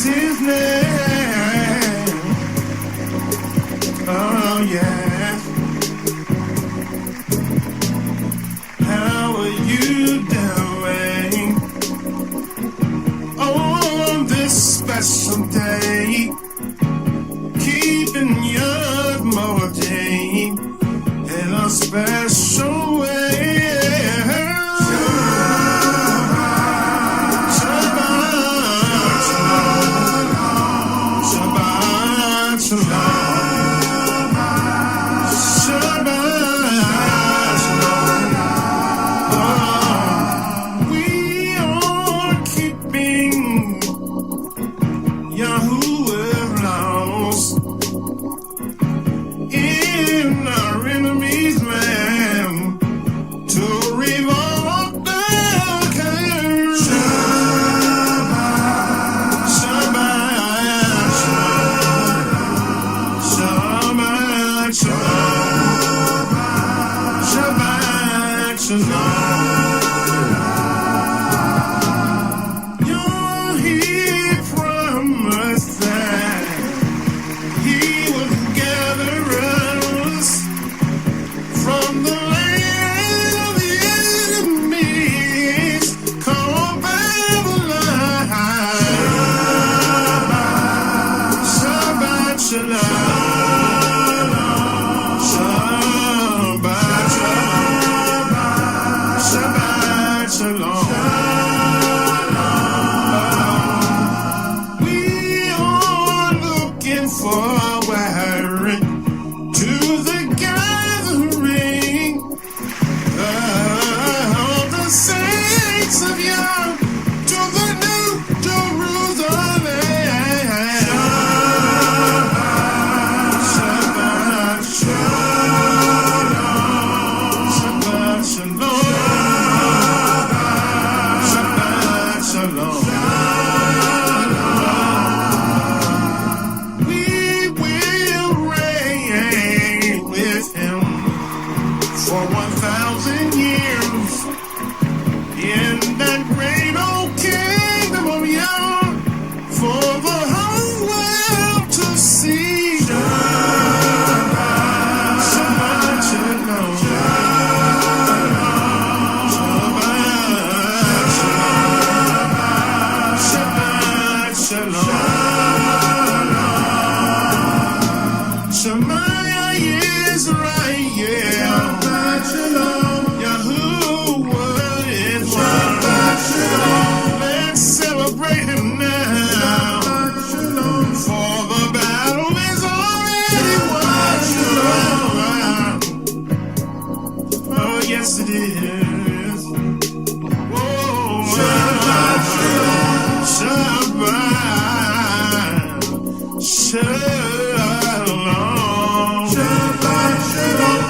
is his name. Oh yeah. How are you doing on this special day? Keeping your motive in a special way. In our enemy's land to revolt the curse. Shabbat, Shabbat, Shabbat, Shabbat, Shalom. He promised that he would gather us from the land of the enemies called Babylon. Shabbat shalom. Shabbat shalom. Shabbat shalom. We are looking forward to the gathering of the saints of Yah to the new Jerusalem. Shabbat shalom. Shabbat shalom. Shabbat shalom. We will reign with him for 1,000 years in that great old kingdom of Yah for the whole world to see. Shabbat shalom. Shabbat shalom. Shema Yisrael. Yahuwah is one. Let's celebrate him now. For the battle is already won. Oh, yes it is. Oh, Shabbat Shabbat Shalom. Shabbat Shalom.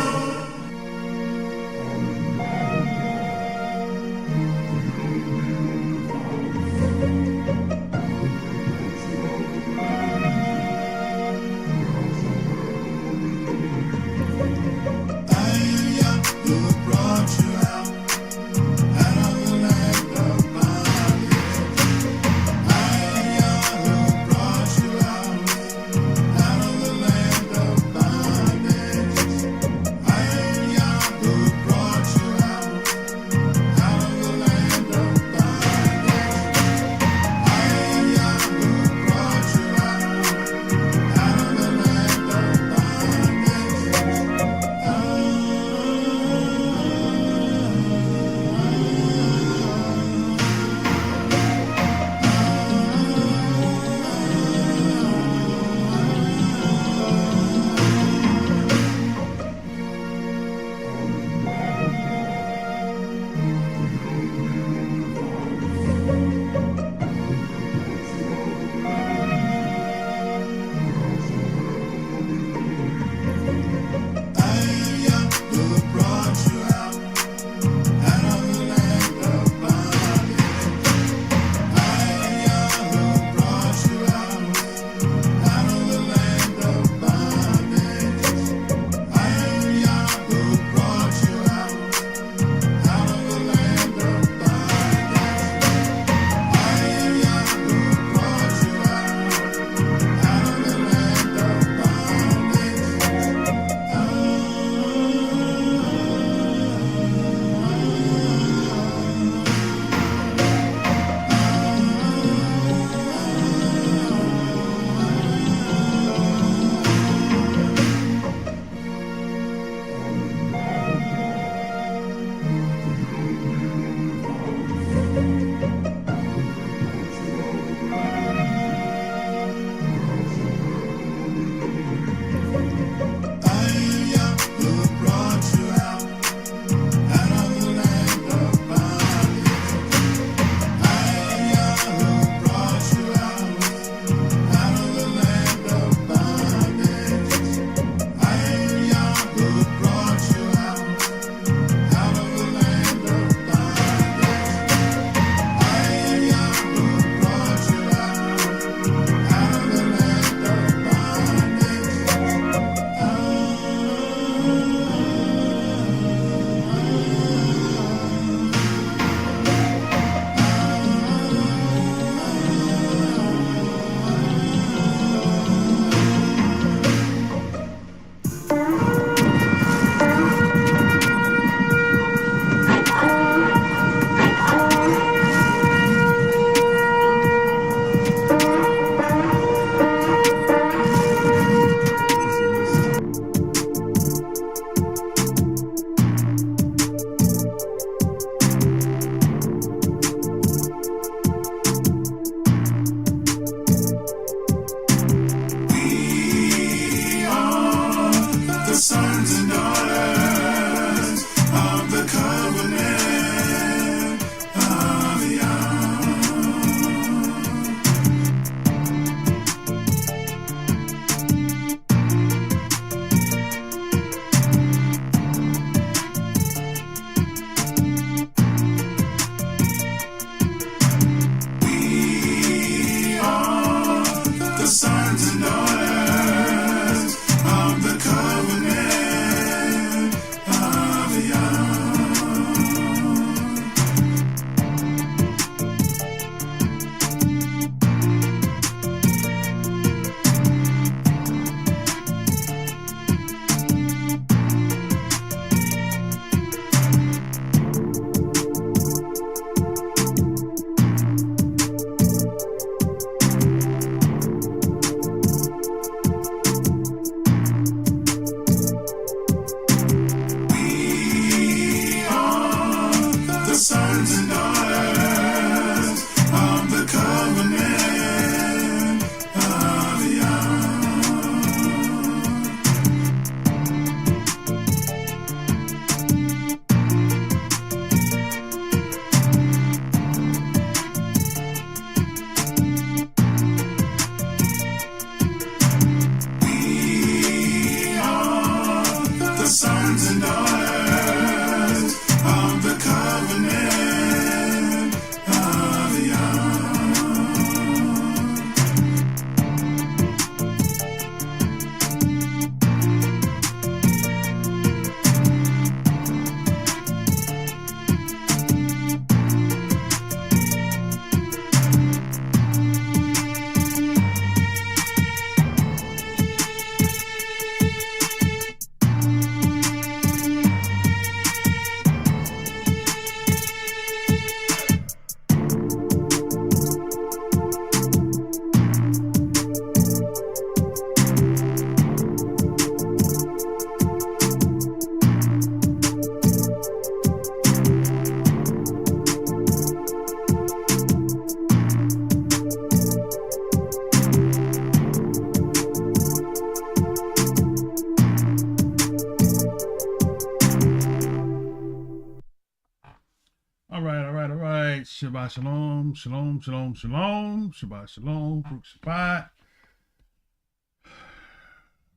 Shabbat shalom, shalom, shalom, shalom, Shabbat shalom, Baruch Shabbat.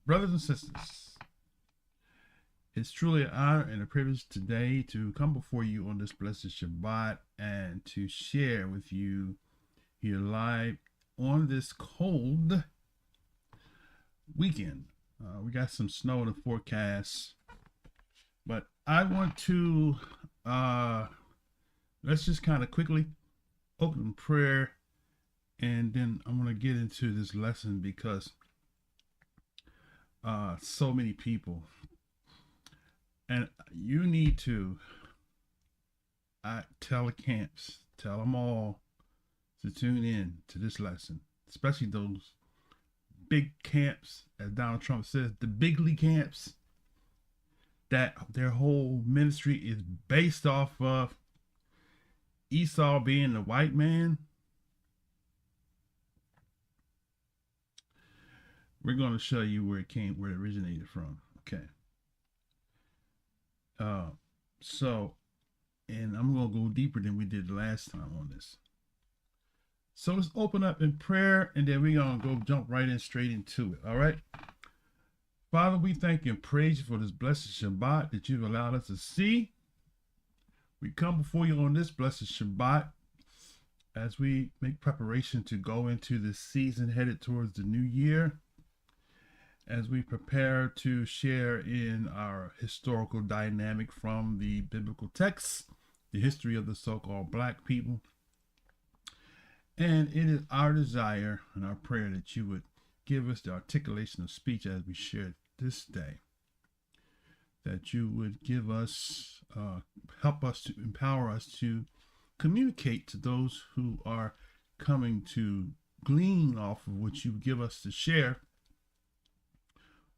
Brothers and sisters, it's truly an honor and a privilege today to come before you on this blessed Shabbat and to share with you here live on this cold weekend. We got some snow in the forecast, but I want to let's just kind of quickly open in prayer, and then I'm going to get into this lesson because so many people, and you need to tell the camps, tell them all to tune in to this lesson, especially those big camps, as Donald Trump says, the bigly camps, that their whole ministry is based off of Esau being the white man. We're going to show you where it originated from. Okay. And I'm going to go deeper than we did last time on this. So let's open up in prayer, and then we're going to go jump right in straight into it. All right. Father, we thank you and praise you for this blessed Shabbat that you've allowed us to see. We come before you on this blessed Shabbat as we make preparation to go into this season headed towards the new year, as we prepare to share in our historical dynamic from the biblical texts, the history of the so-called black people. And it is our desire and our prayer that you would give us the articulation of speech as we share this day, that you would give us, help us to empower us to communicate to those who are coming to glean off of what you give us to share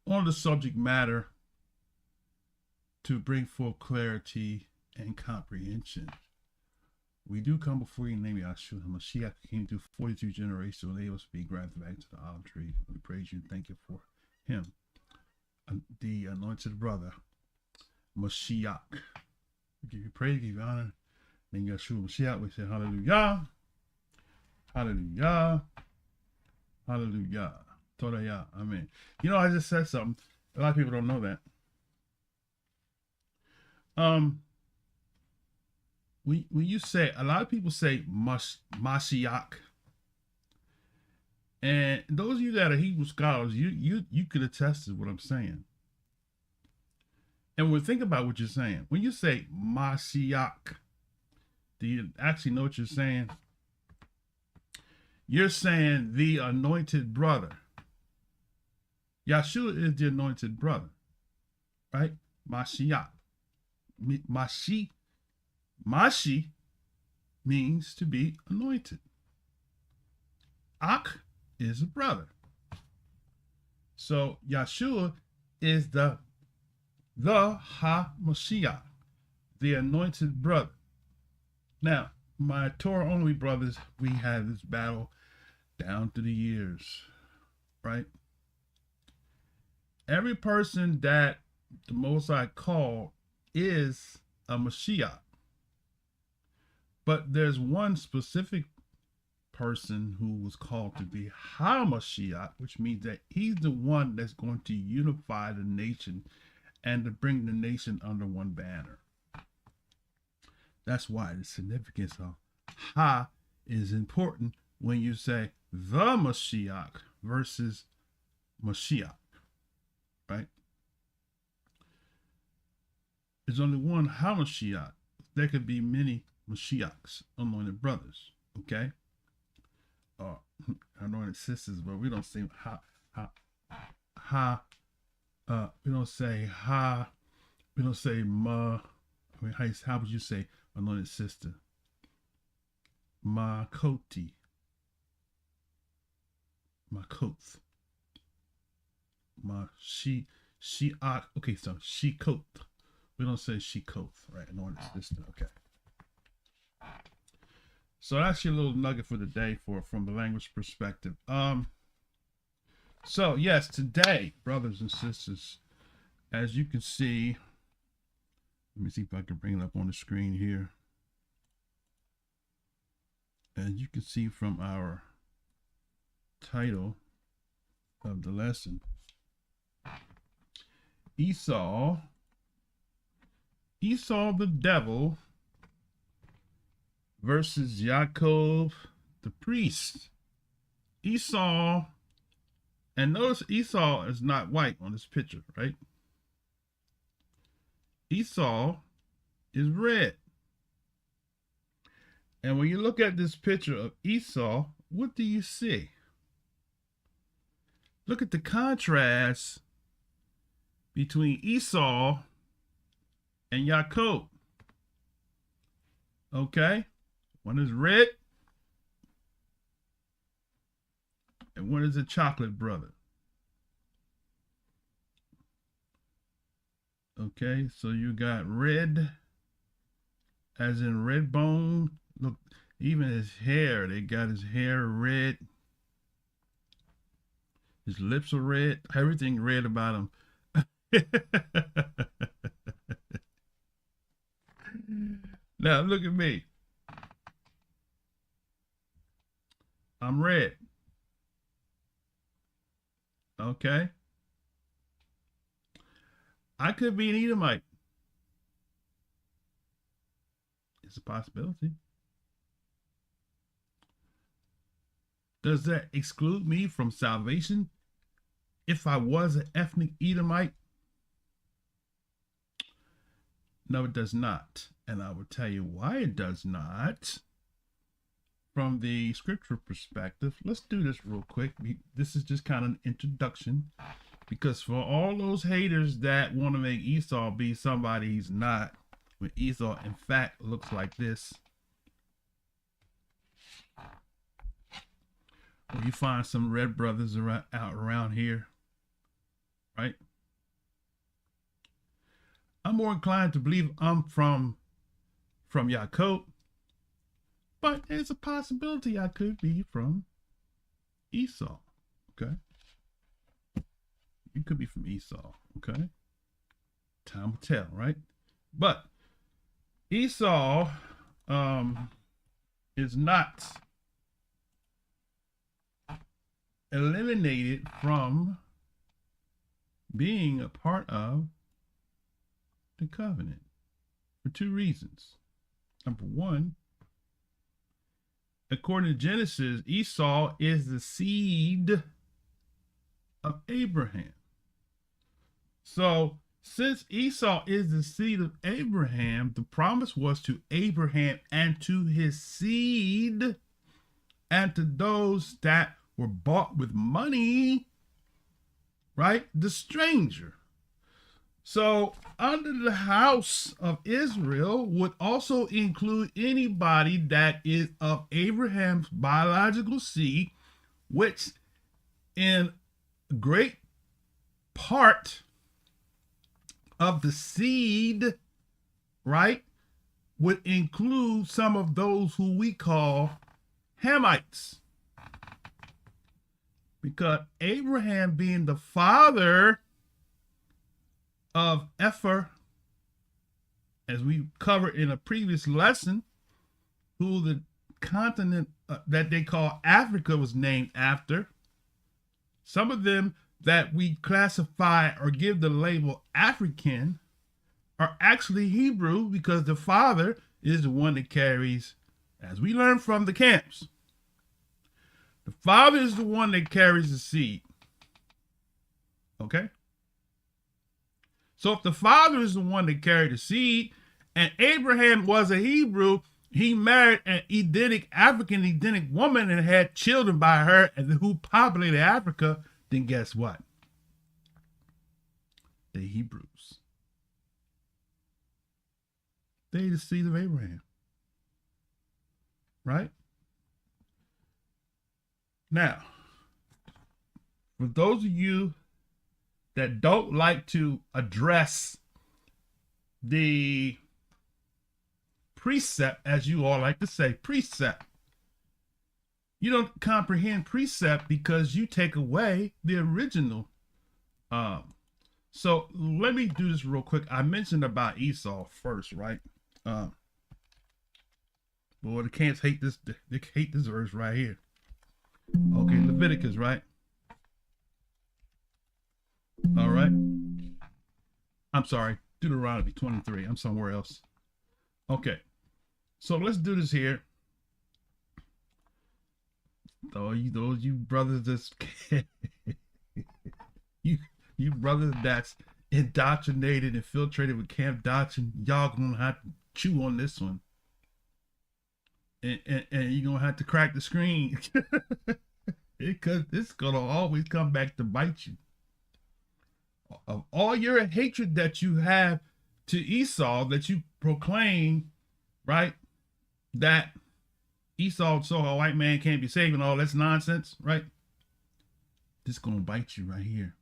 on the subject matter, to bring forth clarity and comprehension. We do come before you in the name of Yahshua HaMashiach, who came through 42 generations to enable us to be grafted back to the olive tree. We praise you and thank you for him, the anointed brother, Mashiach. We give you praise, give you honor. In Yahshua HaMashiach, we say hallelujah, hallelujah, hallelujah. Torah, amen. You know, I just said something. A lot of people don't know that. When you say, a lot of people say Mashiach, and those of you that are Hebrew scholars, you could attest to what I'm saying. And when think about what you're saying, when you say Mashiach, do you actually know what you're saying? You're saying the anointed brother. Yahshua is the anointed brother, right? Mashiach. Mashi means to be anointed. Ak is a brother. So Yahshua is the HaMashiach, the anointed brother. Now, my Torah only brothers, we had this battle down through the years, right? Every person that the Most High called is a Mashiach. But there's one specific person who was called to be HaMashiach, which means that he's the one that's going to unify the nation and to bring the nation under one banner. That's why the significance of Ha is important when you say the Mashiach versus Mashiach, right? There's only one HaMashiach. There could be many Mashiachs, anointed brothers, okay? Or anointed sisters, but we don't say we don't say we don't say ma. I mean, how would you say anointed sister? Makoti. Makoth. Okay, so Shikoth. We don't say Shikoth, right? Anointed sister, okay. So that's your little nugget for the day from the language perspective. So yes, today, brothers and sisters, as you can see, let me see if I can bring it up on the screen here. As you can see from our title of the lesson, Esau the devil versus Jacob the priest. Esau, and notice Esau is not white on this picture, right? Esau is red. And when you look at this picture of Esau, what do you see? Look at the contrast between Esau and Jacob. Okay? One is red and one is a chocolate brother. Okay, so you got red as in red bone. Look, even his hair, they got his hair red. His lips are red. Everything red about him. Now look at me. I'm red. Okay. I could be an Edomite. It's a possibility. Does that exclude me from salvation if I was an ethnic Edomite? No, it does not. And I will tell you why it does not. From the scripture perspective, let's do this real quick. This is just kind of an introduction, because for all those haters that want to make Esau be somebody he's not, when Esau in fact looks like this. Well, you find some red brothers out around here, right? I'm more inclined to believe I'm from Jacob, but there's a possibility I could be from Esau. Okay, you could be from Esau. Okay, time will tell, right? But Esau is not eliminated from being a part of the covenant for two reasons. Number one, according to Genesis, Esau is the seed of Abraham. So since Esau is the seed of Abraham, the promise was to Abraham and to his seed and to those that were bought with money, right? The stranger. So under the house of Israel would also include anybody that is of Abraham's biological seed, which in great part of the seed, right, would include some of those who we call Hamites. Because Abraham, being the father of Epher, as we covered in a previous lesson, who the continent that they call Africa was named after. Some of them that we classify or give the label African are actually Hebrew, because the father is the one that carries, as we learned from the camps, the father is the one that carries the seed. Okay? So if the father is the one that carried the seed, and Abraham was a Hebrew, he married an African Edenic woman and had children by her, and who populated Africa, then guess what? The Hebrews. They the seed of Abraham. Right? Now, for those of you that don't like to address the precept, as you all like to say, precept. You don't comprehend precept because you take away the original. So let me do this real quick. I mentioned about Esau first, right? Well, Boy, the camps hate this. They hate this verse right here. Okay, Leviticus, right? All right. I'm sorry, Deuteronomy 23. I'm somewhere else. Okay, so let's do this here. Those you brothers that's you brothers that's indoctrinated, infiltrated with camp doctrine, y'all gonna have to chew on this one. And you're gonna have to crack the screen. Because it's gonna always come back to bite you. Of all your hatred that you have to Esau, that you proclaim, right? That Esau so a white man can't be saved and all that's nonsense, right? This is gonna bite you right here.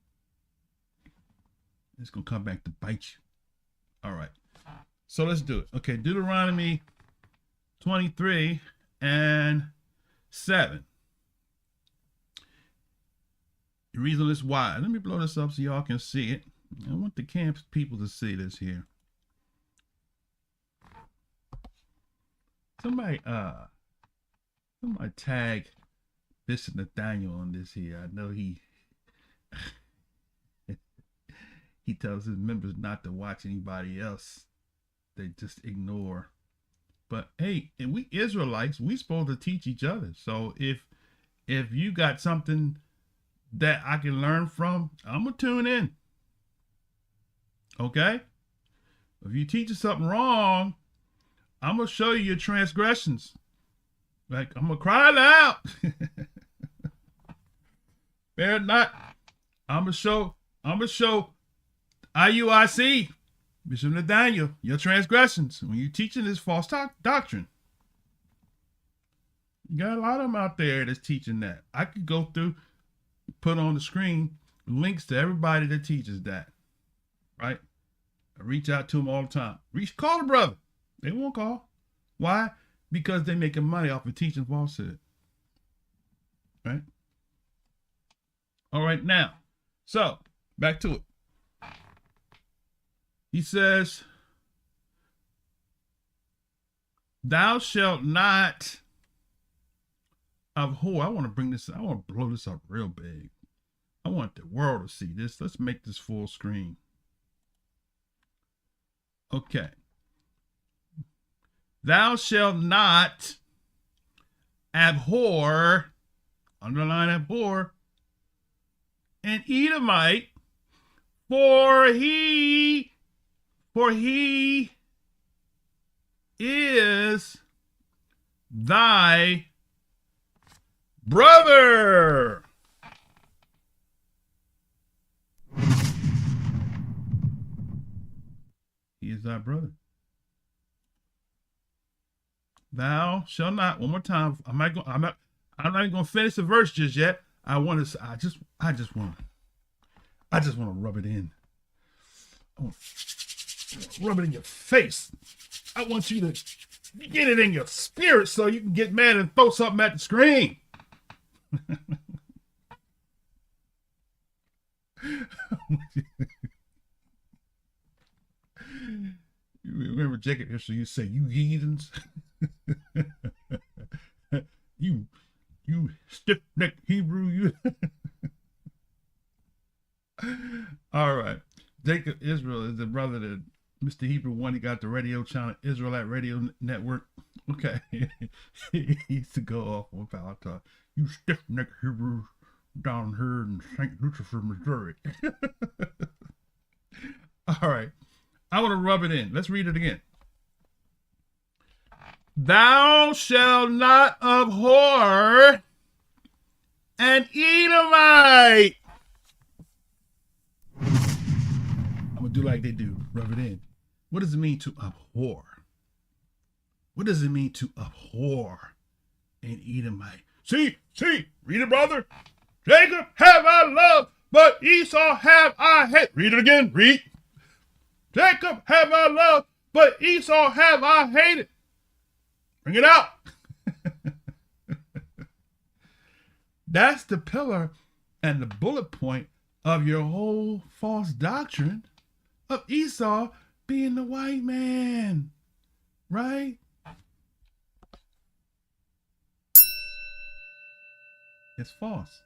It's gonna come back to bite you. All right. So let's do it. Okay, Deuteronomy 23 and 7. The reason is why. Let me blow this up so y'all can see it. I want the camp people to see this here. Somebody tag Bishop Nathaniel on this here. I know he tells his members not to watch anybody else. They just ignore. But hey, and we Israelites, we supposed to teach each other. So if you got something that I can learn from, I'm gonna tune in. Okay? If you teaching something wrong, I'm gonna show you your transgressions. Like, I'm gonna cry it out. Bear not. I'm gonna show IUIC, Bishop Nathaniel, your transgressions when you teaching this false doctrine. You got a lot of them out there that's teaching that. I could go through, put on the screen links to everybody that teaches that, right? I reach out to them all the time. Call the brother. They won't call. Why? Because they're making money off of teaching falsehood, right? All right, now, so back to it. He says, thou shalt not abhor. I want to bring this, I want to blow this up real big. I want the world to see this. Let's make this full screen. Okay. Thou shalt not abhor, underline abhor, an Edomite, for he is thy brother. He is thy brother. Thou shalt not. One more time. I'm not even gonna finish the verse just yet. I just want to rub it in. I want to rub it in your face. I want you to get it in your spirit so you can get mad and throw something at the screen. You remember Jacob Israel? You say, you heathens. you stiff-necked Hebrew. You. All right. Jacob Israel is the brother that Mr. Hebrew one. He got the radio channel, Israelite Radio Network. Okay. He used to go off on power talk. You stiff-necked Hebrews down here in St. Lucifer, Missouri. All right. I want to rub it in. Let's read it again. Thou shalt not abhor an Edomite. I'm going to do like they do. Rub it in. What does it mean to abhor? What does it mean to abhor an Edomite? See, read it, brother. Jacob have I loved, but Esau have I hated. Read it again. Read. Jacob have I loved, but Esau have I hated. Bring it out. That's the pillar and the bullet point of your whole false doctrine of Esau being the white man, right? It's false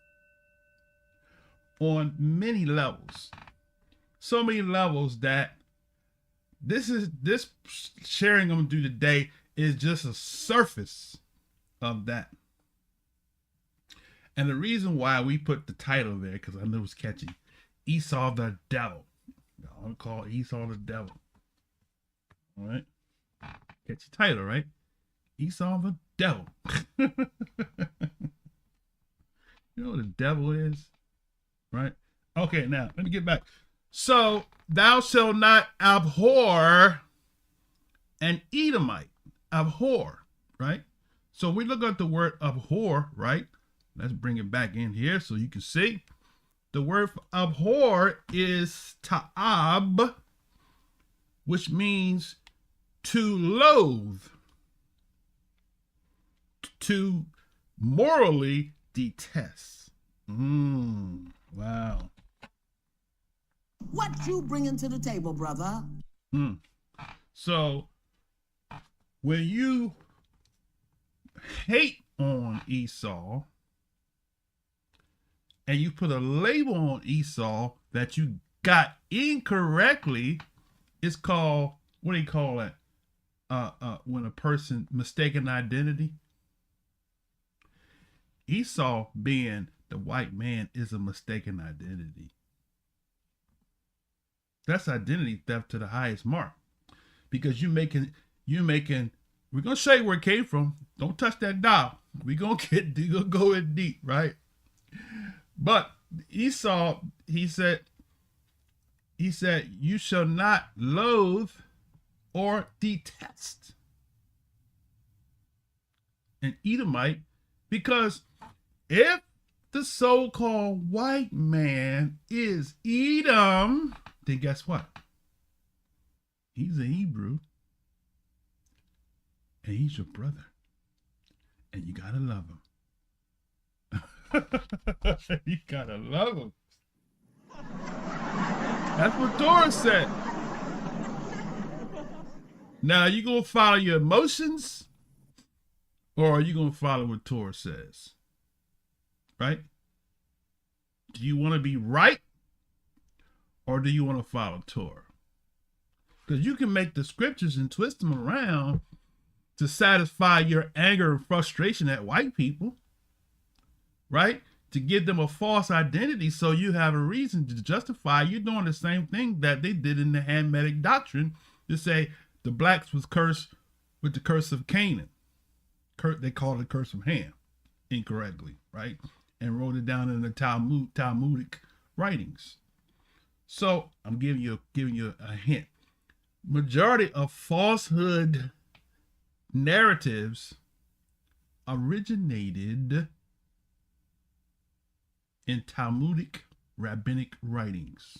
on many levels. So many levels that this sharing I'm gonna do today is just a surface of that. And the reason why we put the title there, because I knew it was catchy, Esau the devil. I'm gonna call Esau the devil. All right, catchy title, right? Esau the devil. You know what the devil is, right? Okay, now let me get back. So thou shalt not abhor an Edomite. Abhor, right? So we look at the word abhor, right? Let's bring it back in here so you can see. The word for abhor is ta'ab, which means to loathe, to morally detest. Wow. What you bringing to the table, brother? So when you hate on Esau and you put a label on Esau that you got incorrectly, it's called, what do you call that? When a person mistaken identity. Esau being the white man is a mistaken identity. That's identity theft to the highest mark, because you're making, we're going to show you where it came from. Don't touch that dial. We're going to go in deep, right? But Esau, he said, you shall not loathe or detest an Edomite, because if the so-called white man is Edom, then guess what? He's a Hebrew, and he's your brother, and you gotta love him. You gotta love him. That's what Torah said. Now, are you gonna follow your emotions, or are you gonna follow what Torah says? Right? Do you want to be right, or do you want to follow Torah? Because you can make the scriptures and twist them around to satisfy your anger and frustration at white people, right? To give them a false identity so you have a reason to justify you doing the same thing that they did in the Hamitic doctrine, to say the blacks was cursed with the curse of Canaan. They called it the curse of Ham incorrectly, right? And wrote it down in the Talmudic writings. So I'm giving you a hint. Majority of falsehood narratives originated in Talmudic rabbinic writings,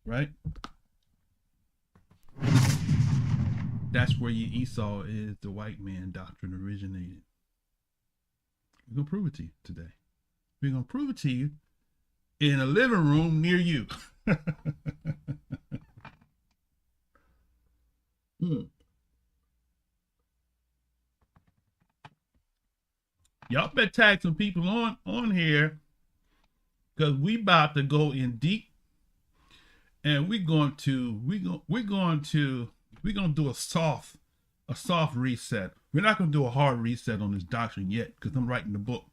right? That's where your Esau is the white man doctrine originated. We're going to prove it to you today. We're going to prove it to you in a living room near you. Y'all better tag some people on here, because we about to go in deep, and we're going to do a soft reset. We're not going to do a hard reset on this doctrine yet, because I'm writing the book.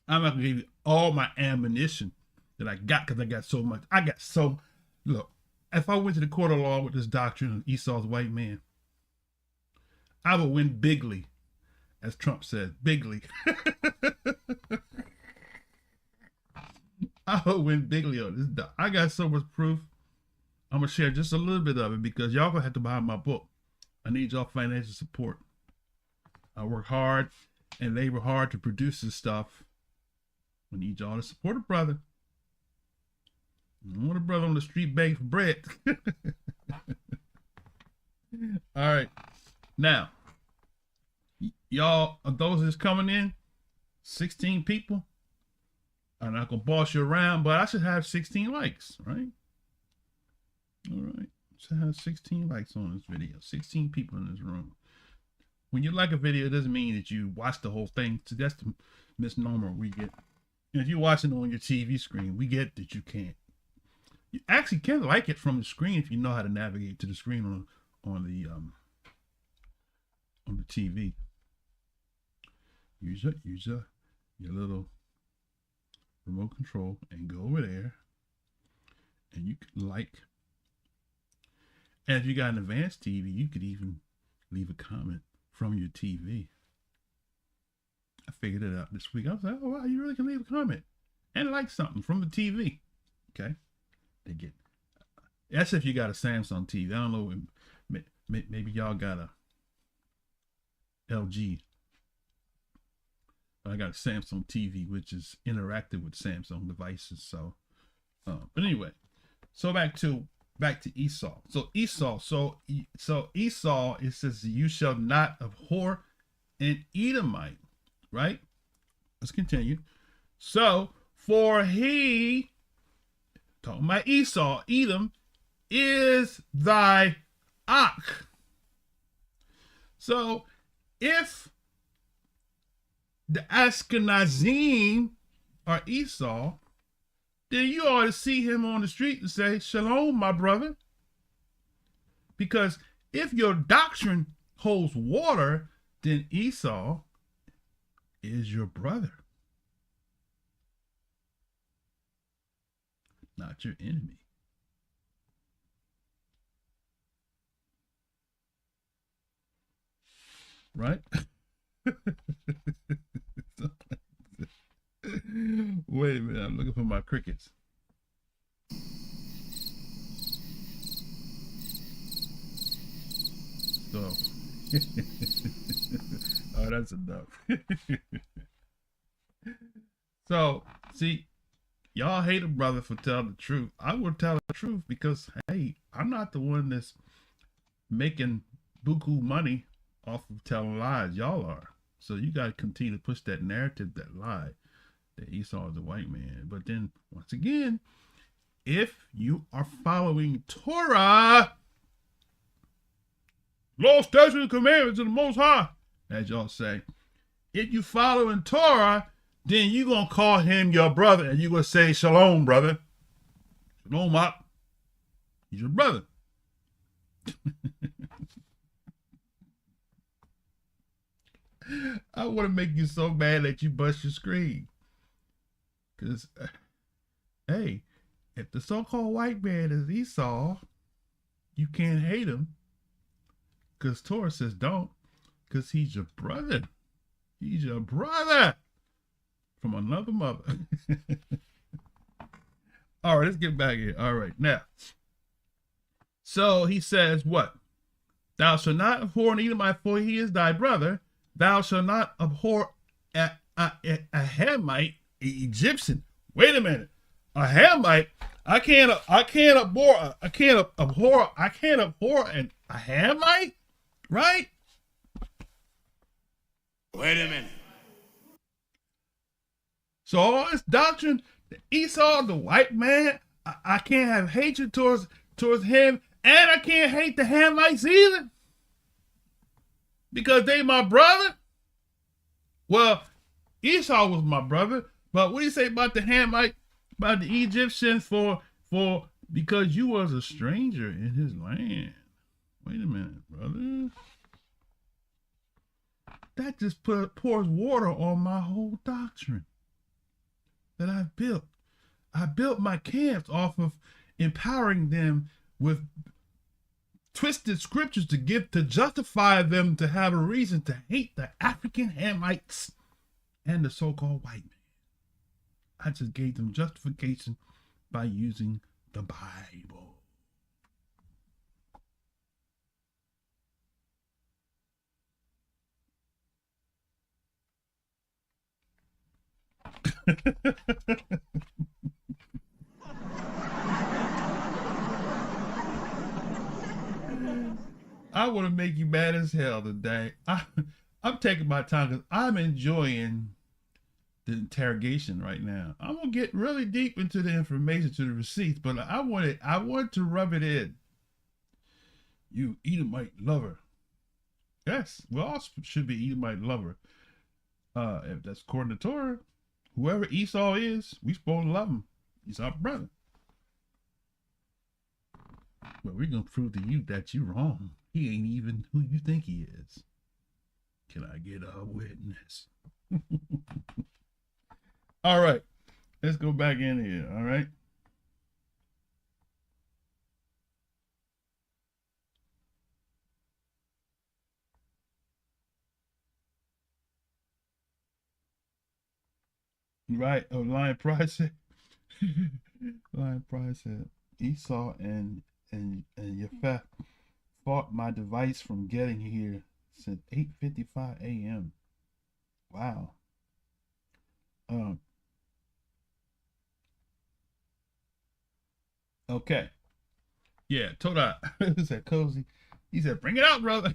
I'm not going to give you all my ammunition that I got, because I got so much. Look, if I went to the court of law with this doctrine of Esau's white man, I would win bigly, as Trump said, bigly. I would win bigly on this. I got so much proof. I'm going to share just a little bit of it, because y'all going to have to buy my book. I need y'all financial support. I work hard and labor hard to produce this stuff. I need y'all to support a brother. I don't want a brother on the street begging for bread. All right. Now, y'all, those that's coming in, 16 people. I'm not going to boss you around, but I should have 16 likes, right? All right. Should have 16 likes on this video. 16 people in this room. When you like a video, it doesn't mean that you watch the whole thing. So that's the misnomer we get. And if you're watching on your TV screen, we get that you can't. You actually can like it from the screen if you know how to navigate to the screen on the TV. Use your little remote control and go over there, and you can like. And if you got an advanced TV, you could even leave a comment from your TV. I figured it out this week. I was like, oh wow, you really can leave a comment and like something from the TV. Okay, they get. That's if you got a Samsung TV. I don't know. Maybe y'all got a LG. I got a Samsung TV, which is interactive with Samsung devices. So, but anyway, so back to Esau. So Esau, it says, you shall not abhor an Edomite, right? Let's continue. So, for he, talking about Esau, Edom, is thy Ak. So, if the Ashkenazim are Esau, then you ought to see him on the street and say, Shalom, my brother. Because if your doctrine holds water, then Esau is your brother, not your enemy. Right? Wait a minute, I'm looking for my crickets. So, oh, that's enough. So, see, y'all hate a brother for telling the truth. I would tell the truth because, hey, I'm not the one that's making buku money off of telling lies. Y'all are. So you got to continue to push that narrative, that lie, that Esau is a white man. But then, once again, if you are following Torah, law, statutes, and commandments of the Most High, as y'all say, if you following Torah, then you going to call him your brother, and you going to say, Shalom, brother. Shalom, Ak. He's your brother. I want to make you so mad that you bust your screen. Because, hey, if the so-called white man is Esau, you can't hate him. Because Torah says don't. Because he's your brother. He's your brother from another mother. All right, let's get back here. All right, now. So he says what? Thou shalt not abhor an Edomite, for he is thy brother. Thou shalt not abhor a Hamite, an Egyptian. Wait a minute. A Hamite? I can't abhor a Hamite? Right? Wait a minute. So all this doctrine, Esau, the white man, I can't have hatred towards him, and I can't hate the Hamites either. Because they my brother? Well, Esau was my brother, but what do you say about the Hamite, about the Egyptians for because you was a stranger in his land? Wait a minute, brother. That just pours water on my whole doctrine that I've built. I built my camps off of empowering them with twisted scriptures to justify them to have a reason to hate the African Hamites and the so-called white man. I just gave them justification by using the Bible. I want to make you mad as hell today. I'm taking my time because I'm enjoying the interrogation right now. I'm gonna get really deep into the information, to the receipts, but I want to rub it in. You Edomite lover. Yes, we all should be Edomite lover. If that's according to Torah, whoever Esau is, we supposed to love him. He's our brother. But we're gonna prove to you that you're wrong. He ain't even who you think he is. Can I get a witness? All right, let's go back in here. All right. Right. Oh, Lion Pride said. Lion Pride said Esau and Yefeth fought my device from getting here since 8:55 a.m. Wow. Okay. Yeah, Toda said Cozy. He said, bring it out, brother.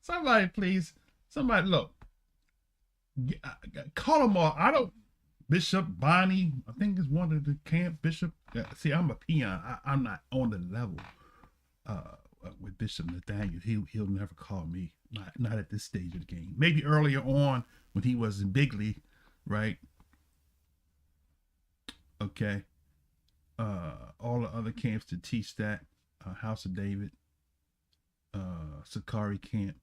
Somebody, please. Somebody, look. Call them all. I don't. Bishop Bonnie, I think is one of the camp bishop. See, I'm a peon. I'm not on the level with Bishop Nathaniel. He'll never call me. Not at this stage of the game. Maybe earlier on when he was in Big League, right? Okay. All the other camps to teach that. House of David, Sakari camp.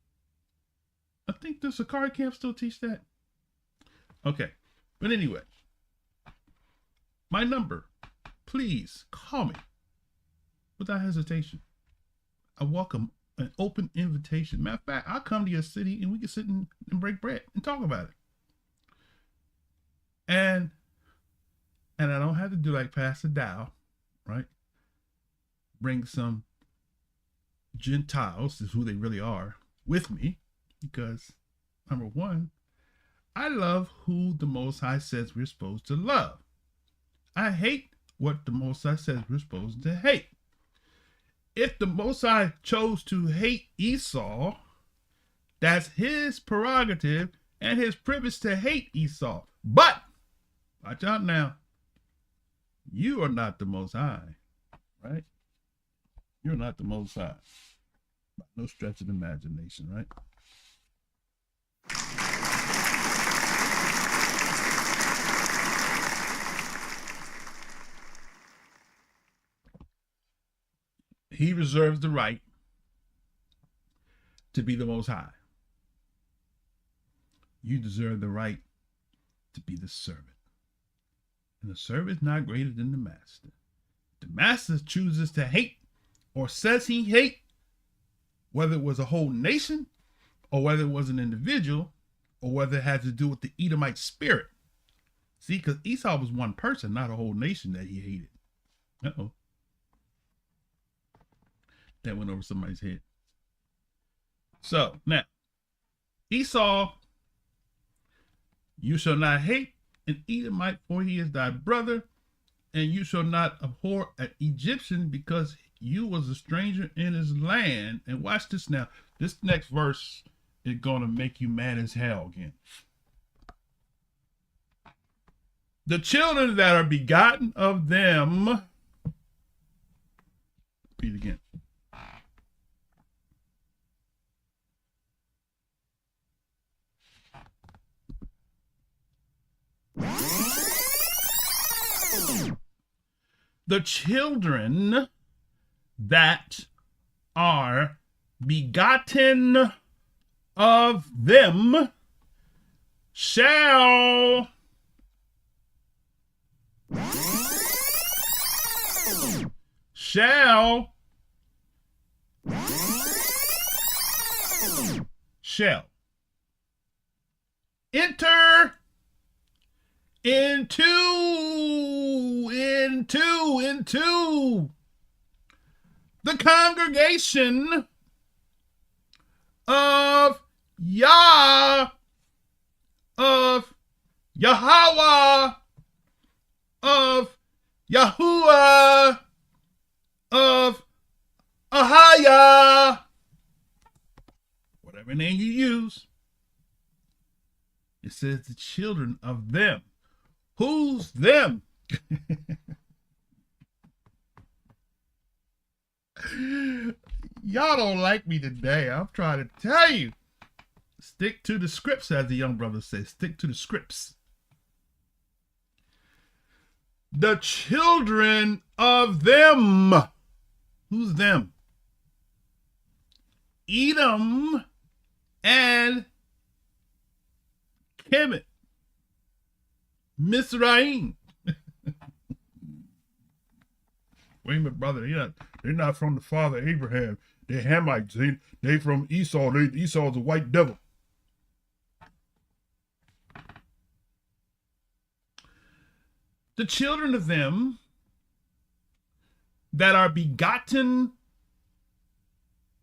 I think the Sakari camp still teach that. Okay. But anyway, my number, please call me without hesitation. I welcome an open invitation. Matter of fact, I'll come to your city and we can sit and break bread and talk about it. And I don't have to do like Pastor Dow, right? Bring some Gentiles, is who they really are, with me, because number one, I love who the Most High says we're supposed to love. I hate what the Most High says we're supposed to hate. If the Most High chose to hate Esau, that's his prerogative and his privilege to hate Esau. But, watch out now, you are not the Most High, right? You're not the Most High. By no stretch of the imagination, right? He reserves the right to be the Most High. You deserve the right to be the servant. And the servant is not greater than the master. The master chooses to hate or says he hate, whether it was a whole nation or whether it was an individual or whether it had to do with the Edomite spirit. See, because Esau was one person, not a whole nation that he hated. Uh-oh. That went over somebody's head. So, now, Esau, you shall not hate an Edomite, for he is thy brother, and you shall not abhor an Egyptian, because you was a stranger in his land. And watch this now. This next verse is going to make you mad as hell again. The children that are begotten of them, read again. The children that are begotten of them shall enter into the congregation of Yah, of Yahweh, of Yahuwah, of Ahaya, whatever name you use. It says the children of them. Who's them? Y'all don't like me today. I'm trying to tell you. Stick to the scripts, as the young brother says. Stick to the scripts. The children of them. Who's them? Edom and Kemet. Mizraim. Wait a minute, brother. They're not from the father Abraham. They're Hamites. They from Esau. Esau's a white devil. The children of them that are begotten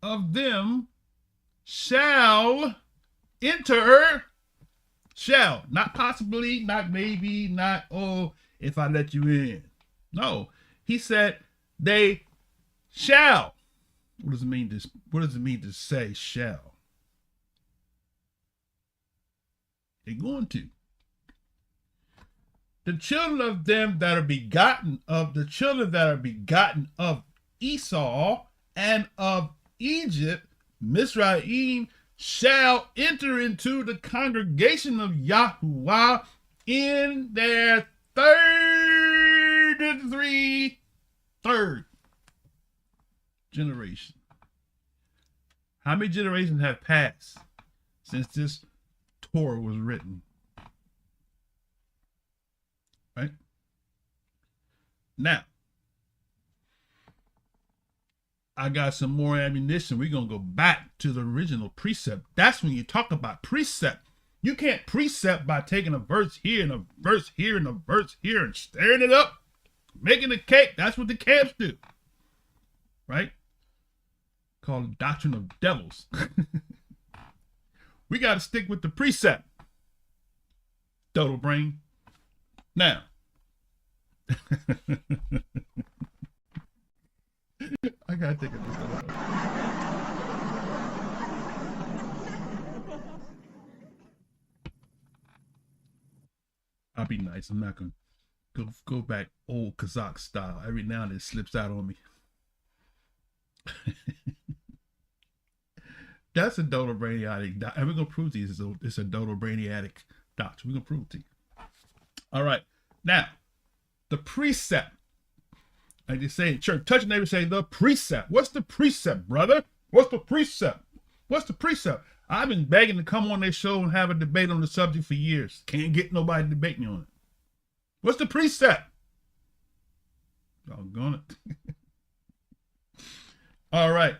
of them shall enter. Shall. Not possibly, not maybe, not, oh, if I let you in. No. He said they shall. What does it mean to say shall? They're going to. The children of them that are begotten of the children that are begotten of Esau and of Egypt, Mizraim, shall enter into the congregation of Yahuwah in their third generation. How many generations have passed since this Torah was written? Right? Now, I got some more ammunition. We're going to go back to the original precept. That's when you talk about precept. You can't precept by taking a verse here and a verse here and a verse here and stirring it up, making a cake. That's what the camps do. Right? Called the doctrine of devils. We got to stick with the precept. Dodo brain. Now, I gotta take a look. I'll be nice. I'm not gonna go back old Kazakh style. Every now and then it slips out on me. That's a dodo brainiac. And we're gonna prove to you it's a dodo brainiac doctrine. We're gonna prove it to you. All right. Now, the precept. Like they say in church, touch your neighbor, say the precept. What's the precept, brother? What's the precept? What's the precept? I've been begging to come on their show and have a debate on the subject for years. Can't get nobody to debate me on it. What's the precept? Doggone it. All right.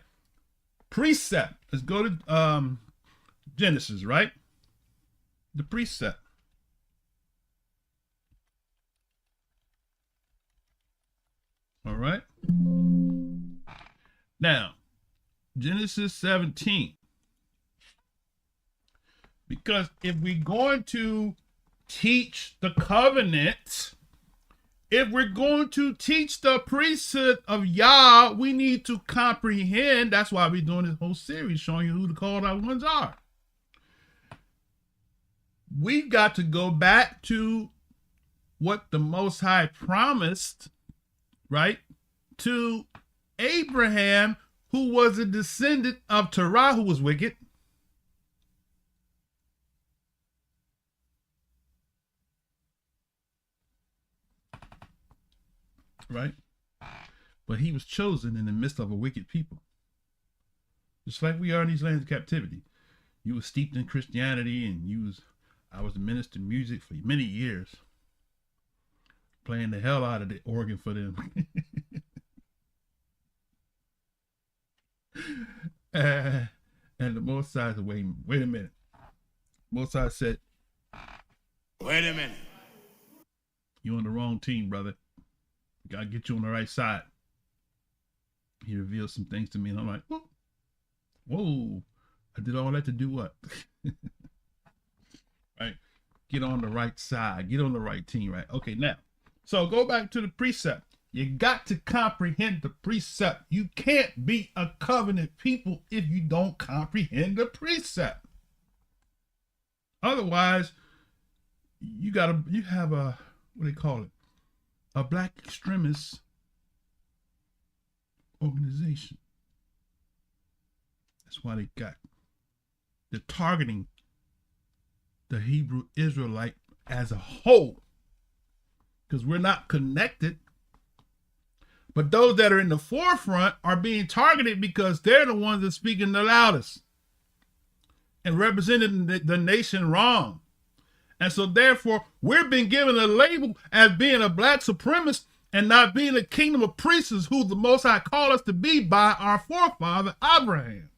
Precept. Let's go to Genesis, right? The precept. All right. Now, Genesis 17. Because if we're going to teach the covenant, if we're going to teach the priesthood of Yah, we need to comprehend. That's why we're doing this whole series, showing you who the called out ones are. We've got to go back to what the Most High promised, right, to Abraham, who was a descendant of Terah, who was wicked. Right? But he was chosen in the midst of a wicked people. Just like we are in these lands of captivity. You were steeped in Christianity, and I was a minister of music for many years, playing the hell out of the organ for them. And the Most High said, wait a minute. Most High said, Wait a minute. you're on the wrong team, brother. Gotta get you on the right side. He revealed some things to me, and I'm like, whoa, I did all that to do what? Right? Get on the right side. Get on the right team, right? Okay, now, so go back to the precept. You got to comprehend the precept. You can't be a covenant people if you don't comprehend the precept. Otherwise, you have a, what do they call it? A black extremist organization. That's why they're targeting the Hebrew Israelite as a whole, because we're not connected. But those that are in the forefront are being targeted because they're the ones that are speaking the loudest and representing the nation wrong. And so therefore, we're being given a label as being a black supremacist and not being a kingdom of priests who the Most High called us to be by our forefather Abraham.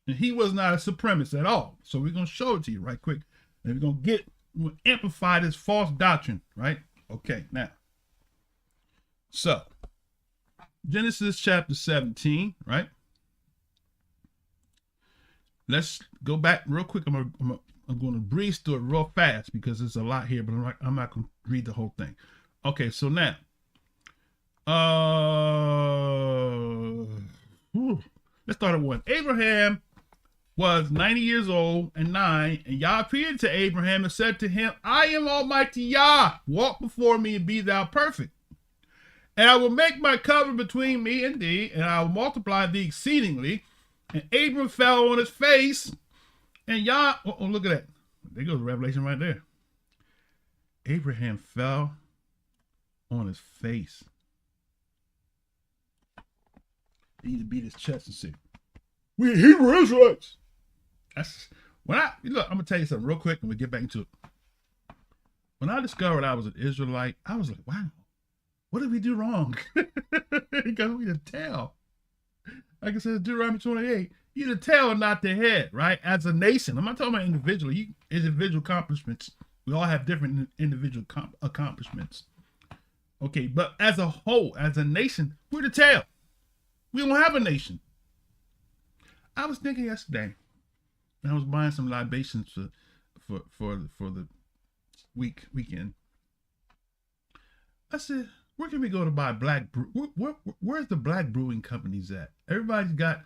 And he was not a supremacist at all. So we're going to show it to you right quick. And we're going to amplify this false doctrine, right? Okay, now. So, Genesis chapter 17, right? Let's go back real quick. I'm going to breeze through it real fast because there's a lot here, but I'm not going to read the whole thing. Okay, so now, let's start at 1. Abraham was 90 years old and 9, and Yah appeared to Abraham and said to him, I am Almighty Yah, walk before me and be thou perfect. And I will make my covenant between me and thee, and I will multiply thee exceedingly. And Abram fell on his face, and Yah, look at that. There goes the revelation right there. Abraham fell on his face. He need to beat his chest and say, we Hebrew Israelites. That's when look, I'm gonna tell you something real quick and we'll get back into it. When I discovered I was an Israelite, I was like, wow, what did we do wrong? Because we the tail. Like I said, Deuteronomy 28, you're the tail and not the head, right? As a nation. I'm not talking about individual accomplishments. We all have different individual accomplishments. Okay, but as a whole, as a nation, we're the tail. We don't have a nation. I was thinking yesterday, I was buying some libations for the weekend. I said, where can we go to buy black brew? Where's the black brewing companies at? Everybody's got,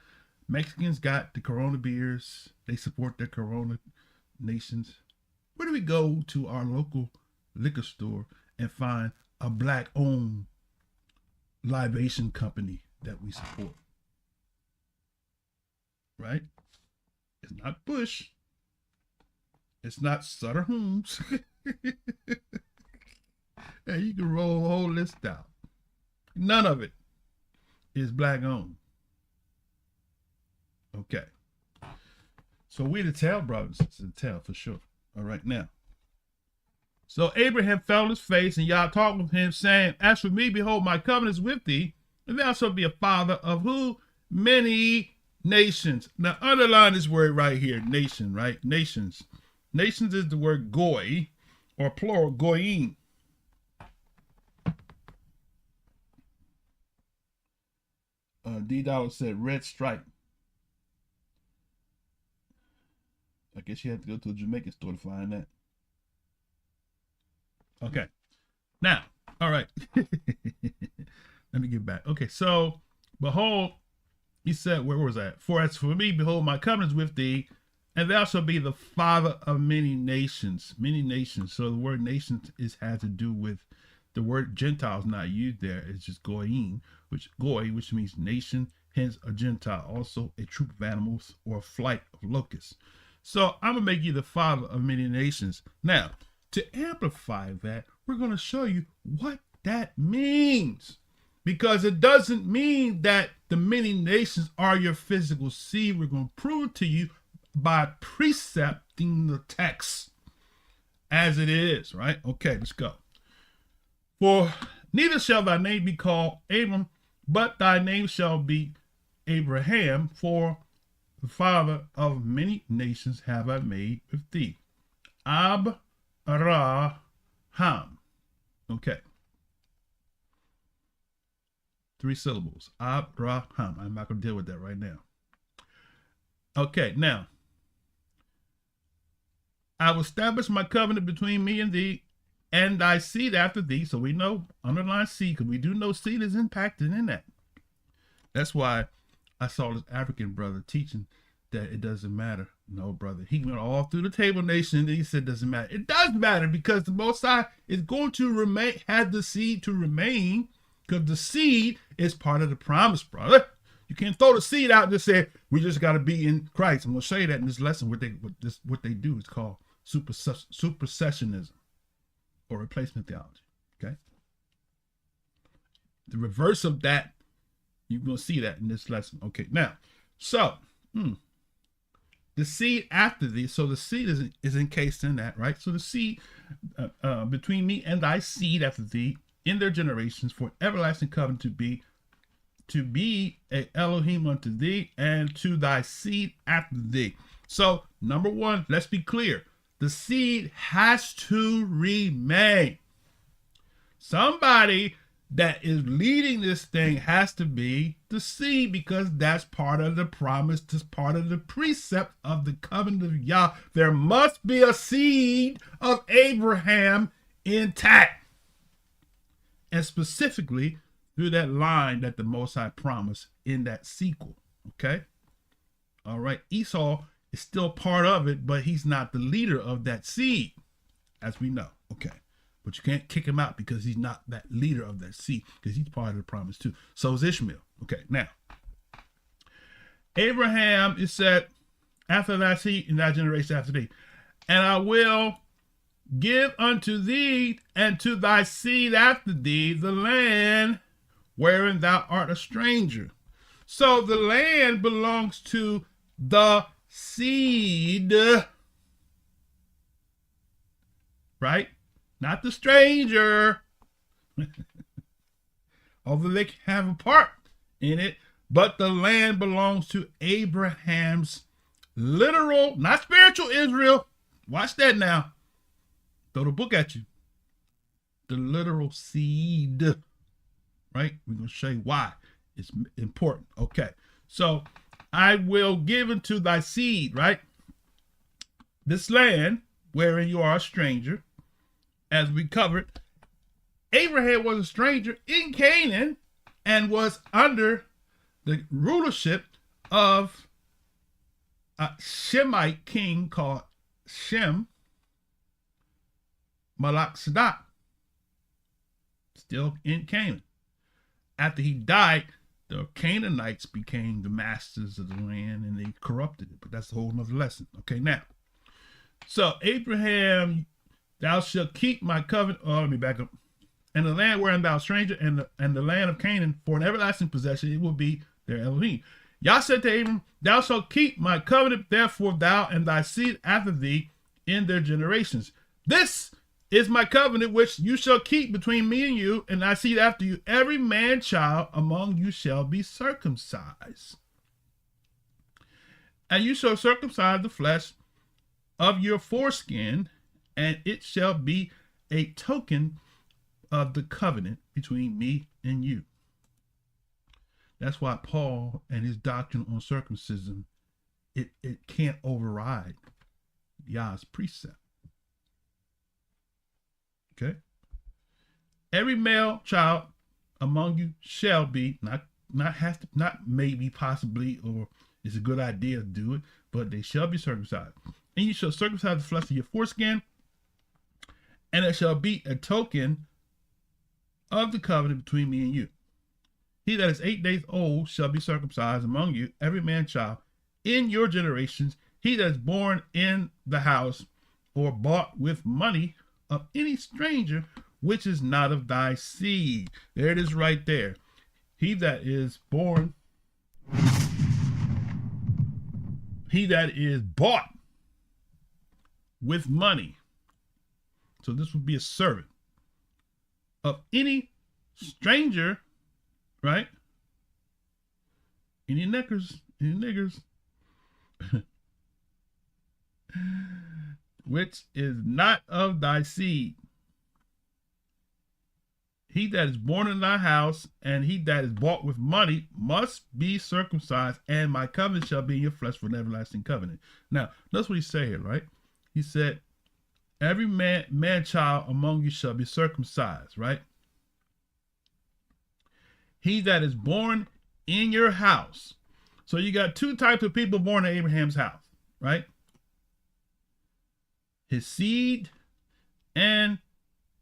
Mexicans got the Corona beers. They support their Corona nations. Where do we go to our local liquor store and find a black-owned libation company that we support? Right? It's not Bush. It's not Sutter Homes. And you can roll a whole list out. None of it is black owned. Okay. So we the tail brothers. It's the tail for sure. All right, now. So Abraham fell on his face, and Yah talked with him, saying, as for me, behold, my covenant is with thee, and thou shalt be a father of who? Many nations. Now underline this word right here, nation, right? Nations. Nations is the word goy, or plural, goyim. D Dollar said red stripe. I guess you have to go to a Jamaican store to find that. Okay. Now, all right. Let me get back. Okay, so behold, he said, where was that? For as for me, behold, my covenant is with thee, and thou shalt be the father of many nations. Many nations. So the word nations has to do with the word Gentiles not used there. It's just goyim, which means nation, hence a Gentile. Also a troop of animals or a flight of locusts. So I'm going to make you the father of many nations. Now, to amplify that, we're going to show you what that means. Because it doesn't mean that the many nations are your physical seed. We're going to prove it to you by precepting the text as it is, right? Okay, let's go. For neither shall thy name be called Abram, but thy name shall be Abraham, for the father of many nations have I made with thee. Abraham. Okay. 3 syllables. Abraham. I'm not going to deal with that right now. Okay, now. I will establish my covenant between me and thee, and thy seed after thee. So we know, underline seed, because we do know seed is impacted in that. That's why I saw this African brother teaching that it doesn't matter. No, brother. He went all through the table nation and he said it doesn't matter. It does matter because the Most High is going to remain, had the seed to remain, because the seed is part of the promise, brother. You can't throw the seed out and just say we just got to be in Christ. I'm going to show you that in this lesson. What they do is called supersessionism or replacement theology. Okay, the reverse of that, you're going to see that in this lesson. Okay, now, so the seed after thee. So the seed is encased in that, right? So the seed between me and thy seed after thee in their generations for everlasting covenant to be a Elohim unto thee and to thy seed after thee. So number one, let's be clear. The seed has to remain. Somebody that is leading this thing has to be the seed, because that's part of the promise, that's part of the precept of the covenant of Yah. There must be a seed of Abraham intact. And specifically through that line that the Most High promised in that sequel. Okay? All right. Esau is still part of it, but he's not the leader of that seed, as we know. Okay. But you can't kick him out because he's not that leader of that seed, because he's part of the promise too. So is Ishmael. Okay. Now, Abraham is said, after thy seed and thy generation after thee, and I will give unto thee and to thy seed after thee the land wherein thou art a stranger. So the land belongs to the seed, right? Not the stranger. Although they can have a part in it, but the land belongs to Abraham's literal, not spiritual Israel. Watch that now. Throw the book at you. The literal seed, right? We're going to show you why it's important. Okay. So I will give unto thy seed, right? This land wherein you are a stranger, as we covered. Abraham was a stranger in Canaan and was under the rulership of a Shemite king called Shem Malak Sadat, still in Canaan. After he died, the Canaanites became the masters of the land and they corrupted it. But that's a whole nother lesson. Okay, now. So Abraham, thou shalt keep my covenant. Oh, let me back up. And the land wherein thou stranger and the land of Canaan for an everlasting possession, it will be their Elohim. Yah said to Abram, thou shalt keep my covenant, therefore thou and thy seed after thee in their generations. This is my covenant which you shall keep between me and you, and thy seed after you. Every man child among you shall be circumcised. And you shall circumcise the flesh of your foreskin, and it shall be a token of the covenant between me and you. That's why Paul and his doctrine on circumcision, it can't override Yah's precept. Okay. Every male child among you shall be, not maybe, possibly, or it's a good idea to do it, but they shall be circumcised. And you shall circumcise the flesh of your foreskin, and it shall be a token of the covenant between me and you. He that is 8 days old shall be circumcised among you, every man child in your generations. He that is born in the house or bought with money of any stranger, which is not of thy seed. There it is right there. He that is born, he that is bought with money. So this would be a servant of any stranger, right? Any niggers, which is not of thy seed. He that is born in thy house and he that is bought with money must be circumcised, and my covenant shall be in your flesh for an everlasting covenant. Now, that's what he said here, right? He said, every man child among you shall be circumcised, right? He that is born in your house. So you got two types of people born in Abraham's house, right? His seed and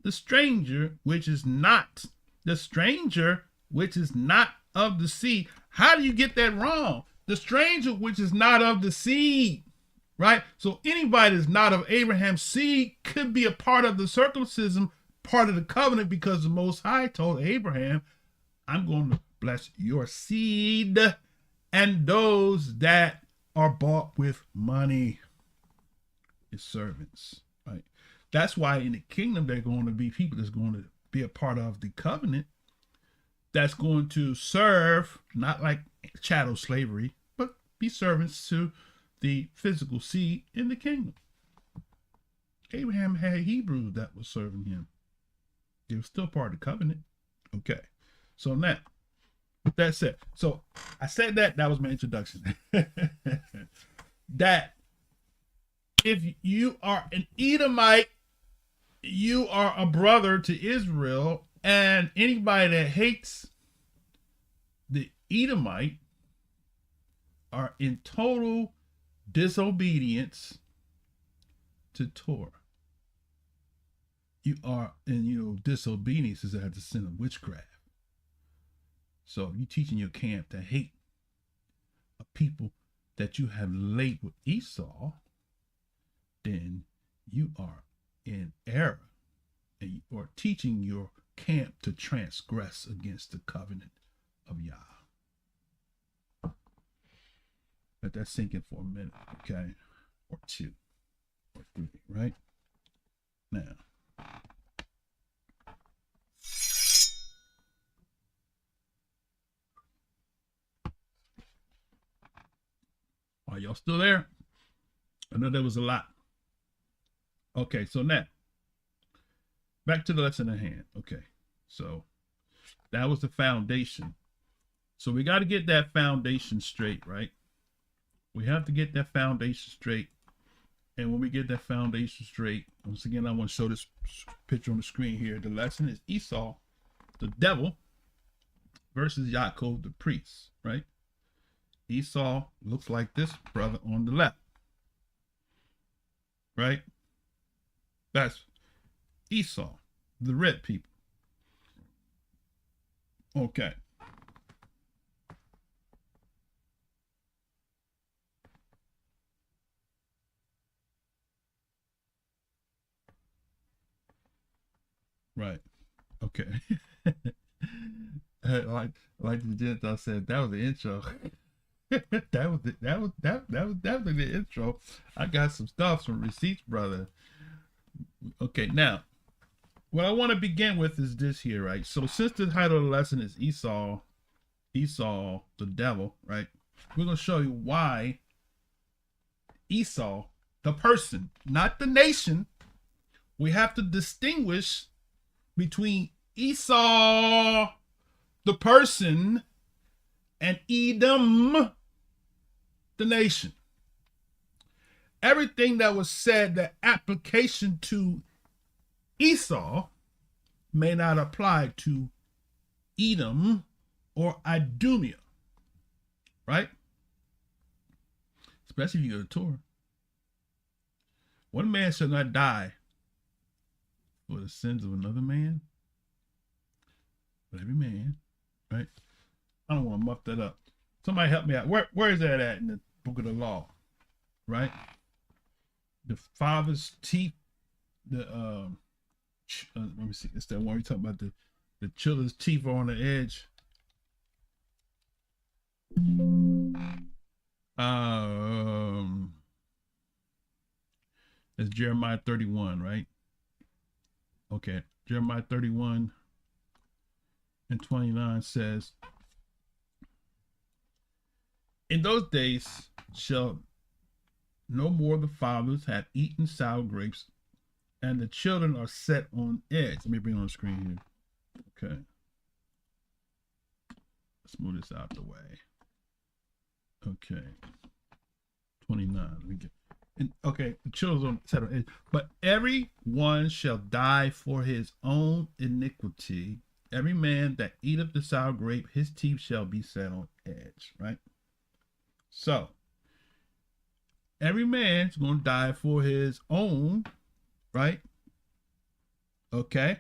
the stranger, which is not of the seed. How do you get that wrong? The stranger which is not of the seed, right? So anybody that's not of Abraham's seed could be a part of the circumcision, part of the covenant, because the Most High told Abraham, I'm going to bless your seed and those that are bought with money, his servants, right? That's why in the kingdom, there are going to be people that's going to be a part of the covenant that's going to serve, not like chattel slavery, but be servants to the physical seed in the kingdom. Abraham had Hebrews that were serving him. They were still part of the covenant. Okay. So now, with that said, so I said that was my introduction. That if you are an Edomite, you are a brother to Israel, and anybody that hates the Edomite are in total disobedience to Torah. You are in, disobedience is at the sin of witchcraft. So if you teach in your camp to hate a people that you have laid with Esau, then you are in error, and you are teaching your camp to transgress against the covenant of Yah. Let that sink in for a minute, okay? Or two, or three, right? Now, are y'all still there? I know there was a lot. Okay, so now, back to the lesson at hand. Okay, so that was the foundation. So we got to get that foundation straight, right? We have to get that foundation straight. And when we get that foundation straight, once again, I want to show this picture on the screen here. The lesson is Esau, the devil, versus Yaakov, the priest, right? Esau looks like this brother on the left, right? That's Esau, the red people. Okay. Right. Okay. like the Gentile said, that was the intro. that was the intro. I got some stuff, some receipts, brother. Okay, now what I want to begin with is this here, right? So since the title of the lesson is Esau, the devil, right? We're gonna show you why Esau, the person, not the nation. We have to distinguish between Esau, the person, and Edom, the nation. Everything that was said, the application to Esau may not apply to Edom or Idumea, right? Especially if you go to Torah. One man shall not die for the sins of another man, but every man, right? I don't want to muff that up. Somebody help me out. Where is that at in the book of the law, right? The father's teeth, let me see. It's that one we talking about. The children's teeth are on the edge. It's Jeremiah 31, right? Okay, Jeremiah 31 and 29 says, in those days shall no more the fathers have eaten sour grapes, and the children are set on edge. Let me bring it on the screen here. Okay. Let's move this out the way. Okay. 29. Let me get. Okay, the children are set on edge. But every one shall die for his own iniquity. Every man that eateth the sour grape, his teeth shall be set on edge. Right? So, every man's going to die for his own, right? Okay.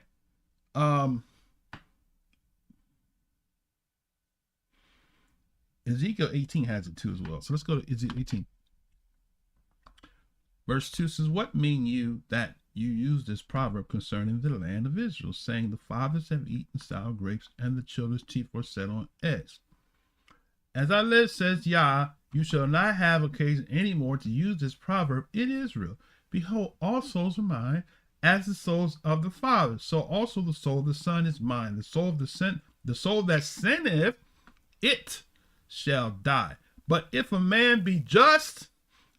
Ezekiel 18 has it too as well. So let's go to Ezekiel 18. Verse 2 says, what mean you that you use this proverb concerning the land of Israel, saying the fathers have eaten sour grapes and the children's teeth were set on edge? As I live, says Yah, you shall not have occasion any more to use this proverb in Israel. Behold, all souls are mine, as the souls of the fathers. So also the soul of the Son is mine. The soul that sinneth, it shall die. But if a man be just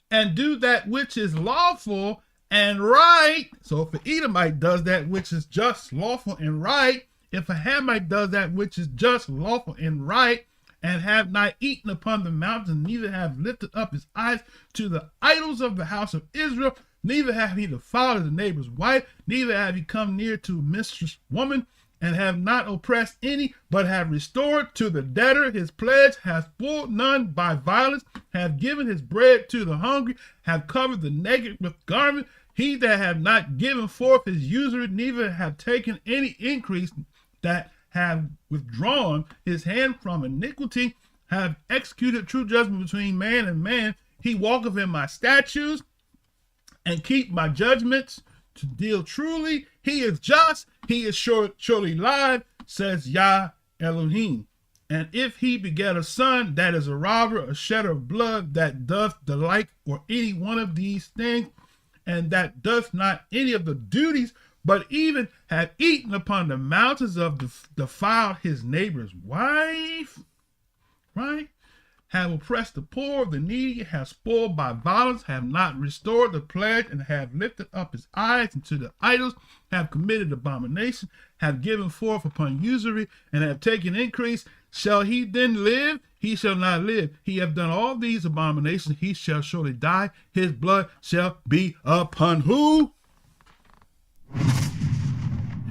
and do that which is lawful and right, so if an Edomite does that which is just, lawful, and right, if a Hamite does that which is just, lawful, and right, and have not eaten upon the mountain, neither have lifted up his eyes to the idols of the house of Israel, neither have he defiled his neighbor's wife, neither have he come near to mistress woman, and have not oppressed any, but have restored to the debtor his pledge, have spoiled none by violence, have given his bread to the hungry, have covered the naked with garment, he that have not given forth his usury, neither have taken any increase, that have withdrawn his hand from iniquity, have executed true judgment between man and man, he walketh in my statutes, and keep my judgments, to deal truly. He is just, he is surely live, says Yah Elohim. And if he beget a son, that is a robber, a shedder of blood, that doth the like or any one of these things, and that doth not any of the duties, but even have eaten upon the mountains of defiled his neighbor's wife, right? Have oppressed the poor, the needy, have spoiled by violence, have not restored the pledge, and have lifted up his eyes into the idols, have committed abomination, have given forth upon usury, and have taken increase. Shall he then live? He shall not live. He have done all these abominations. He shall surely die. His blood shall be upon who?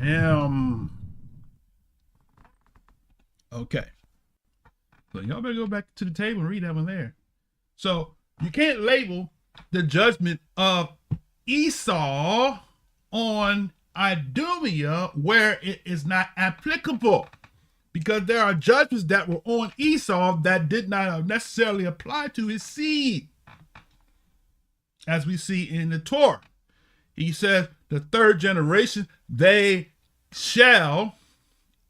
Him. Okay. So y'all better go back to the table and read that one there. So you can't label the judgment of Esau on Idumea where it is not applicable, because there are judgments that were on Esau that did not necessarily apply to his seed. As we see in the Torah, he says the third generation, they shall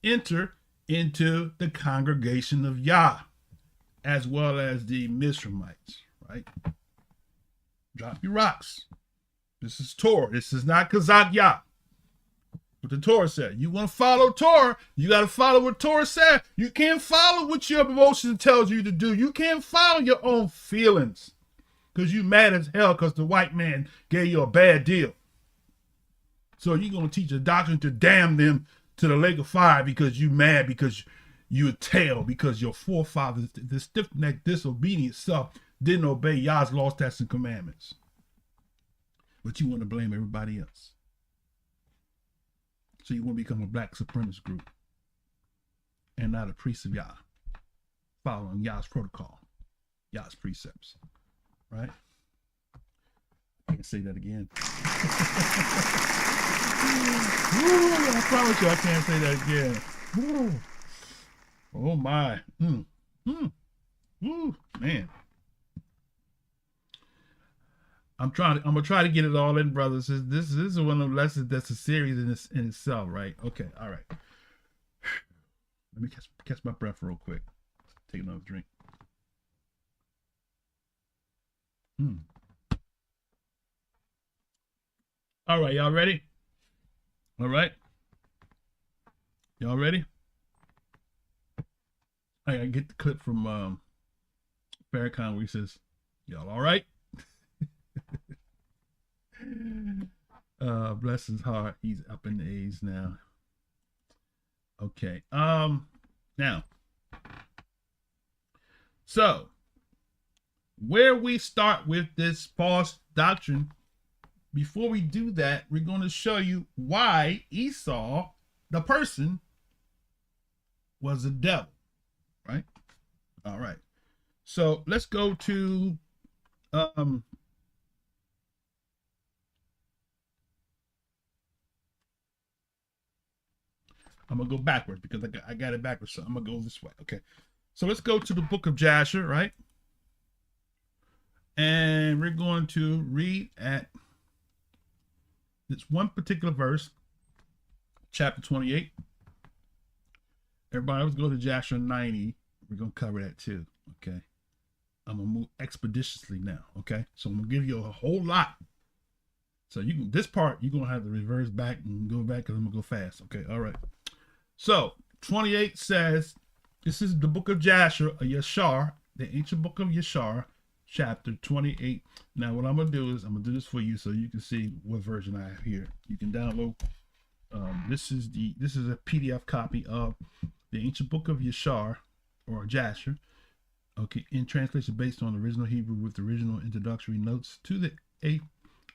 enter into the congregation of Yah, as well as the Mizraimites, right? Drop your rocks. This is Torah. This is not Kazak Yah. What the Torah said. You want to follow Torah, you got to follow what Torah said. You can't follow what your emotion tells you to do. You can't follow your own feelings because you mad as hell because the white man gave you a bad deal. So you're going to teach a doctrine to damn them to the lake of fire because you mad, because you a tail, because your forefathers, the stiff-necked, disobedient self, didn't obey Yah's laws, statutes, and commandments. But you want to blame everybody else. So you want to become a black supremacist group and not a priest of Yah, following Yah's protocol, Yah's precepts, right? I can say that again. Ooh, I promise you I can't say that again. Ooh. Oh my. Ooh, man. I'm gonna try to get it all in, brothers. This is one of the lessons that's a series in itself, right? Okay, all right. Let me catch my breath real quick. Take another drink. All right, y'all ready? All right. Y'all ready? I gotta get the clip from Farrakhan where he says, "Y'all all right?" Bless his heart. He's up in the A's now. Okay. Now. So, where we start with this false doctrine, before we do that, we're going to show you why Esau, the person, was a devil. Right? All right. So, let's go to I'm gonna go backwards because I got it backwards, so I'm gonna go this way. Okay. So let's go to the book of Jasher, right? And we're going to read at this one particular verse, chapter 28. Everybody, let's go to Jasher 90. We're going to cover that too, okay? I'm going to move expeditiously now, okay? So I'm going to give you a whole lot. So you can, this part, you're going to have to reverse back and go back because I'm going to go fast, okay? All right. So 28 says, this is the book of Jasher, Yashar, the ancient book of Yashar, chapter 28. Now what I'm going to do is I'm going to do this for you so you can see what version I have here. You can download. This is a PDF copy of the ancient book of Yashar or Jasher. Okay, in translation based on the original Hebrew with the original introductory notes to the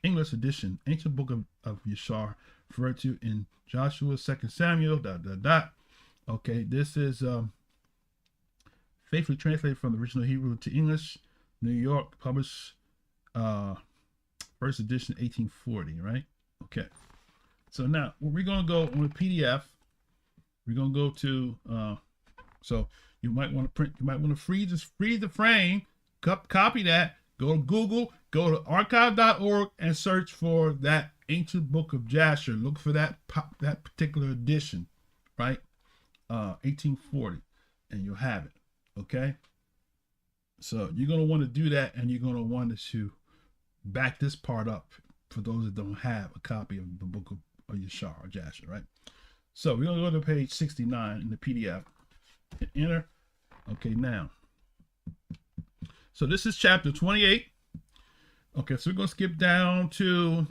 English edition, ancient book of Yashar, referred to in Joshua, 2 Samuel, ... Okay, this is faithfully translated from the original Hebrew to English, New York, published first edition 1840, right? Okay. So now we're going to go on a PDF. We're going to go to, so you might want to print, you might want to freeze the frame, copy that, go to Google, go to archive.org and search for that ancient book of Jasher. Look for that particular edition, right? 1840, and you'll have it, okay? So you're going to want to do that, and you're going to want to back this part up for those that don't have a copy of the book of Yashar or Jasher, right? So we're going to go to page 69 in the PDF and enter. Okay, now. So this is chapter 28. Okay, so we're going to skip down to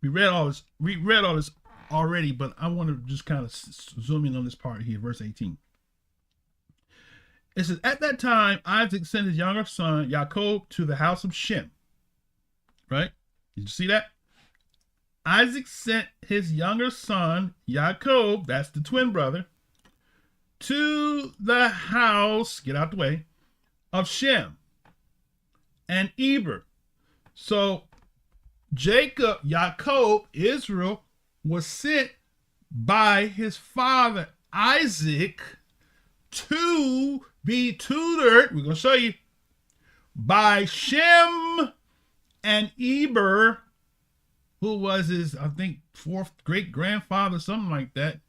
we read all this already, but I want to just kind of zoom in on this part here, verse 18. It says, at that time, Isaac sent his younger son, Jacob, to the house of Shem. Right? Did you see that? Isaac sent his younger son, Jacob, that's the twin brother, to the house, get out the way, of Shem and Eber. So Jacob, Israel, was sent by his father Isaac to be tutored, we're going to show you, by Shem and Eber, who was his, I think, fourth great-grandfather, something like that.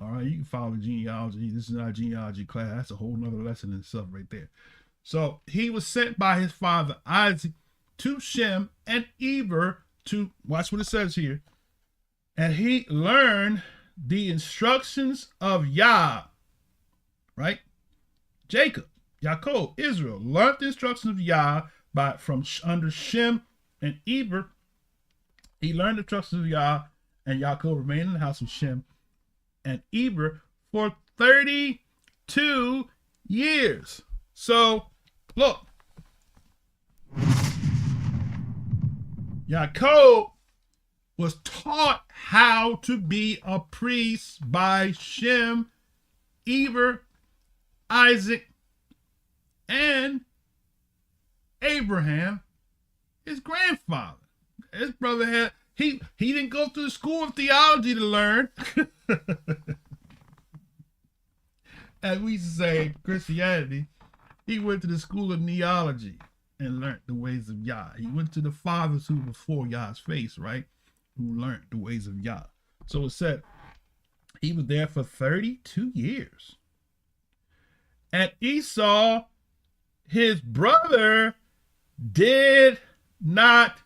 All right, you can follow the genealogy. This is not a genealogy class. That's a whole nother lesson in itself right there. So he was sent by his father Isaac to Shem and Eber to, watch what it says here, and he learned the instructions of Yah, right? Jacob, Israel, learned the instructions of Yah from under Shem and Eber. He learned the instructions of Yah, and Yaakov remained in the house of Shem and Eber for 32 years. So, look, Yaakov was taught how to be a priest by Shem, Eber, Isaac, and Abraham, his grandfather. His brother had, he didn't go to the school of theology to learn. As we say, Christianity, he went to the school of neology and learned the ways of Yah. He went to the fathers who were before Yah's face, right? Who learned the ways of Yah. So it said he was there for 32 years. And Esau, his brother, did not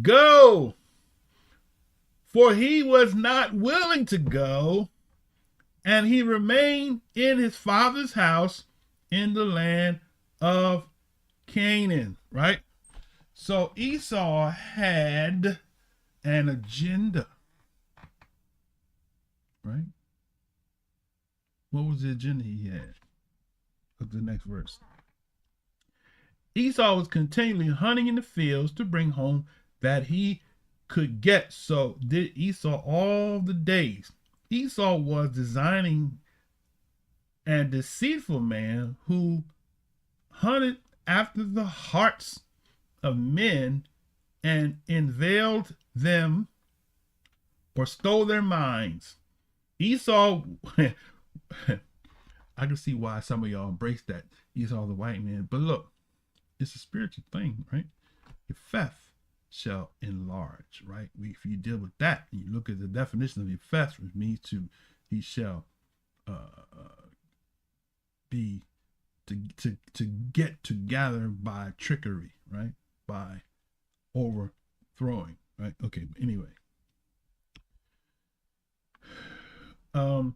go, for he was not willing to go, and he remained in his father's house in the land of Canaan, right? So Esau had an agenda, right? What was the agenda he had? Look at the next verse. Esau was continually hunting in the fields to bring home that he could get. So did Esau all the days. Esau was designing and deceitful man who hunted after the hearts of men and inveigled them or stole their minds. Esau, I can see why some of y'all embrace that. Esau the white man. But look, it's a spiritual thing, right? Your theft shall enlarge, right? If you deal with that, and you look at the definition of your theft, which means he shall be to get to gather by trickery, right? By overthrowing, right? Okay, but anyway. And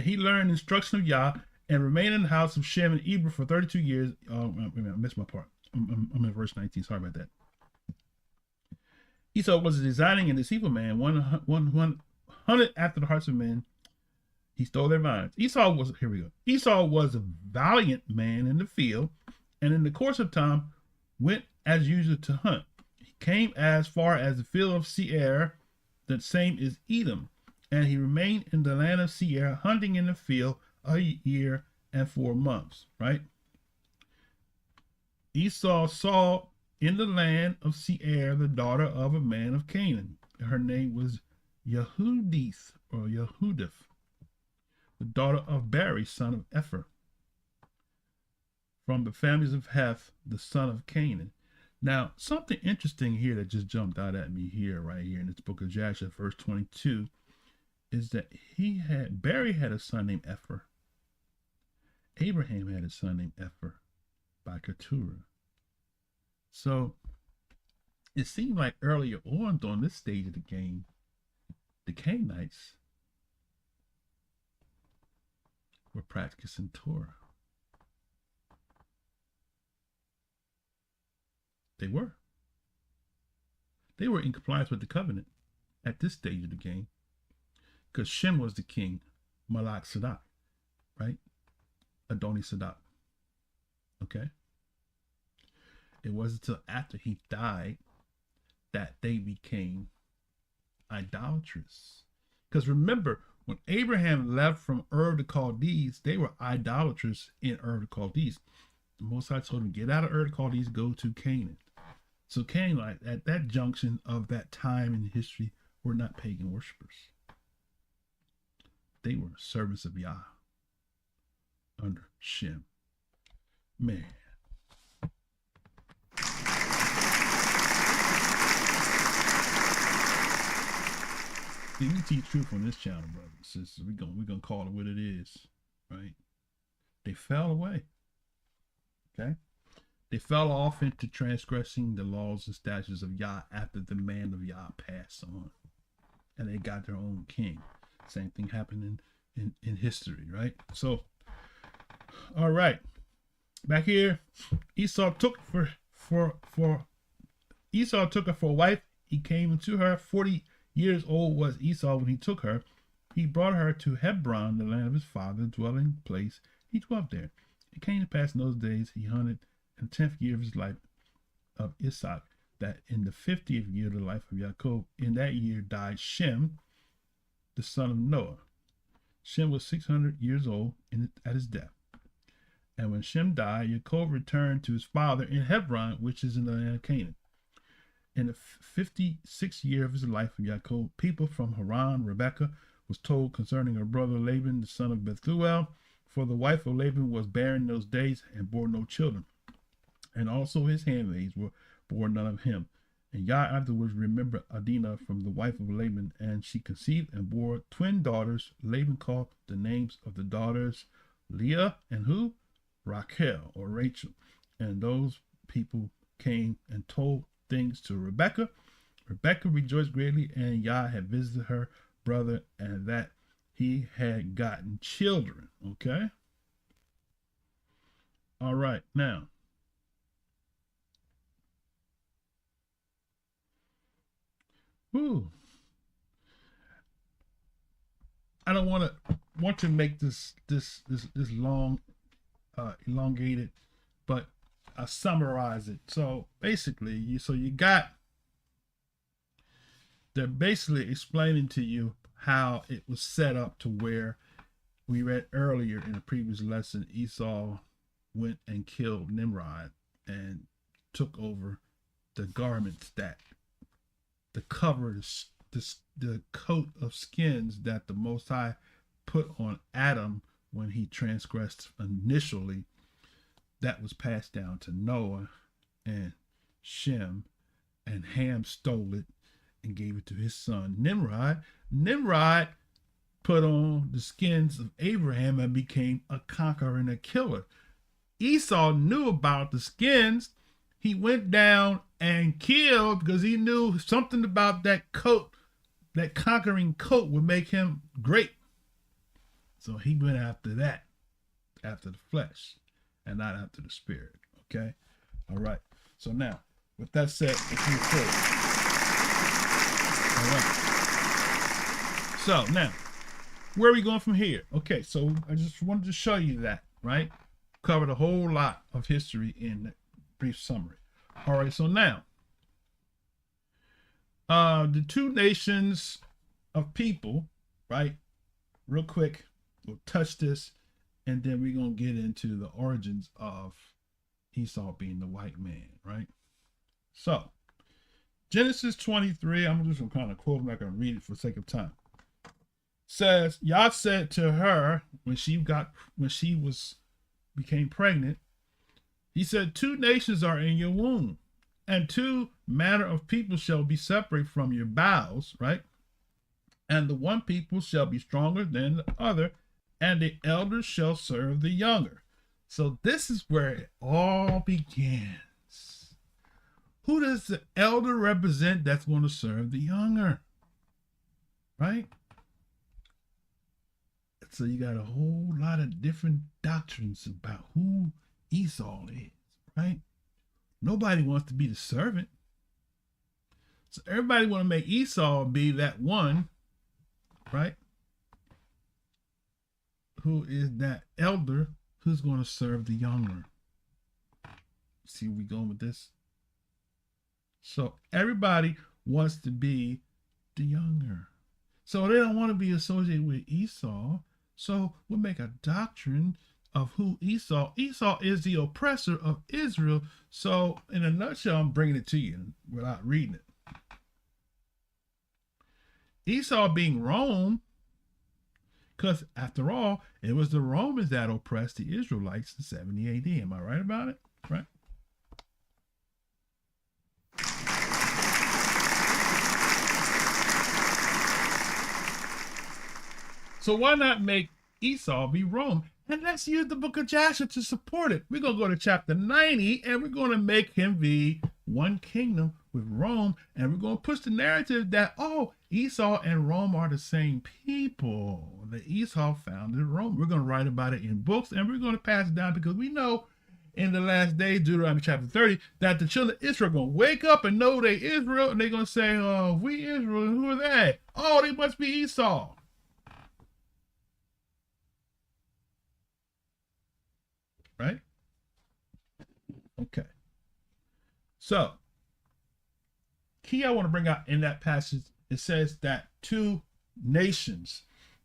he learned instruction of Yah and remained in the house of Shem and Eber for 32 years. I missed my part. I'm in verse 19. Sorry about that. Esau was a designing and deceitful man, 100 after the hearts of men. He stole their minds. Esau was a valiant man in the field, and in the course of time went as usual to hunt. He came as far as the field of Seir, that same is Edom, and he remained in the land of Seir, hunting in the field a year and 4 months, right? Esau saw in the land of Seir the daughter of a man of Canaan. Her name was Yehudith, or Yehudith, the daughter of Bari, son of Epher, from the families of Heth, the son of Canaan. Now, something interesting here that just jumped out at me here, right here in this book of Joshua, verse 22, is that Bari had a son named Epher. Abraham had a son named Epher by Keturah. So it seemed like earlier on this stage of the game, the Canaanites were practicing Torah. They were in compliance with the covenant at this stage of the game, because Shem was the king, Malak Sadak, right? Adoni Sadak. Okay? It wasn't until after he died that they became idolatrous. Because remember, when Abraham left from Ur the Chaldees, they were idolatrous in Ur the Chaldees. The Most High told them, get out of Ur the Chaldees, go to Canaan. So Canaanite, at that junction of that time in history, were not pagan worshipers. They were servants of Yah under Shem. Man. See, we teach truth on this channel, brothers and sisters. We're gonna call it what it is, right? They fell away. Okay? They fell off into transgressing the laws and statutes of Yah after the man of Yah passed on. And they got their own king. Same thing happened in history, right? So, all right. Back here, Esau took her for a wife. He came to her. 40 years old was Esau when he took her. He brought her to Hebron, the land of his father, dwelling place. He dwelt there. It came to pass in those days he hunted in the 10th year of his life of Isaac, that in the 50th year of the life of Jacob, in that year died Shem, the son of Noah. Shem was 600 years old at his death. And when Shem died, Jacob returned to his father in Hebron, which is in the land of Canaan. In the 56th year of his life of Jacob, people from Haran, Rebekah, was told concerning her brother Laban, the son of Bethuel, for the wife of Laban was barren in those days and bore no children. And also his handmaids bore none of him. And Yah afterwards remembered Adinah from the wife of Laban, and she conceived and bore twin daughters. Laban called the names of the daughters Leah and who? Rachel, or Rachel. And those people came and told things to Rebekah. Rebekah rejoiced greatly, and Yah had visited her brother, and that he had gotten children. Okay? All right, now. Ooh. I don't want to make this long, elongated, but I summarize it. So basically, you got, they're basically explaining to you how it was set up to where we read earlier in the previous lesson, Esau went and killed Nimrod and took over the garments that the cover the coat of skins that the Most High put on Adam when he transgressed initially, that was passed down to Noah and Shem, and Ham stole it and gave it to his son Nimrod. Nimrod put on the skins of Abraham and became a conqueror and a killer. Esau knew about the skins. He went down and killed because he knew something about that coat, that conquering coat would make him great. So he went after that, after the flesh, and not after the spirit. Okay? All right. So now, with that said, let's move forward. All right. So now, where are we going from here? Okay, so I just wanted to show you that, right? Covered a whole lot of history in that brief summary. All right, so now, the two nations of people, right? Real quick, we'll touch this, and then we're going to get into the origins of Esau being the white man, right? So, Genesis 23, I'm just going to kind of quote, I'm not going to read it for the sake of time. Says, Yah said to her when she became pregnant, he said, 2 nations are in your womb, and 2 manner of people shall be separate from your bowels, right? And the one people shall be stronger than the other, and the elder shall serve the younger. So this is where it all begins. Who does the elder represent that's going to serve the younger? Right? So you got a whole lot of different doctrines about who Esau is, right? Nobody wants to be the servant. So everybody want to make Esau be that one, right? Who is that elder who's going to serve the younger. See where we going with this? So everybody wants to be the younger. So they don't want to be associated with Esau. So we'll make a doctrine of who Esau. Esau is the oppressor of Israel. So in a nutshell, I'm bringing it to you without reading it. Esau being Rome, because after all, it was the Romans that oppressed the Israelites in 70 AD. Am I right about it? Right? So why not make Esau be Rome? And let's use the book of Joshua to support it. We're going to go to chapter 90, and we're going to make him be one kingdom with Rome. And we're going to push the narrative that, oh, Esau and Rome are the same people. The Esau founded Rome. We're going to write about it in books, and we're going to pass it down because we know in the last days, Deuteronomy chapter 30, that the children of Israel are going to wake up and know they Israel, and they're going to say, oh, we Israel, and who are they? Oh, they must be Esau. Right? Okay. So, key I want to bring out in that passage, it says that 2 nations.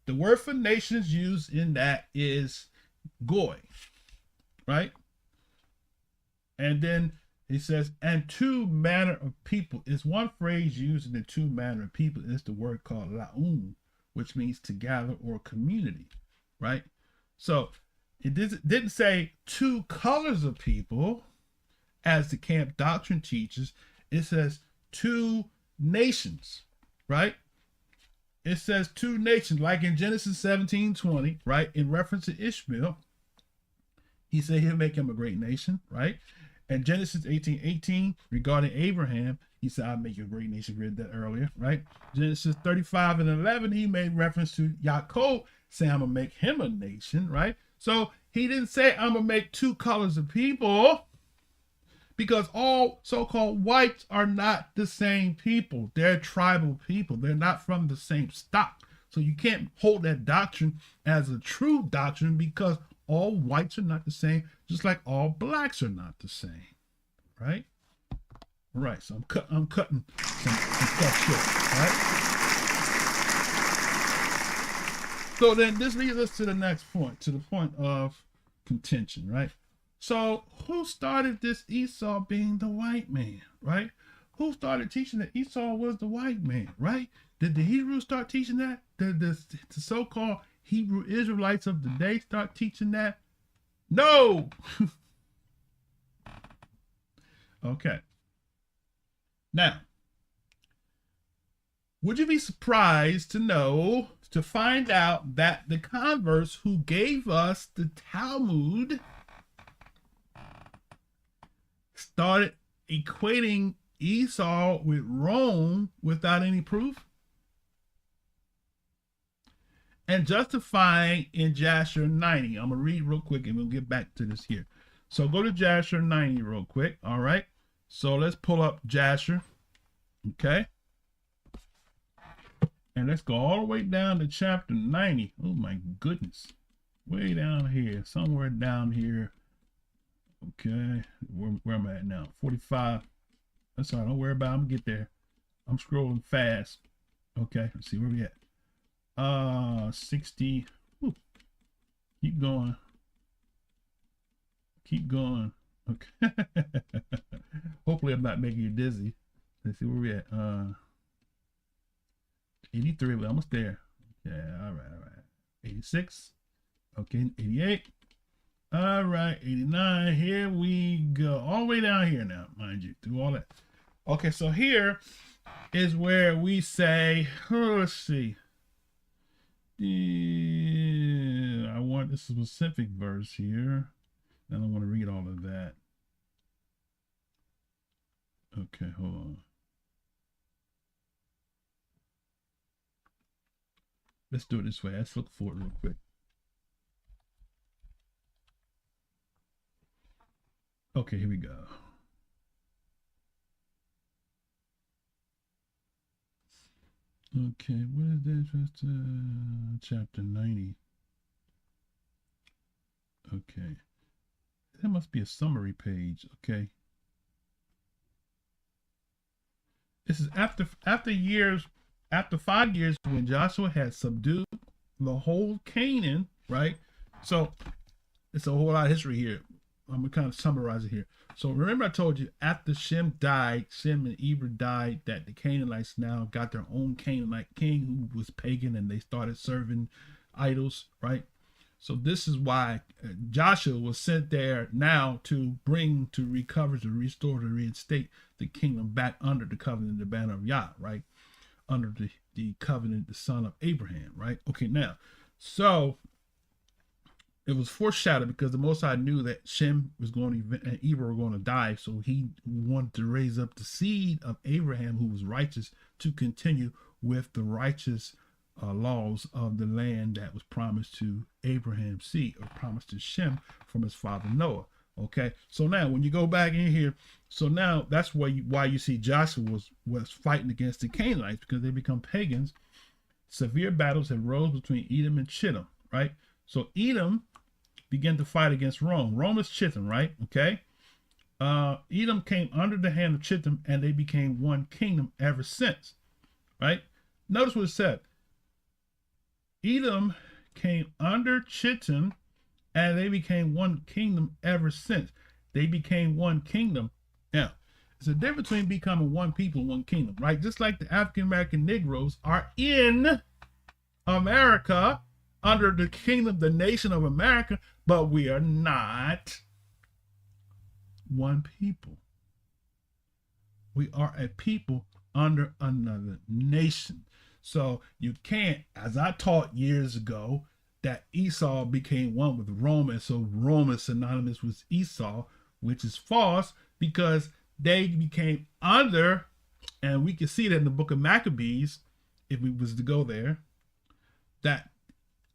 The word for nations used in that is goy. Right? And then it says, and 2 manner of people. It's one phrase used in the 2 manner of people. It's the word called laum, which means to gather or community. Right? So, it didn't say 2 colors of people, as the camp doctrine teaches. It says 2 nations, right? It says 2 nations, like in Genesis 17:20, right? In reference to Ishmael, he said he'll make him a great nation, right? And Genesis 18:18, regarding Abraham, he said, I'll make you a great nation. We read that earlier, right? Genesis 35:11, he made reference to Yaakov, saying, I'm going to make him a nation, right? So he didn't say, I'm going to make 2 colors of people, because all so-called whites are not the same people. They're tribal people. They're not from the same stock. So you can't hold that doctrine as a true doctrine, because all whites are not the same, just like all blacks are not the same, right? Right, so I'm cutting some stuff short, right? So then this leads us to the next point, to the point of contention, right? So who started this Esau being the white man, right? Who started teaching that Esau was the white man, right? Did the Hebrews start teaching that? Did the so-called Hebrew Israelites of the day start teaching that? No. Okay. Now, would you be surprised to find out that the converts who gave us the Talmud started equating Esau with Rome without any proof? And justifying in Jasher 90. I'm going to read real quick and we'll get back to this here. So go to Jasher 90 real quick. All right. So let's pull up Jasher. Okay. And let's go all the way down to chapter 90. Oh my goodness. Way down here. Somewhere down here. Okay. Where am I at now? 45. That's all right. Don't worry about it. I'm going to get there. I'm scrolling fast. Okay. Let's see where we at. 60. Whew. Keep going. Keep going. Okay. Hopefully I'm not making you dizzy. Let's see where we at. 83, we're almost there. Yeah, all right. 86. Okay, 88. All right, 89. Here we go. All the way down here now, mind you, through all that. Okay, so here is where we say, let's see. I want this specific verse here. I don't want to read all of that. Okay, hold on. Let's do it this way. Let's look for it real quick. Okay, here we go. Okay, what is that? Just chapter 90. Okay. That must be a summary page. Okay. This is after 5 years when Joshua had subdued the whole Canaan, right? So it's a whole lot of history here. I'm gonna kind of summarize it here. So remember I told you after Shem and Eber died, that the Canaanites now got their own Canaanite king who was pagan and they started serving idols, right? So this is why Joshua was sent there now to recover, to restore, to reinstate the kingdom back under the covenant, the banner of Yah, right? Under the covenant, the son of Abraham, right? Okay, now, so it was foreshadowed because the Most High knew that Shem was going to, and Eber were going to die. So he wanted to raise up the seed of Abraham, who was righteous, to continue with the righteous laws of the land that was promised to Abraham's seed, or promised to Shem from his father Noah. Okay, so now when you go back in here, so now that's why you see Joshua was fighting against the Canaanites, because they become pagans. Severe battles had rose between Edom and Chittim, right? So Edom began to fight against Rome. Rome is Chittim, right? Okay. Edom came under the hand of Chittim, and they became one kingdom ever since, right? Notice what it said. Edom came under Chittim, and they became one kingdom ever since. They became one kingdom. Now, there's a difference between becoming one people, one kingdom, right? Just like the African American Negroes are in America under the kingdom, the nation of America, but we are not one people. We are a people under another nation. So you can't, as I taught years ago, that Esau became one with Rome, and so Rome is synonymous with Esau, which is false, because they became under, and we can see that in the book of Maccabees, if we was to go there, that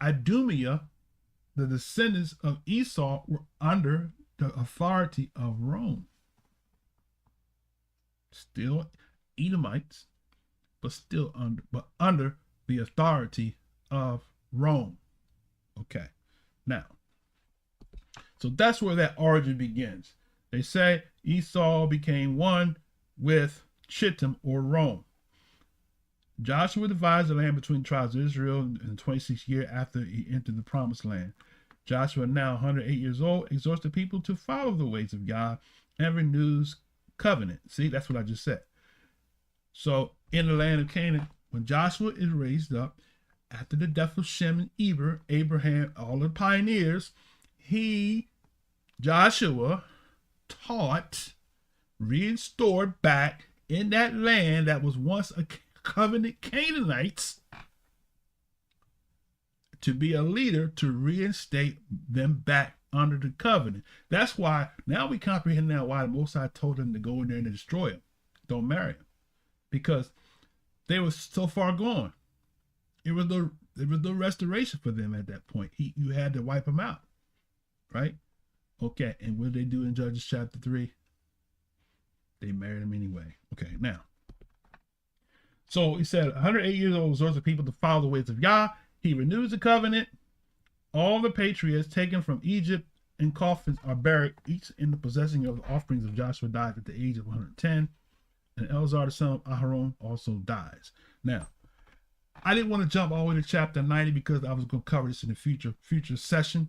Idumea, the descendants of Esau, were under the authority of Rome. Still Edomites, but still under the authority of Rome. Okay, now, so that's where that origin begins. They say Esau became one with Chittim, or Rome. Joshua divides the land between the tribes of Israel in the 26th year after he entered the promised land. Joshua, now 108 years old, exhorts the people to follow the ways of God and renews covenant. See, that's what I just said. So in the land of Canaan, when Joshua is raised up, after the death of Shem and Eber, Abraham, all the pioneers, Joshua, taught, restored back in that land that was once a covenant Canaanites to be a leader to reinstate them back under the covenant. That's why now we comprehend now why the Most High told them to go in there and destroy them. Don't marry them. Because they were so far gone. It was the restoration for them at that point. You had to wipe them out. Right? Okay, and what did they do in Judges chapter 3? They married him anyway. Okay, now. So he said, 108 years old exhorts the people to follow the ways of Yah. He renews the covenant. All the patriots taken from Egypt in coffins are buried, each in the possessing of the offerings of Joshua died at the age of 110. And Eleazar, the son of Aharon, also dies. Now, I didn't want to jump all the way to chapter 90 because I was going to cover this in a future session.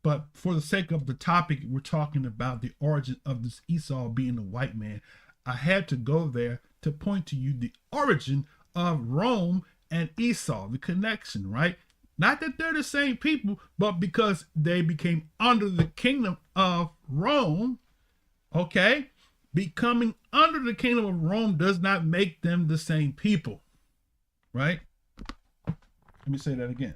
But for the sake of the topic, we're talking about the origin of this Esau being a white man. I had to go there to point to you the origin of Rome and Esau, the connection, right? Not that they're the same people, but because they became under the kingdom of Rome, okay? Becoming under the kingdom of Rome does not make them the same people, right? Let me say that again.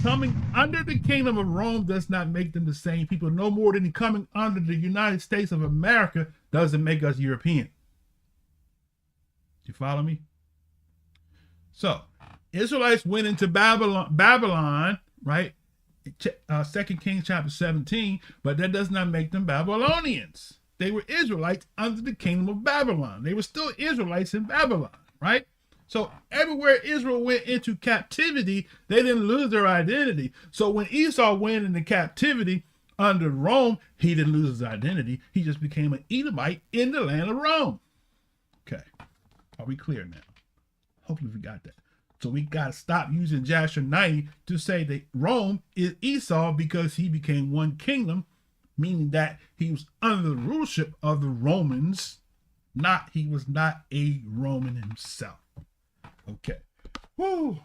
Coming under the kingdom of Rome does not make them the same people, no more than coming under the United States of America doesn't make us European. You follow me? So, Israelites went into Babylon, right? 2 Kings chapter 17, but that does not make them Babylonians. They were Israelites under the kingdom of Babylon. They were still Israelites in Babylon, right? So everywhere Israel went into captivity, they didn't lose their identity. So when Esau went into captivity under Rome, he didn't lose his identity. He just became an Edomite in the land of Rome. Okay. Are we clear now? Hopefully we got that. So we got to stop using Joshua 90 to say that Rome is Esau because he became one kingdom, meaning that he was under the rulership of the Romans, he was not a Roman himself. Okay. Woo.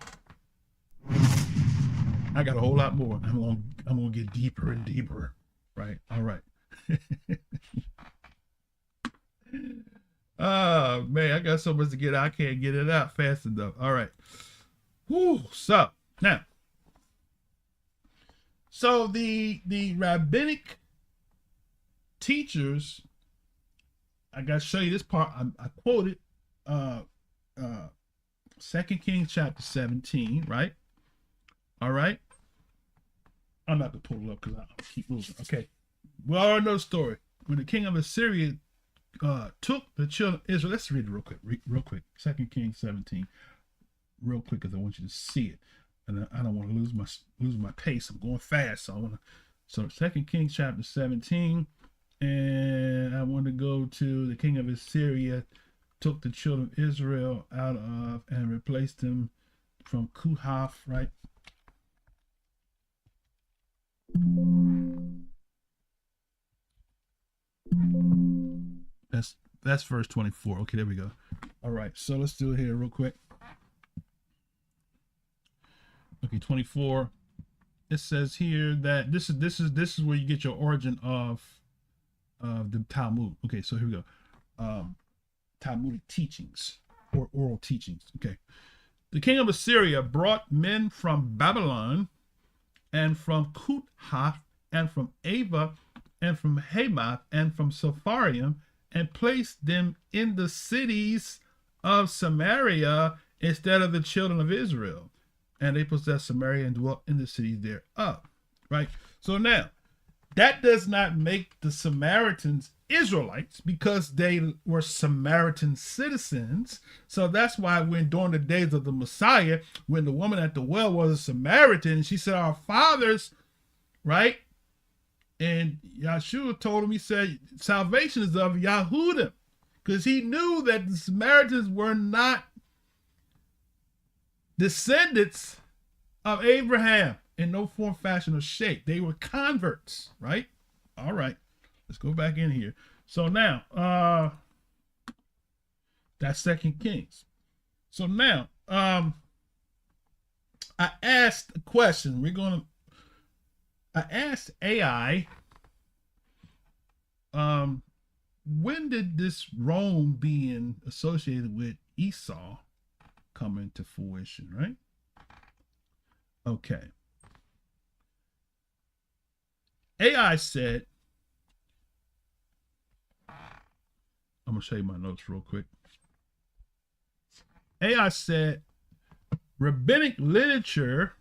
I got a whole lot more. I'm gonna get deeper and deeper. Right. All right. Oh man, I got so much to get out. I can't get it out fast enough. All right. Woo. So now. So the rabbinic teachers, I gotta show you this part. I quoted 2 Kings chapter 17, right? All right. I'm not gonna pull it up because I'll keep moving. Okay. We all know the story. When the king of Assyria took the children of Israel, let's read it real quick. 2 Kings 17, real quick, because I want you to see it, and I don't want to lose my pace. I'm going fast, so I want to. So 2 Kings chapter 17, and I want to go to the king of Assyria took the children of Israel out of and replaced them from Kuhath, right? That's verse 24. Okay, there we go. All right, so let's do it here real quick. Okay, 24. It says here that this is where you get your origin of the Talmud. Okay, so here we go. Talmudic teachings or oral teachings. Okay. The king of Assyria brought men from Babylon and from Kuhath and from Ava and from Hamath and from Sepharvaim and placed them in the cities of Samaria instead of the children of Israel. And they possessed Samaria and dwelt in the cities thereof. Right? So now, that does not make the Samaritans Israelites because they were Samaritan citizens. So that's why during the days of the Messiah, when the woman at the well was a Samaritan, she said, our fathers, right? And Yahshua told him, he said, salvation is of Yahudim, because he knew that the Samaritans were not descendants of Abraham in no form, fashion, or shape. They were converts, right? All right. Let's go back in here. So now, That's Second Kings. So now, I asked a question. I asked AI, when did this Rome being associated with Esau come into fruition, right? Okay. AI said, I'm going to show you my notes real quick. AI said, rabbinic literature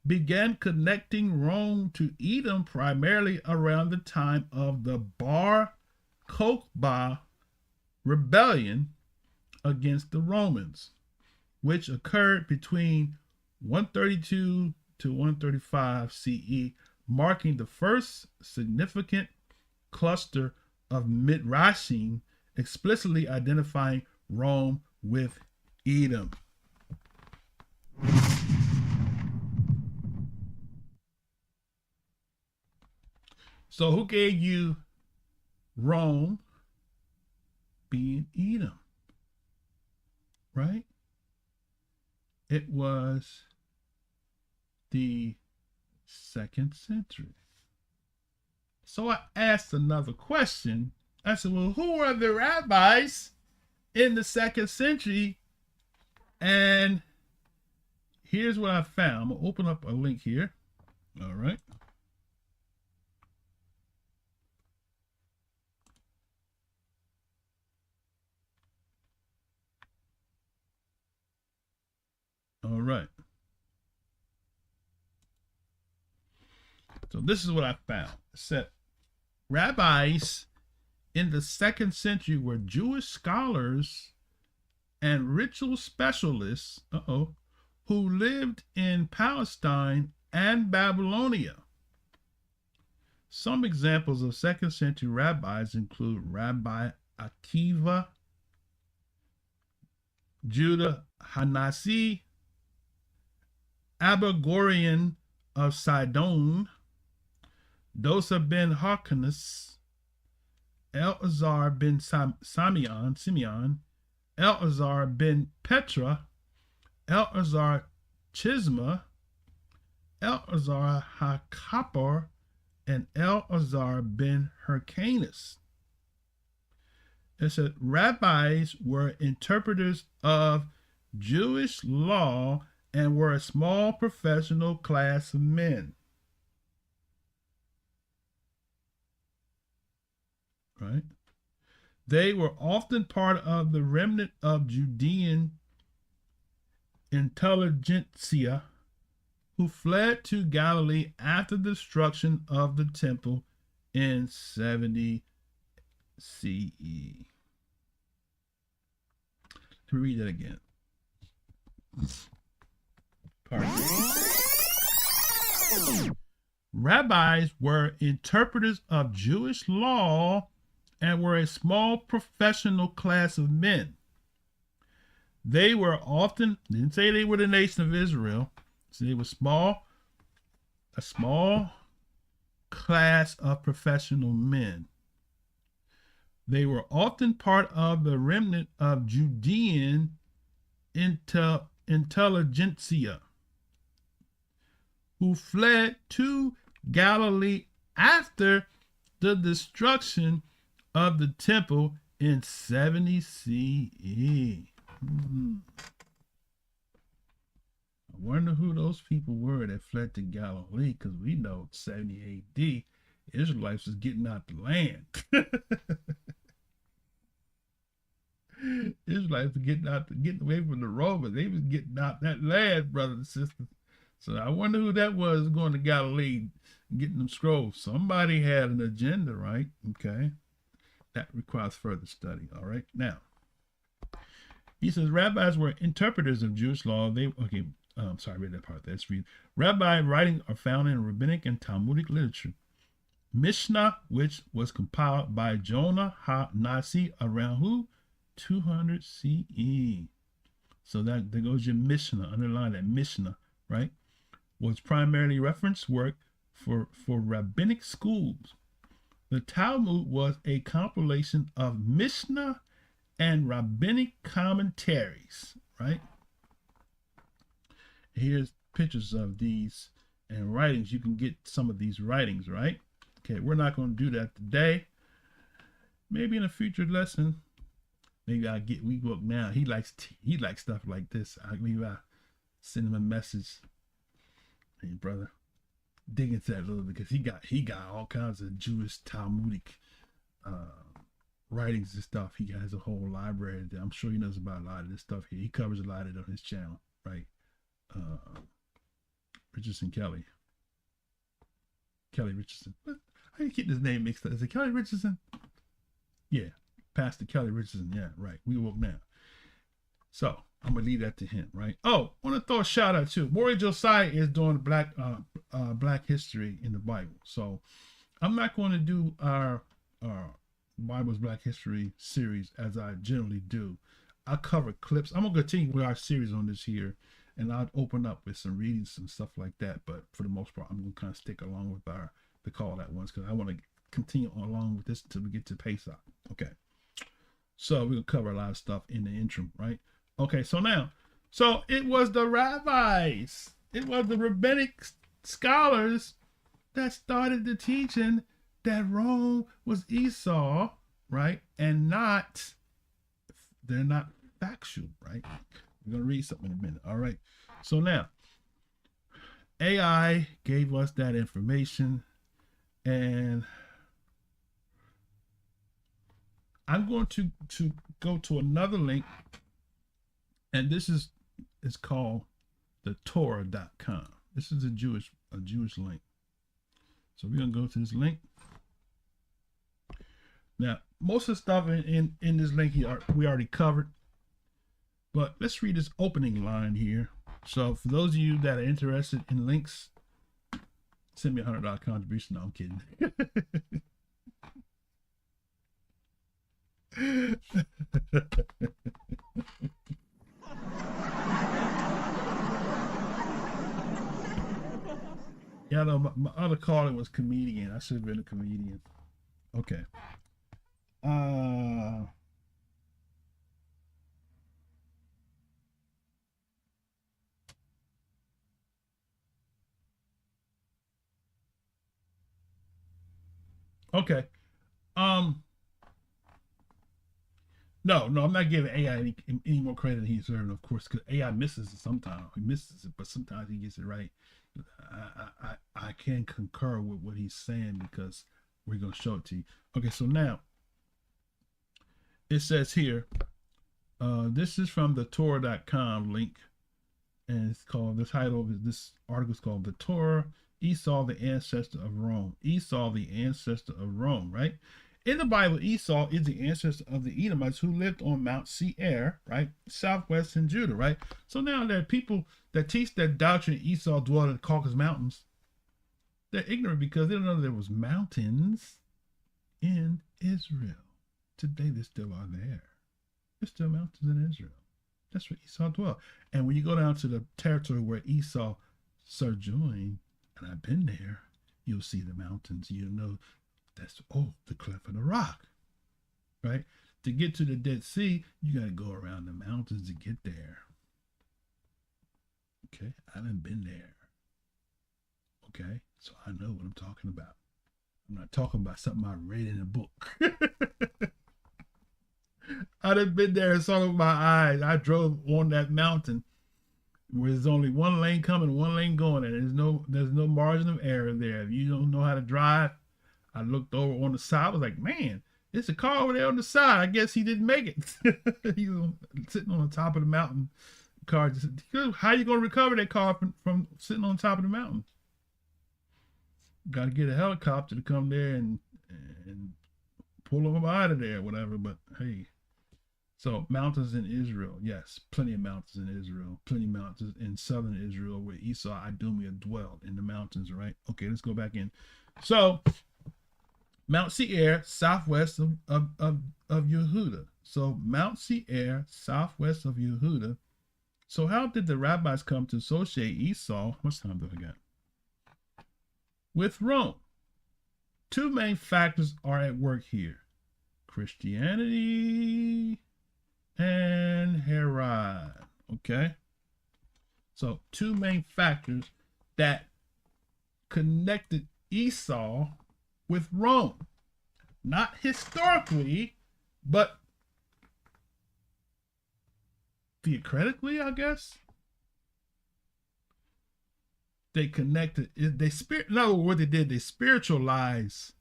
began connecting Rome to Edom primarily around the time of the Bar Kokhba rebellion against the Romans, which occurred between 132 to 135 CE, marking the first significant cluster of midrashim explicitly identifying Rome with Edom. So who gave you Rome being Edom? Right? It was the 2nd century. So I asked another question. I said, well, who were the rabbis in the 2nd century? And here's what I found. I'm going to open up a link here. All right. All right. So this is what I found. It said rabbis in the 2nd century were Jewish scholars and ritual specialists who lived in Palestine and Babylonia. Some examples of 2nd century rabbis include Rabbi Akiva, Judah Hanasi, Abagorian of Sidon, Dosa ben Harkanas, Eleazar ben Simeon, Eleazar ben Petra, Eleazar Chisma, Eleazar HaKapar, and Eleazar ben Hyrcanus. It said rabbis were interpreters of Jewish law and were a small professional class of men. Right? They were often part of the remnant of Judean intelligentsia who fled to Galilee after the destruction of the temple in 70 CE. Let me read that again. Pardon. Rabbis were interpreters of Jewish law and were a small professional class of men. They were often, didn't say they were the nation of Israel, so they were a small class of professional men. They were often part of the remnant of Judean intelligentsia who fled to Galilee after the destruction of the temple in 70 CE. I wonder who those people were that fled to Galilee, because we know 70 AD, Israelites was getting out the land. Israelites were getting away from the Romans. They was getting out that land, brothers and sisters. So I wonder who that was going to Galilee, getting them scrolls. Somebody had an agenda, right? Okay. That requires further study. All right. Now, he says rabbis were interpreters of Jewish law. Read that part. Let's read. Rabbi writing are found in rabbinic and Talmudic literature. Mishnah, which was compiled by Jonah ha-Nasi around who? 200 CE. So there goes your Mishnah. Underline that Mishnah, right? Was primarily reference work for rabbinic schools. The Talmud was a compilation of Mishnah and rabbinic commentaries, right? Here's pictures of these and writings. You can get some of these writings, right? Okay, we're not going to do that today. Maybe in a future lesson. Maybe I'll get we book now. He likes stuff like this. Maybe I'll send him a message. Hey brother, dig into that a little bit because he got all kinds of Jewish Talmudic writings and stuff. He has a whole library there. I'm sure he knows about a lot of this stuff here. He covers a lot of it on his channel, right? Richardson Kelly Richardson. How do you keep his name mixed up? Is it Kelly Richardson? Yeah, Pastor Kelly Richardson. Yeah, right. We woke now. So I'm gonna leave that to him, right? Oh, I want to throw a shout out too. Maury Josiah is doing Black history in the Bible. So I'm not going to do our Bible's Black History series as I generally do. I cover clips. I'm gonna continue with our series on this here, and I'll open up with some readings and stuff like that. But for the most part, I'm gonna kind of stick along with the call that ones because I want to continue along with this until we get to Pesach. Okay. So we're gonna cover a lot of stuff in the interim, right? Okay, so it was the rabbis, it was the rabbinic scholars that started the teaching that Rome was Esau, right? And they're not factual, right? We're gonna read something in a minute. All right. So now, AI gave us that information, and I'm going to go to another link, and this is called the Torah.com. This is a Jewish link. So we're gonna go to this link. Now, most of the stuff in this link here we already covered, but let's read this opening line here. So for those of you that are interested in links, send me $100 contribution. No, I'm kidding. Yeah, no, my other calling was comedian. I should have been a comedian. Okay. Okay. No, I'm not giving AI any more credit than he's deserving, of course, because AI misses it sometimes. He misses it, but sometimes he gets it right. I can concur with what he's saying because we're going to show it to you. Okay, so now it says here, this is from the Torah.com link, and it's called, the title of this article is called The Torah, Esau, the Ancestor of Rome. Esau, the Ancestor of Rome, right? In the Bible, Esau is the ancestor of the Edomites who lived on Mount Seir, right? Southwestern Judah, right? So now there are people that teach that doctrine Esau dwelled in the Caucasus Mountains. They're ignorant because they don't know there was mountains in Israel. Today they still are there. There's still mountains in Israel. That's where Esau dwelled. And when you go down to the territory where Esau sojourned, and I've been there, you'll see the mountains. You'll know that's, the cleft of the rock, right? To get to the Dead Sea, you got to go around the mountains to get there. Okay, I haven't been there. Okay, so I know what I'm talking about. I'm not talking about something I read in a book. I done been there and saw it with my eyes. I drove on that mountain where there's only one lane coming, one lane going, and there's no margin of error there. If you don't know how to drive, I looked over on the side. I was like, man, there's a car over there on the side. I guess he didn't make it. He was sitting on the top of the mountain. Car just, how you going to recover that car from sitting on top of the mountain? Got to get a helicopter to come there and pull them out of there, whatever. But hey, so mountains in Israel, yes, plenty of mountains in Israel, plenty of mountains in southern Israel where Esau, Idumea dwelled in the mountains, right? Okay, let's go back in. So Mount Seir, southwest of Yehuda. So Mount Seir, southwest of Yehuda. So how did the rabbis come to associate Esau? How much time do I got? With Rome. two main factors are at work here: Christianity and Herod. Okay? So, two main factors that connected Esau with Rome. Not historically, but theoretically, I guess. They connected. In other words, what they did, they spiritualized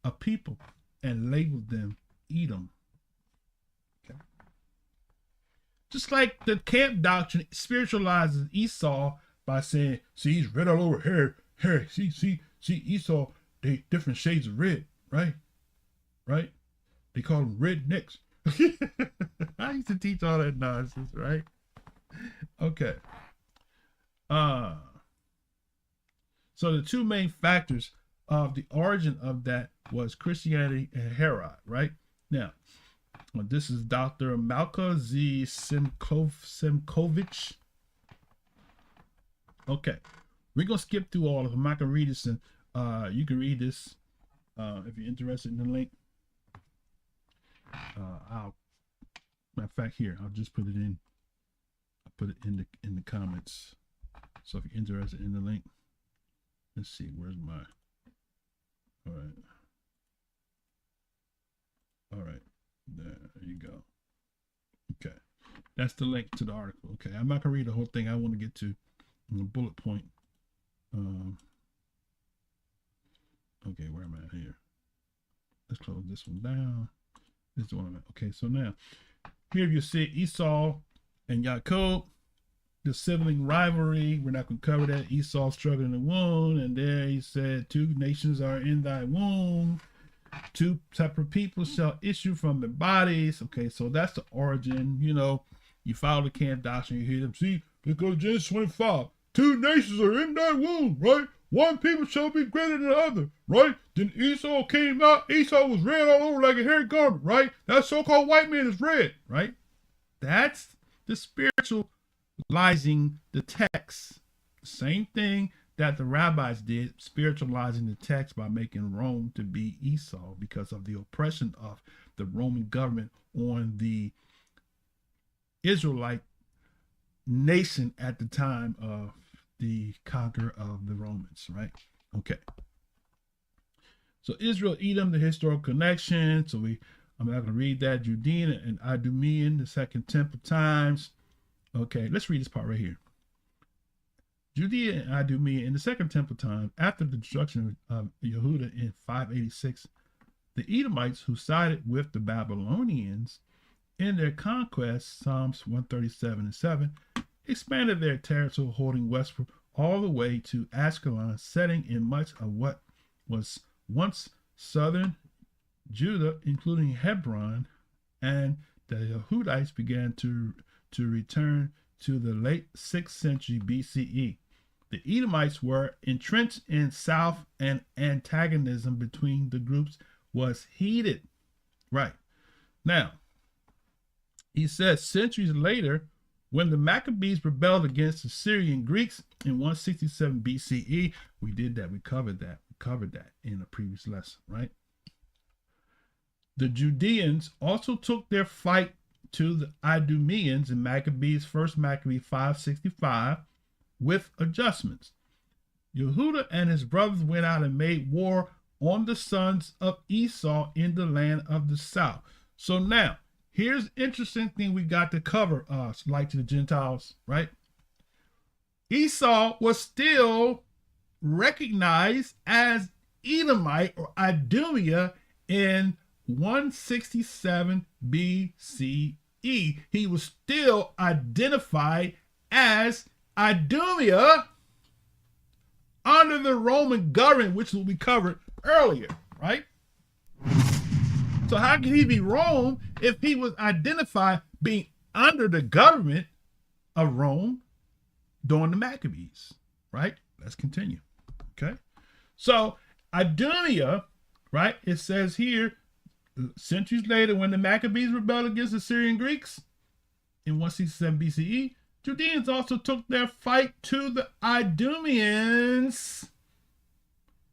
a people and labeled them Edom. Okay. Just like the camp doctrine spiritualizes Esau by saying, see, he's red all over here. Here, see, Esau, they different shades of red, right? Right? They call them rednecks. I used to teach all that nonsense, right? Okay. So the two main factors of the origin of that was Christianity and Herod, right? Now, this is Dr. Malka Z. Simkovich. Okay. We're going to skip through all of them. I'm not going to read this. You can read this if you're interested in the link. Matter of fact, here, I'll just put it in. I'll put it in the comments. So if you're interested in the link, let's see, where's my, all right, there you go. Okay, that's the link to the article. Okay, I'm not gonna read the whole thing. I want to get to the bullet point. Okay, where am I at here? Let's close this one down. This is the one I'm at. Okay, so now here you see Esau and Jacob, the sibling rivalry. We're not going to cover that. Esau struggling in the womb, and there he said, 2 nations are in thy womb. 2 separate people shall issue from the bodies. Okay, so that's the origin. You know, you follow the camp doctrine, you hear them. See, let's go to Genesis 25. 2 nations are in thy womb, right? 1 people shall be greater than the other, right? Then Esau came out. Esau was red all over like a hairy garment, right? That so-called white man is red, right? That's the spiritualizing the text. Same thing that the rabbis did, spiritualizing the text by making Rome to be Esau because of the oppression of the Roman government on the Israelite nation at the time of the conquer of the Romans, right? Okay. So Israel, Edom, the historical connection. So I'm not going to read that. Judean and Idumean, the Second Temple times. Okay, let's read this part right here. Judea and Idumea in the Second Temple time, after the destruction of Yehuda in 586, the Edomites who sided with the Babylonians in their conquest, Psalms 137 and 7, expanded their territory, holding westward all the way to Ashkelon, setting in much of what was once southern Judah, including Hebron, and the Yehudites began to return to the late 6th century BCE. The Edomites were entrenched in south, and antagonism between the groups was heated. Right. Now, he says centuries later, when the Maccabees rebelled against the Syrian Greeks in 167 BCE, we did that. We covered that. We covered that in a previous lesson, right? The Judeans also took their fight to the Idumeans in Maccabees, 1 Maccabee 565, with adjustments. Yehuda and his brothers went out and made war on the sons of Esau in the land of the south. So now, here's the interesting thing we got to cover, like to the Gentiles, right? Esau was still recognized as Edomite or Idumea in 167 BCE. He was still identified as Idumea under the Roman government, which we covered earlier, right? So how can he be Rome if he was identified being under the government of Rome during the Maccabees, right? Let's continue, okay? So Idumea, right, it says here, centuries later, when the Maccabees rebelled against the Syrian Greeks in 167 BCE, Judeans also took their fight to the Idumeans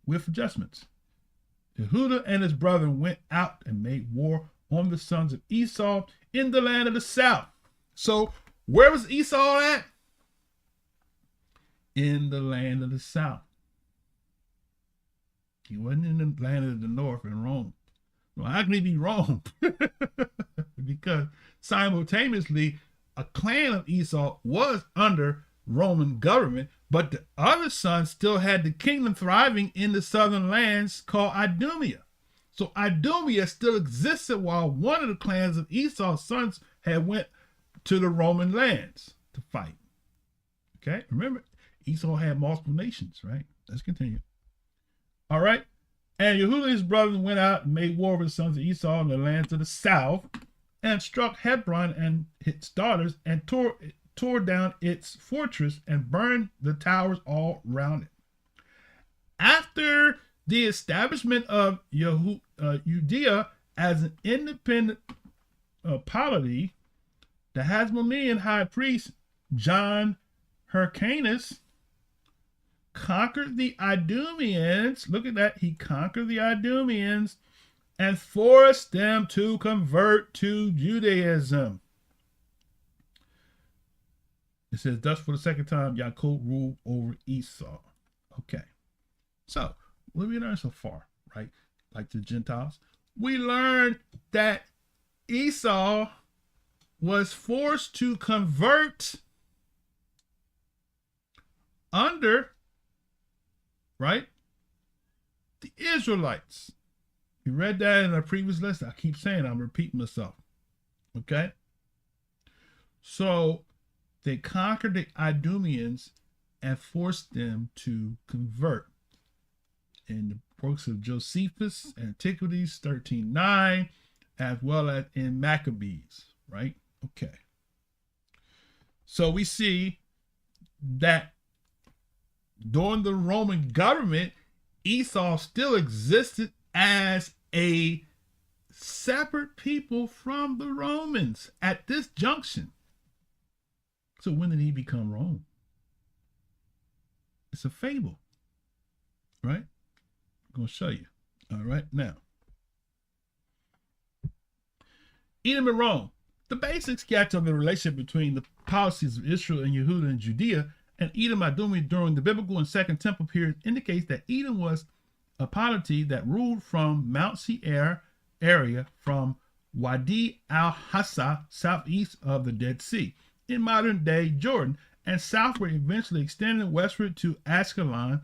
with adjustments. Yehuda and his brother went out and made war on the sons of Esau in the land of the south. So where was Esau at? In the land of the south. He wasn't in the land of the north in Rome. Well, how can he be Rome? Because simultaneously, a clan of Esau was under Roman government, but the other sons still had the kingdom thriving in the southern lands called Idumea. So Idumea still existed while one of the clans of Esau's sons had went to the Roman lands to fight. Okay, remember, Esau had multiple nations, right? Let's continue. All right. And Yehuda and his brothers went out and made war with the sons of Esau in the lands of the south, and struck Hebron and its daughters, and tore down its fortress, and burned the towers all round it. After the establishment of Judea as an independent polity, the Hasmonean high priest John Hyrcanus conquered the Idumeans. Look at that. He conquered the Idumeans and forced them to convert to Judaism. It says, thus for the second time, Yaakov ruled over Esau. Okay. So, what have we learned so far, right? Like the Gentiles. We learned that Esau was forced to convert under, right, the Israelites. We read that in a previous lesson. I keep saying I'm repeating myself. Okay? So they conquered the Idumeans and forced them to convert. In the works of Josephus, Antiquities 13:9, as well as in Maccabees, right? Okay. So we see that during the Roman government, Esau still existed as a separate people from the Romans at this junction. So when did he become Rome? It's a fable, right? I'm going to show you. All right, now. Edom and Rome. The basic sketch of the relationship between the policies of Israel and Yehuda and Judea and Edom Idumea during the biblical and Second Temple period indicates that Edom was a polity that ruled from Mount Seir area from Wadi al-Hassa, southeast of the Dead Sea, in modern-day Jordan, and southward, eventually extending westward to Ashkelon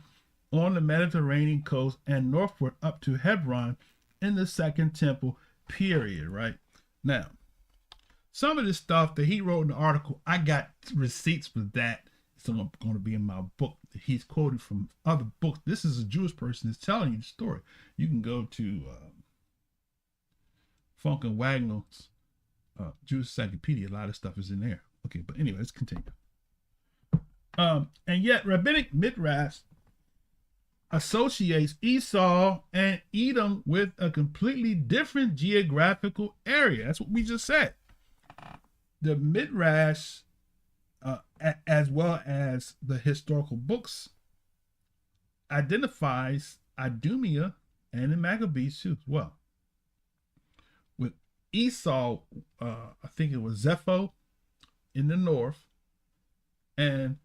on the Mediterranean coast and northward up to Hebron in the Second Temple period, right? Now, some of this stuff that he wrote in the article, I got receipts for that. It's going to be in my book. He's quoted from other books. This is a Jewish person that's telling you the story. You can go to Funk and Wagnall's Jewish Encyclopedia. A lot of stuff is in there. Okay, but anyway, let's continue. And yet, Rabbinic Midrash associates Esau and Edom with a completely different geographical area. That's what we just said. The Midrash, as well as the historical books, identifies Idumea and the Maccabees too as well. With Esau, I think it was Zepho in the north, and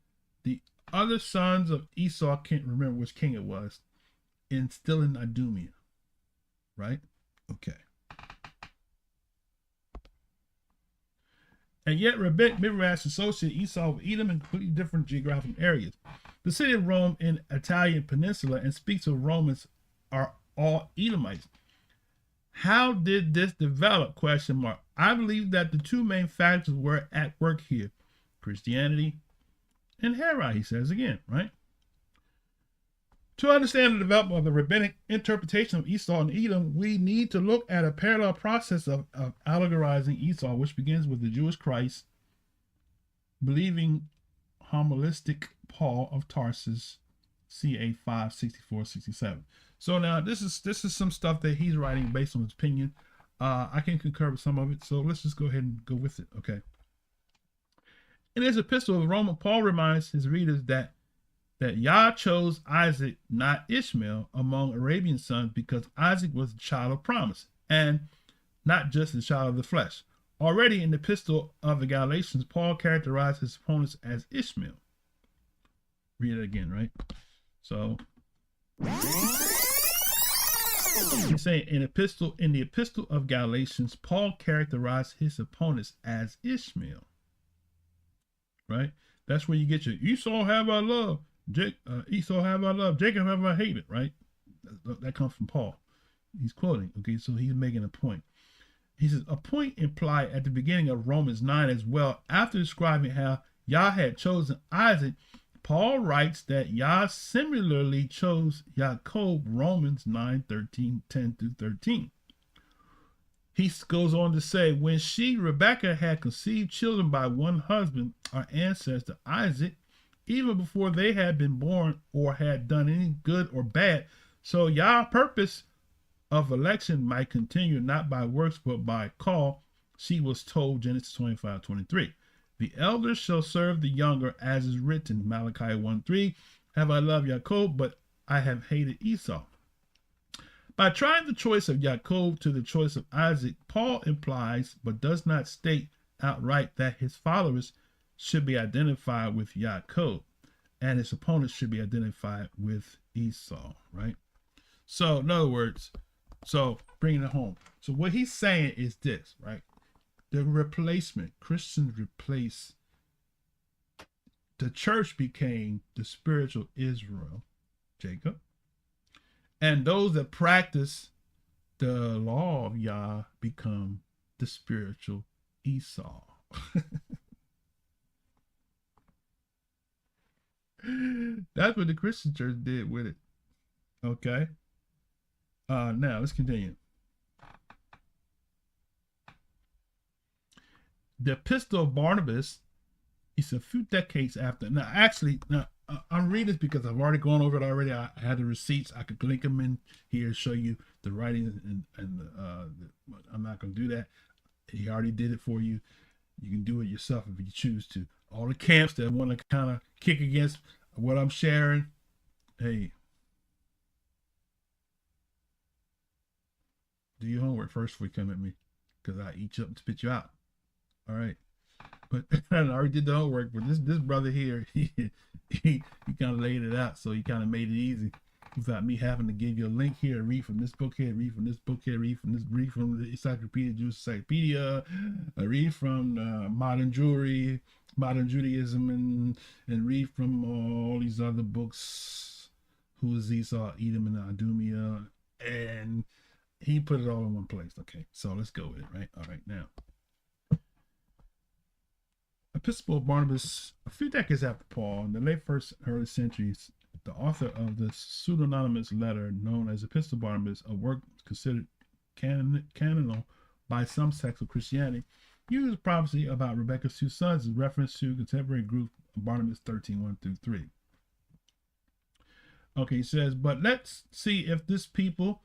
the other sons of Esau, I can't remember which king it was, and still in Idumea, right? Okay. And yet Rabbinic Midrash associates Esau with Edom in completely different geographical areas. The city of Rome in Italian peninsula and speaks of Romans are all Edomites. How did this develop? Question mark. I believe that the two main factors were at work here: Christianity and Herod, he says again, right? To understand the development of the rabbinic interpretation of Esau and Edom, we need to look at a parallel process of allegorizing Esau, which begins with the Jewish Christ, believing homilistic Paul of Tarsus, ca. 564-67. So now this is some stuff that he's writing based on his opinion. I can concur with some of it, so let's just go ahead and go with it, okay? In his epistle of Romans, Paul reminds his readers that that Yah chose Isaac, not Ishmael, among Arabian sons because Isaac was a child of promise and not just a child of the flesh. Already in the epistle of the Galatians, Paul characterized his opponents as Ishmael. Read it again, right? So he's saying in the epistle of Galatians, Paul characterized his opponents as Ishmael. Right? That's where you get your Esau have I love, Esau have I love, Jacob have I hated, right? That comes from Paul. He's quoting, okay, so he's making a point. He says, a point implied at the beginning of Romans 9 as well. After describing how Yah had chosen Isaac, Paul writes that Yah similarly chose Jacob, Romans 9, 10 through 13. He goes on to say, when she, Rebekah, had conceived children by one husband, our ancestor Isaac, even before they had been born or had done any good or bad, so Yah's purpose of election might continue not by works but by call, she was told, Genesis 25:23. The elder shall serve the younger, as is written, Malachi 1:3. Have I loved Jacob, but I have hated Esau. By trying the choice of Jacob to the choice of Isaac, Paul implies, but does not state outright, that his followers should be identified with Jacob and his opponents should be identified with Esau, right? So, in other words, so bringing it home. So what he's saying is this, right? The replacement, Christians replace, the church became the spiritual Israel, Jacob. And those that practice the law of Yah become the spiritual Esau. That's what the Christian church did with it. Okay. Now let's continue. The epistle of Barnabas is a few decades after. Now, actually, I'm reading this because I've already gone over it already. I had the receipts. I could link them in here to show you the writing, and I'm not going to do that. He already did it for you. You can do it yourself if you choose to. All the camps that want to kind of kick against what I'm sharing, hey, do your homework first before you come at me, because I eat you up and spit you out. All right. But I already did the homework. But this brother here, he kind of laid it out, so he kind of made it easy without me having to give you a link here, read from this book here, read from this book here, read from the Encyclopedia Jewish Encyclopedia, read from Modern Jewry, Modern Judaism, and read from all these other books. Who is Esau, Edom, and Idumea, and he put it all in one place. Okay, so let's go with it, right? All right, now. Epistle of Barnabas, a few decades after Paul, in the late first early centuries, the author of the pseudonymous letter known as Epistle of Barnabas, a work considered canonical by some sects of Christianity, used prophecy about Rebekah's two sons in reference to contemporary group Barnabas 13:1-3. Okay, he says, but let's see if this people,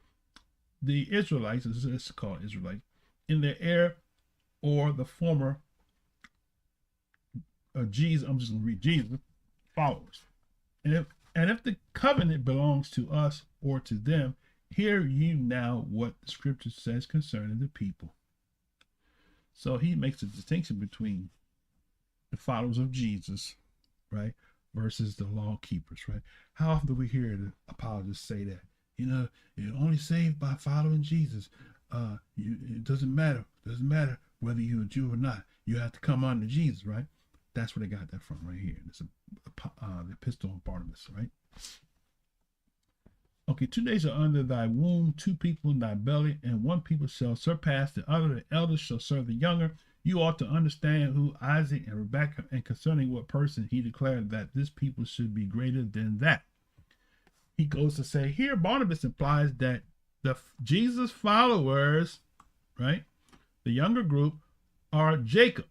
the Israelites, this is called Israelites, in their heir or the former Jesus, I'm just going to read Jesus, followers. And if the covenant belongs to us or to them, hear you now what the scripture says concerning the people. So he makes a distinction between the followers of Jesus, right, versus the law keepers, right? How often do we hear the apologists say that? You know, you're only saved by following Jesus. It doesn't matter. It doesn't matter whether you're a Jew or not. You have to come under Jesus, right? That's where they got that from right here. It's the epistle of Barnabas, right? Okay, 2 days are under thy womb, 2 people in thy belly, and 1 people shall surpass the other. The elder shall serve the younger. You ought to understand who Isaac and Rebekah, and concerning what person he declared that this people should be greater than that. He goes to say here, Barnabas implies that the Jesus followers, right, the younger group, are Jacob.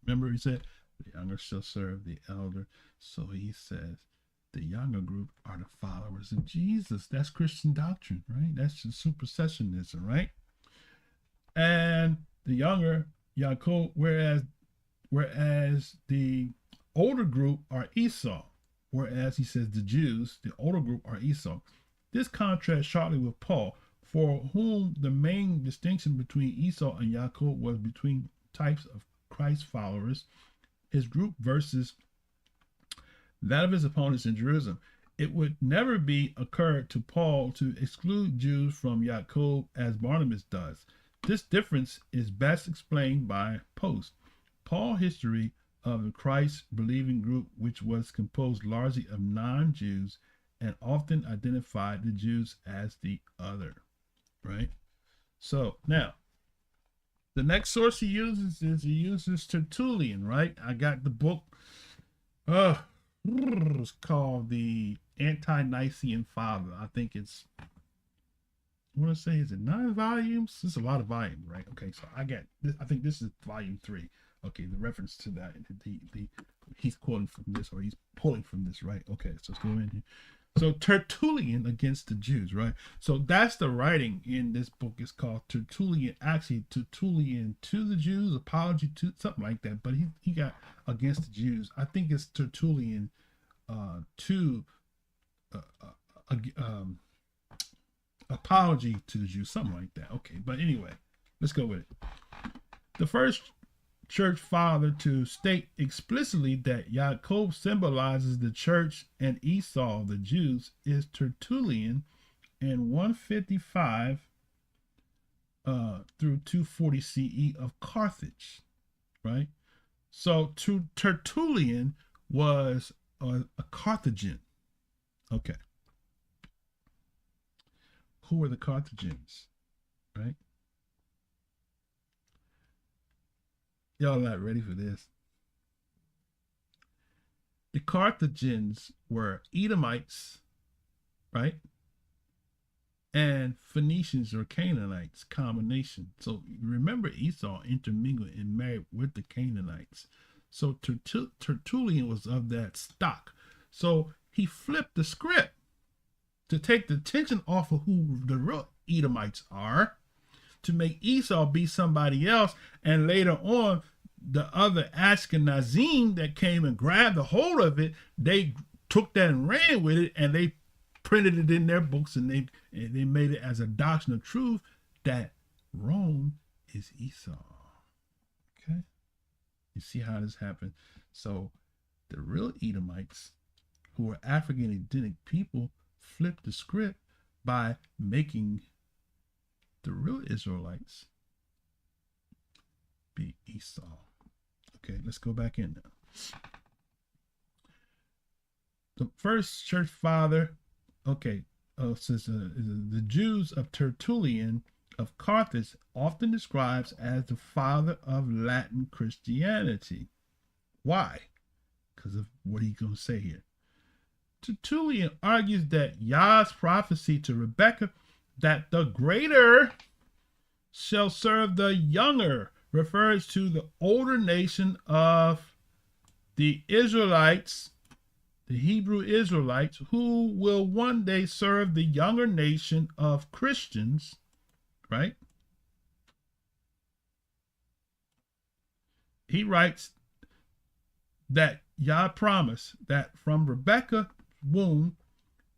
Remember, he said, the younger shall serve the elder. So he says, the younger group are the followers of Jesus. That's Christian doctrine, right? That's the supersessionism, right? And the younger, Yaakov, whereas the older group are Esau. whereas he says the Jews, the older group, are Esau. This contrasts sharply with Paul, for whom the main distinction between Esau and Jacob was between types of Christ followers, his group versus that of his opponents in Jerusalem. It would never be occurred to Paul to exclude Jews from Jacob as Barnabas does. This difference is best explained by Post. Paul's history of the Christ believing group, which was composed largely of non-Jews and often identified the Jews as the other, right? So now, the next source he uses Tertullian, right? I got the book. It's called the Ante-Nicene Father. I think it's, I want to say, is it 9 volumes? It's a lot of volumes, right? Okay, so I got this. I think this is volume 3. Okay, the reference to that, he's quoting from this, or he's pulling from this, right? Okay, so let's go in here. So Tertullian against the Jews, right? So that's the writing in this book. It's called Tertullian, actually Tertullian to the Jews, apology to, something like that. But he got against the Jews. I think it's Tertullian to apology to the Jews, something like that. Okay, but anyway, let's go with it. The first church father to state explicitly that Jacob symbolizes the church and Esau the Jews is Tertullian in 155 through 240 CE of Carthage, right? So Tertullian was a Carthaginian. Okay. Who were the Carthaginians, right? Y'all not ready for this. The Carthaginians were Edomites, right? And Phoenicians or Canaanites combination. So remember, Esau intermingled and married with the Canaanites. So Tertullian was of that stock. So he flipped the script to take the attention off of who the real Edomites are, to make Esau be somebody else, and later on, the other Ashkenazim that came and grabbed a hold of it, they took that and ran with it, and they printed it in their books, and they made it as a doctrine of truth that Rome is Esau. Okay, you see how this happened? So the real Edomites, who were African Edenic people, flipped the script by making the real Israelites be Esau. Okay, let's go back in now. The first church father, okay, says the Jews of Tertullian of Carthage often describes as the father of Latin Christianity. Why? Because of what he's going to say here. Tertullian argues that Yah's prophecy to Rebekah that the greater shall serve the younger refers to the older nation of the Israelites, the Hebrew Israelites, who will one day serve the younger nation of Christians, right? He writes that Yah promised that from Rebekah's womb,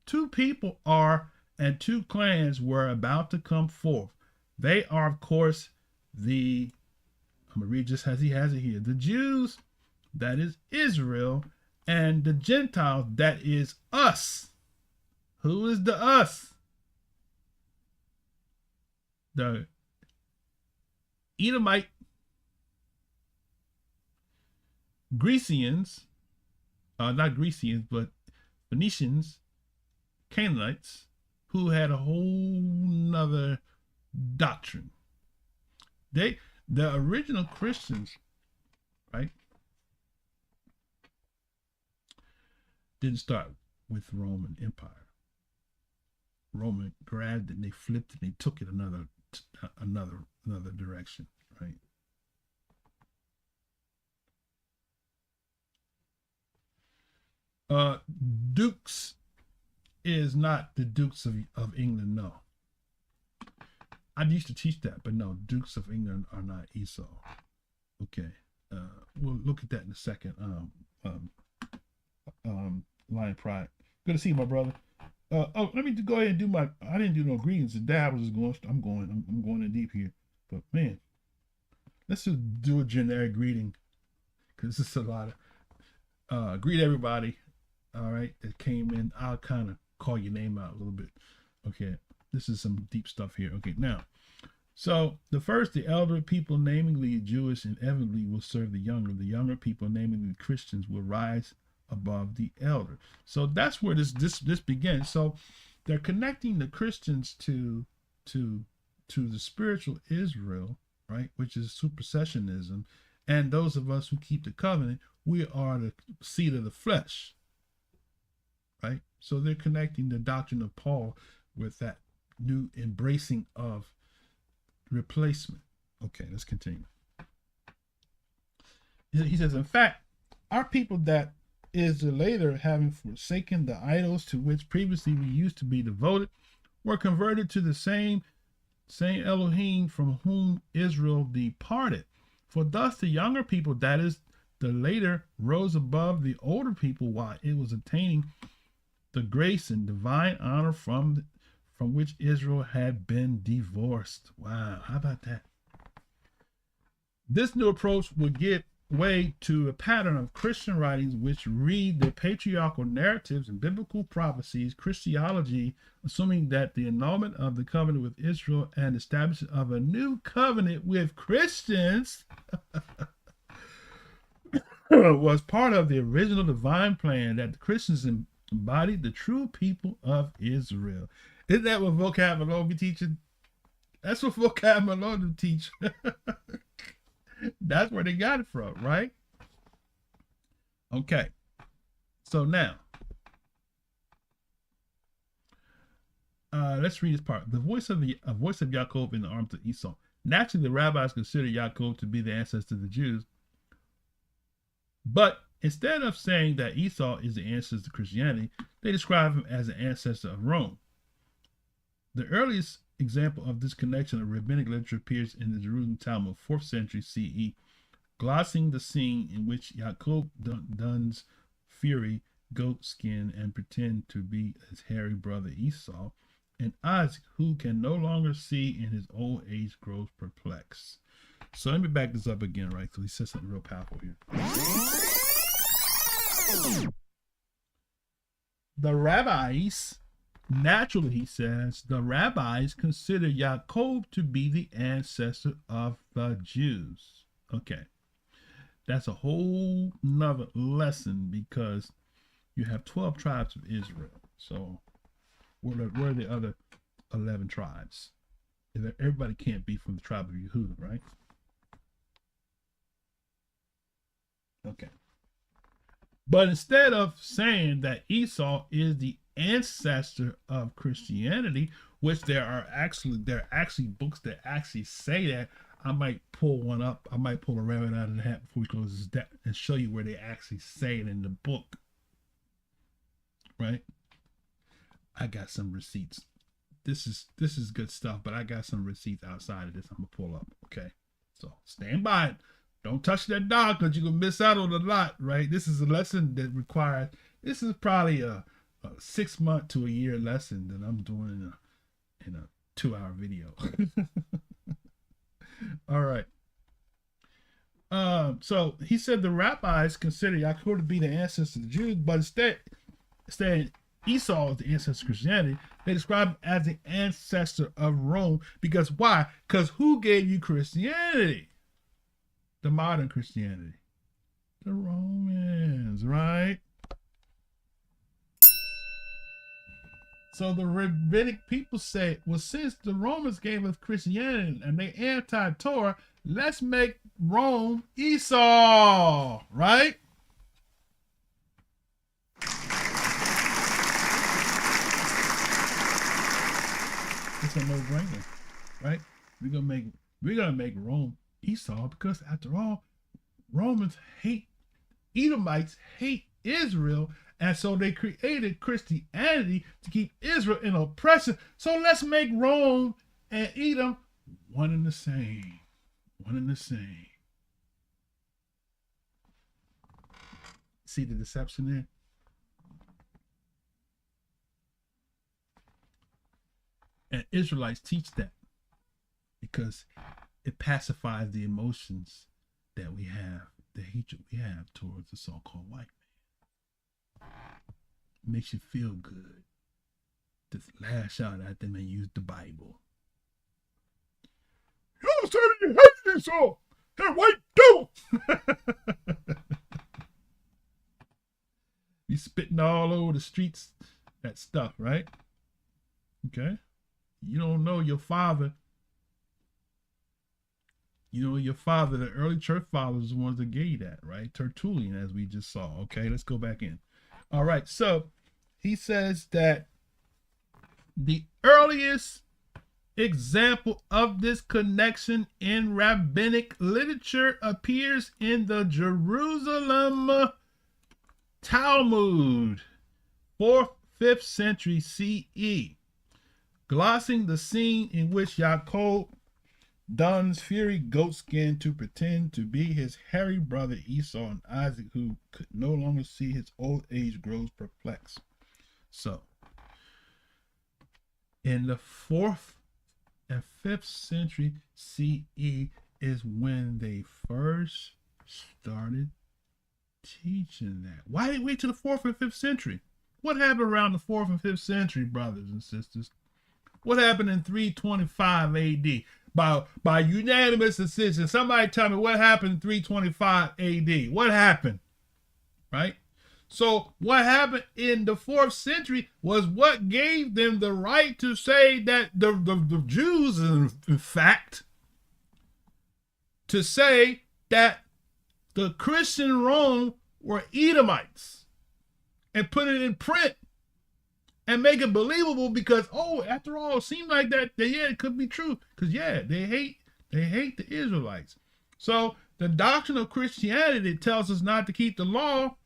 2 people are and 2 clans were about to come forth. They are, of course, I'm going to read just as he has it here. The Jews, that is Israel, and the Gentiles, that is us. Who is the us? The Edomite, Grecians, not Grecians, but Phoenicians, Canaanites, who had a whole nother doctrine. The original Christians, right, didn't start with the Roman Empire. Roman grabbed it and they flipped it and they took it another direction, right? Dukes is not the Dukes of England, no. I used to teach that, but no, Dukes of England are not Esau. Okay, we'll look at that in a second. Lion Pride. Good to see you, my brother. Oh, let me go ahead and do my. I didn't do no greetings today. I was just going. I'm going in deep here. But man, let's just do a generic greeting because it's a lot of. Greet everybody. All right, that came in. I'll kind of call your name out a little bit. Okay, this is some deep stuff here. Okay, now. So the elder people, namely Jewish, inevitably will serve the younger. The younger people, namely Christians, will rise above the elder. So that's where this begins. So they're connecting the Christians to the spiritual Israel, right, which is supersessionism, and those of us who keep the covenant, we are the seed of the flesh, right? So they're connecting the doctrine of Paul with that new embracing of replacement. Okay, let's continue. He says, in fact, our people that is the later, having forsaken the idols to which previously we used to be devoted, were converted to the same Elohim from whom Israel departed. For thus the younger people, that is the later, rose above the older people while it was attaining the grace and divine honor from which Israel had been divorced. Wow, how about that? This new approach would give way to a pattern of Christian writings which read the patriarchal narratives and biblical prophecies, Christology, assuming that the annulment of the covenant with Israel and establishment of a new covenant with Christians was part of the original divine plan that the Christians embodied the true people of Israel. Isn't that what vocab Malone be teaching? That's what vocab Malone teach. That's where they got it from, right? Okay. So now, let's read this part. The voice of Yaakov in the arms of Esau. Naturally, the rabbis consider Yaakov to be the ancestor of the Jews. But instead of saying that Esau is the ancestor of Christianity, they describe him as the ancestor of Rome. The earliest example of this connection of rabbinic literature appears in the Jerusalem Talmud, 4th century CE, glossing the scene in which Yaakov dons fury, goat skin, and pretend to be his hairy brother Esau, and Isaac, who can no longer see in his old age, grows perplexed. So let me back this up again, right? So he says something real powerful here. The rabbis, naturally, he says, the rabbis consider Yaakov to be the ancestor of the Jews. Okay. That's a whole nother lesson because you have 12 tribes of Israel. So where are the other 11 tribes? Everybody can't be from the tribe of Yehuda, right? Okay. But instead of saying that Esau is the ancestor of Christianity, which there are actually books that actually say that. I might pull one up. I might pull a rabbit out of the hat before we close this deck and show you where they actually say it in the book. Right? I got some receipts. This is good stuff, but I got some receipts outside of this. I'm gonna pull up. Okay. So stand by it. Don't touch that dog because you're going to miss out on a lot, right? This is a lesson that requires, this is probably a 6 month to a year lesson that I'm doing in a 2-hour video. All right. So he said the rabbis consider Yaakov to be the ancestor of the Jews, but instead Esau is the ancestor of Christianity. They describe him as the ancestor of Rome because why? Because who gave you Christianity? The modern Christianity. The Romans, right? So the rabbinic people say, well, since the Romans gave us Christianity and they anti-Torah, let's make Rome Esau, right? It's a no-brainer, right? We're gonna make Rome Esau because after all, Edomites hate Israel, and so they created Christianity to keep Israel in oppression. So let's make Rome and Edom one and the same. One and the same. See the deception there? And Israelites teach that because it pacifies the emotions that we have, the hatred we have towards the so-called white man. It makes you feel good to lash out at them and use the Bible. You said you hate Esau, and white too. You spitting all over the streets, that stuff, right? Okay. You don't know your father. You know your father, the early church fathers, the ones that gave you that, right? Tertullian, as we just saw. Okay, let's go back in. All right, so he says that the earliest example of this connection in rabbinic literature appears in the Jerusalem Talmud, 4th, 5th century CE, glossing the scene in which Yaakov dons fiery goatskin to pretend to be his hairy brother Esau, and Isaac, who could no longer see his old age, grows perplexed. So, in the 4th and 5th century CE is when they first started teaching that. Why did they wait till the 4th and 5th century? What happened around the 4th and 5th century, brothers and sisters? What happened in 325 AD? By unanimous decision. Somebody tell me what happened in 325 AD. What happened? Right? So what happened in the 4th century was what gave them the right to say that the Jews, in fact, to say that the Christian Rome were Edomites, and put it in print and make it believable because, oh, after all, it seemed like that, yeah, it could be true. Because, yeah, they hate the Israelites. So the doctrine of Christianity that tells us not to keep the law,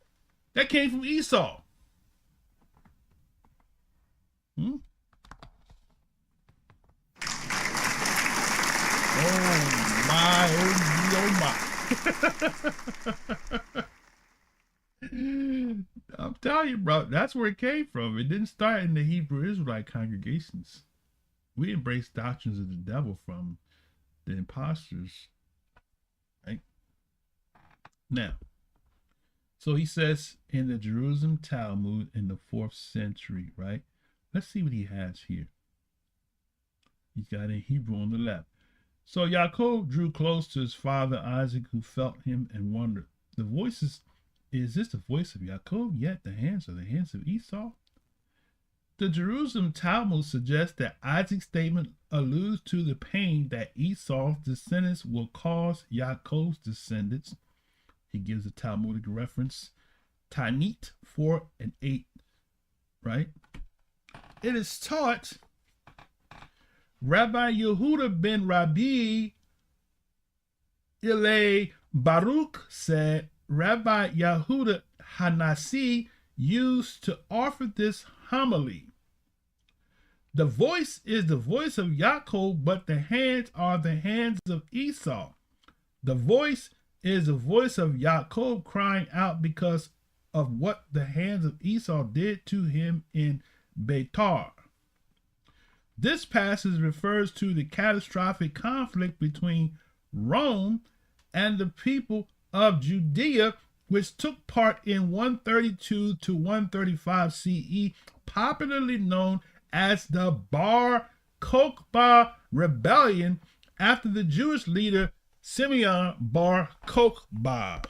that came from Esau. Oh my. I'm telling you, bro, that's where it came from. It didn't start in the Hebrew Israelite congregations. We embrace doctrines of the devil from the imposters. Right? Now, so he says in the Jerusalem Talmud in the 4th century, right? Let's see what he has here. He's got in Hebrew on the left. So Yaakov drew close to his father Isaac, who felt him and wondered. The voices, is this the voice of Yaakov? Yet the hands are the hands of Esau? The Jerusalem Talmud suggests that Isaac's statement alludes to the pain that Esau's descendants will cause Yaakov's descendants. He gives a Talmudic reference, Tanit 4 and 8, right? It is taught, Rabbi Yehuda ben Rabbi Ilay Baruch said, Rabbi Yehuda Hanasi used to offer this homily. The voice is the voice of Yaakov, but the hands are the hands of Esau. The voice is the voice of Yaakov crying out because of what the hands of Esau did to him in Beitar. This passage refers to the catastrophic conflict between Rome and the people of Judea, which took part in 132 to 135 CE, popularly known as the Bar Kokhba Rebellion, after the Jewish leader Simeon Bar Kokhba.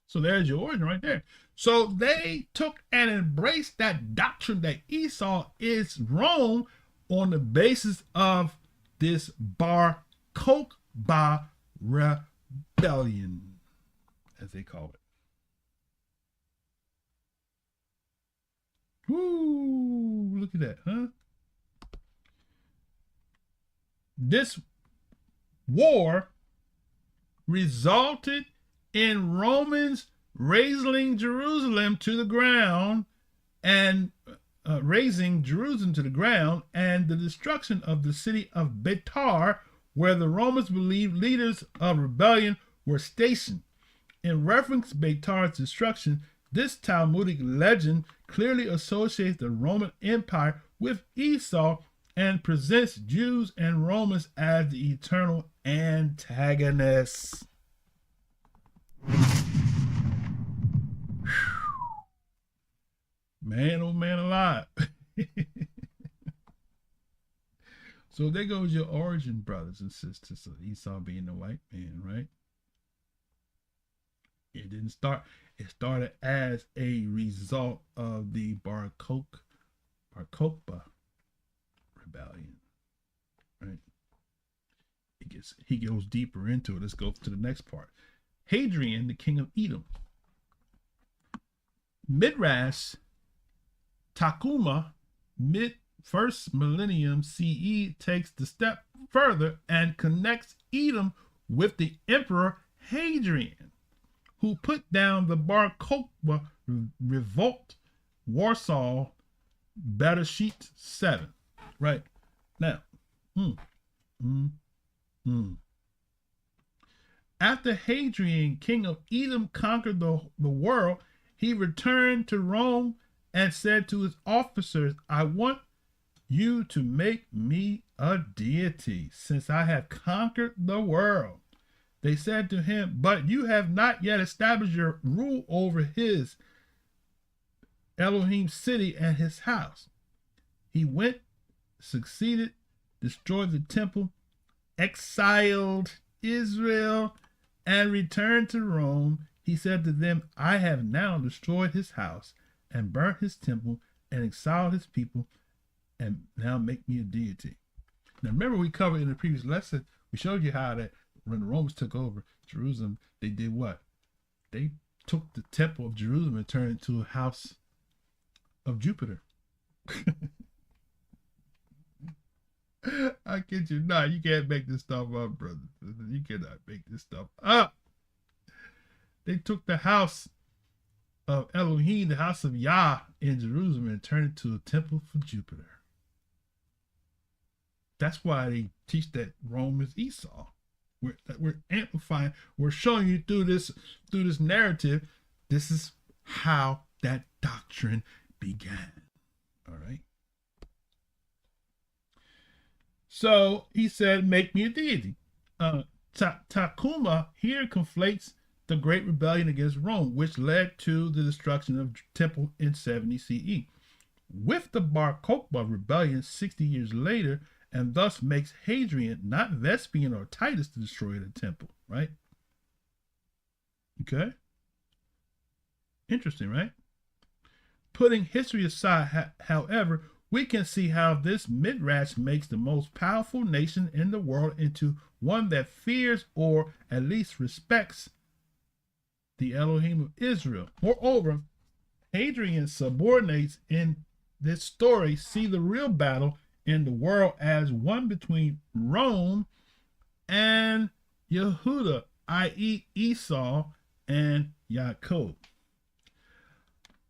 So there's your origin right there. So they took and embraced that doctrine that Esau is Rome on the basis of this Bar Kokhba Rebellion, as they call it. Woo, look at that, huh? This war resulted in Romans razing Jerusalem to the ground and razing Jerusalem to the ground, and the destruction of the city of Beitar, where the Romans believed leaders of rebellion were stationed. In reference to Beitar's destruction, This Talmudic legend clearly associates the Roman Empire with Esau and presents Jews and Romans as the eternal antagonists. Man, oh man alive. So there goes your origin, brothers and sisters, of Esau being the white man, right? It didn't start. It started as a result of the Bar Kokhba rebellion, right? He goes deeper into it. Let's go to the next part. Hadrian, the king of Edom. Midrash Takuma, mid-first millennium CE, takes the step further and connects Edom with the emperor Hadrian, who put down the Bar Kokhba revolt, Warsaw, Bereshit 7. Right now, after Hadrian, king of Edom, conquered the world, he returned to Rome and said to his officers, I want you to make me a deity, since I have conquered the world. They said to him, but you have not yet established your rule over his Elohim city and his house. He went, succeeded, destroyed the temple, exiled Israel, and returned to Rome. He said to them, I have now destroyed his house and burnt his temple and exiled his people, and now make me a deity. Now remember, we covered in the previous lesson, we showed you how that when the Romans took over Jerusalem, they did what? They took the temple of Jerusalem and turned it into a house of Jupiter. I kid you not. You can't make this stuff up, brother. You cannot make this stuff up. They took the house of Elohim, the house of Yah in Jerusalem, and turned it into a temple for Jupiter. That's why they teach that Rome is Esau. We're amplifying. We're showing you through this narrative. This is how that doctrine began. All right. So he said, make me a deity. Takuma here conflates the Great Rebellion against Rome, which led to the destruction of the temple in 70 CE, with the Bar Kokhba rebellion 60 years later, and thus makes Hadrian, not Vespasian or Titus, to destroy the temple, right? Okay. Interesting, right? Putting history aside, however, we can see how this midrash makes the most powerful nation in the world into one that fears or at least respects the Elohim of Israel. Moreover, Hadrian's subordinates in this story see the real battle in the world as one between Rome and Yehuda, i.e. Esau and Yaakov.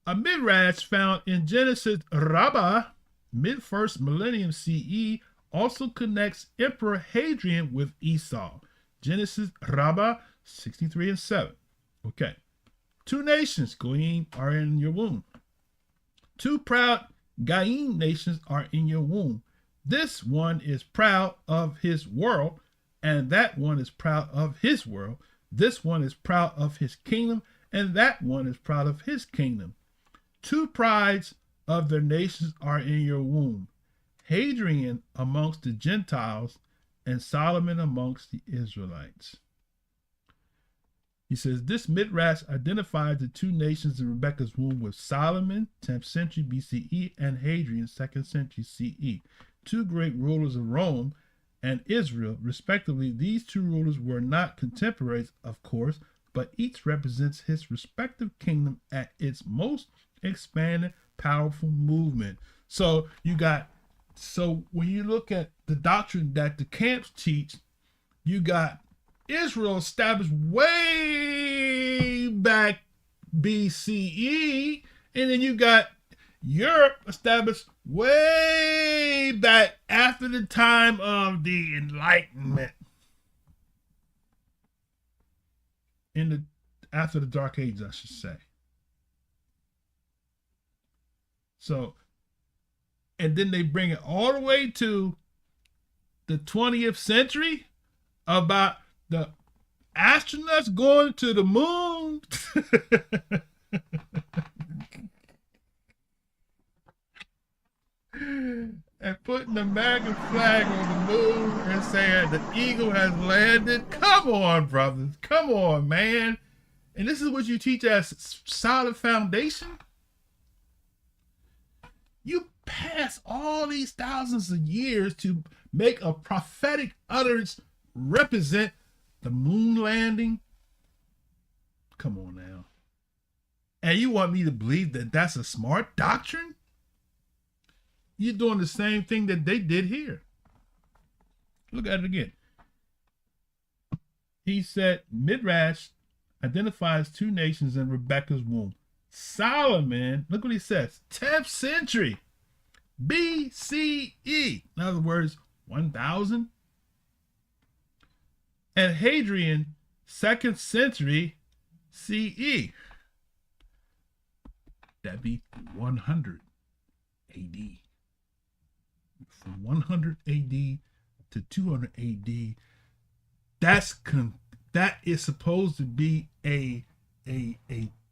A midrash found in Genesis Rabbah, mid-first millennium CE, also connects Emperor Hadrian with Esau. Genesis Rabbah 63 and 7. Okay. Two nations, Goyim, are in your womb. Two proud Goyim nations are in your womb. This one is proud of his world, and that one is proud of his world. This one is proud of his kingdom, and that one is proud of his kingdom. Two prides of their nations are in your womb. Hadrian amongst the Gentiles, and Solomon amongst the Israelites. He says, this midrash identifies the two nations in Rebekah's womb with Solomon, 10th century BCE, and Hadrian, 2nd century CE, two great rulers of Rome and Israel, respectively. These two rulers were not contemporaries, of course, but each represents his respective kingdom at its most expanded, powerful movement. So when you look at the doctrine that the camps teach, you got Israel established way back BCE, and then you got Europe established way back after the time of the Enlightenment, after the Dark Ages, I should say. So, and then they bring it all the way to the 20th century about the astronauts going to the moon. And putting the American flag on the moon and saying the eagle has landed. Come on, brothers. Come on, man. And this is what you teach as solid foundation? You pass all these thousands of years to make a prophetic utterance represent the moon landing? Come on now. And you want me to believe that that's a smart doctrine? You're doing the same thing that they did here. Look at it again. He said, Midrash identifies two nations in Rebekah's womb. Solomon, look what he says, 10th century BCE. In other words, 1000. And Hadrian, 2nd century CE. That'd be 100 AD. From 100 AD to 200 AD, that is supposed to be a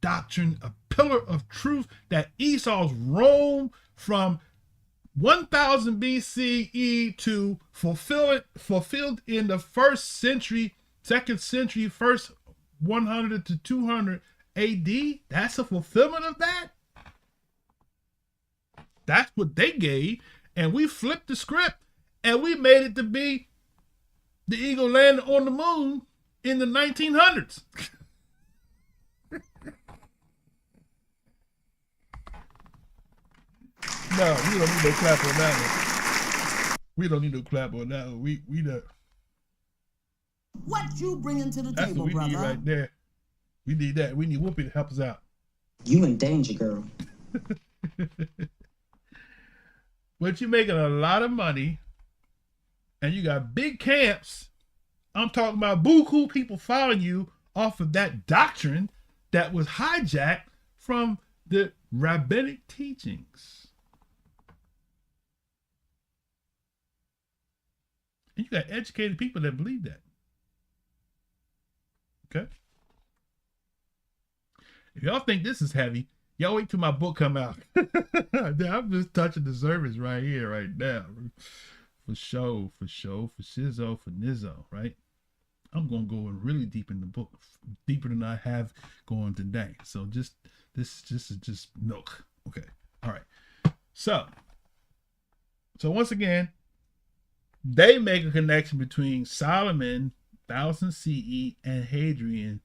doctrine, a pillar of truth that Esau's roam from 1000 BCE to fulfilled in the 1st century, 2nd century, first 100 to 200 AD. That's a fulfillment of that. That's what they gave. And we flipped the script and we made it to be the eagle landed on the moon in the 1900s. No, we don't need no clap on that one. We don't need no clap on that one. We the What you bringing to the that's table, what we brother? need right there. We need that. We need Whoopi to help us out. You in danger, girl. But you're making a lot of money and you got big camps. I'm talking about buku people following you off of that doctrine that was hijacked from the rabbinic teachings. And you got educated people that believe that. Okay? If y'all think this is heavy, y'all wait till my book come out. I'm just touching the surface right here, right now. For show, for shizzo, for nizzo, right? I'm going to go in really deep in the book, deeper than I have going today. So this is just milk. Okay. All right. So once again, they make a connection between Solomon, 1000 CE, and Hadrian,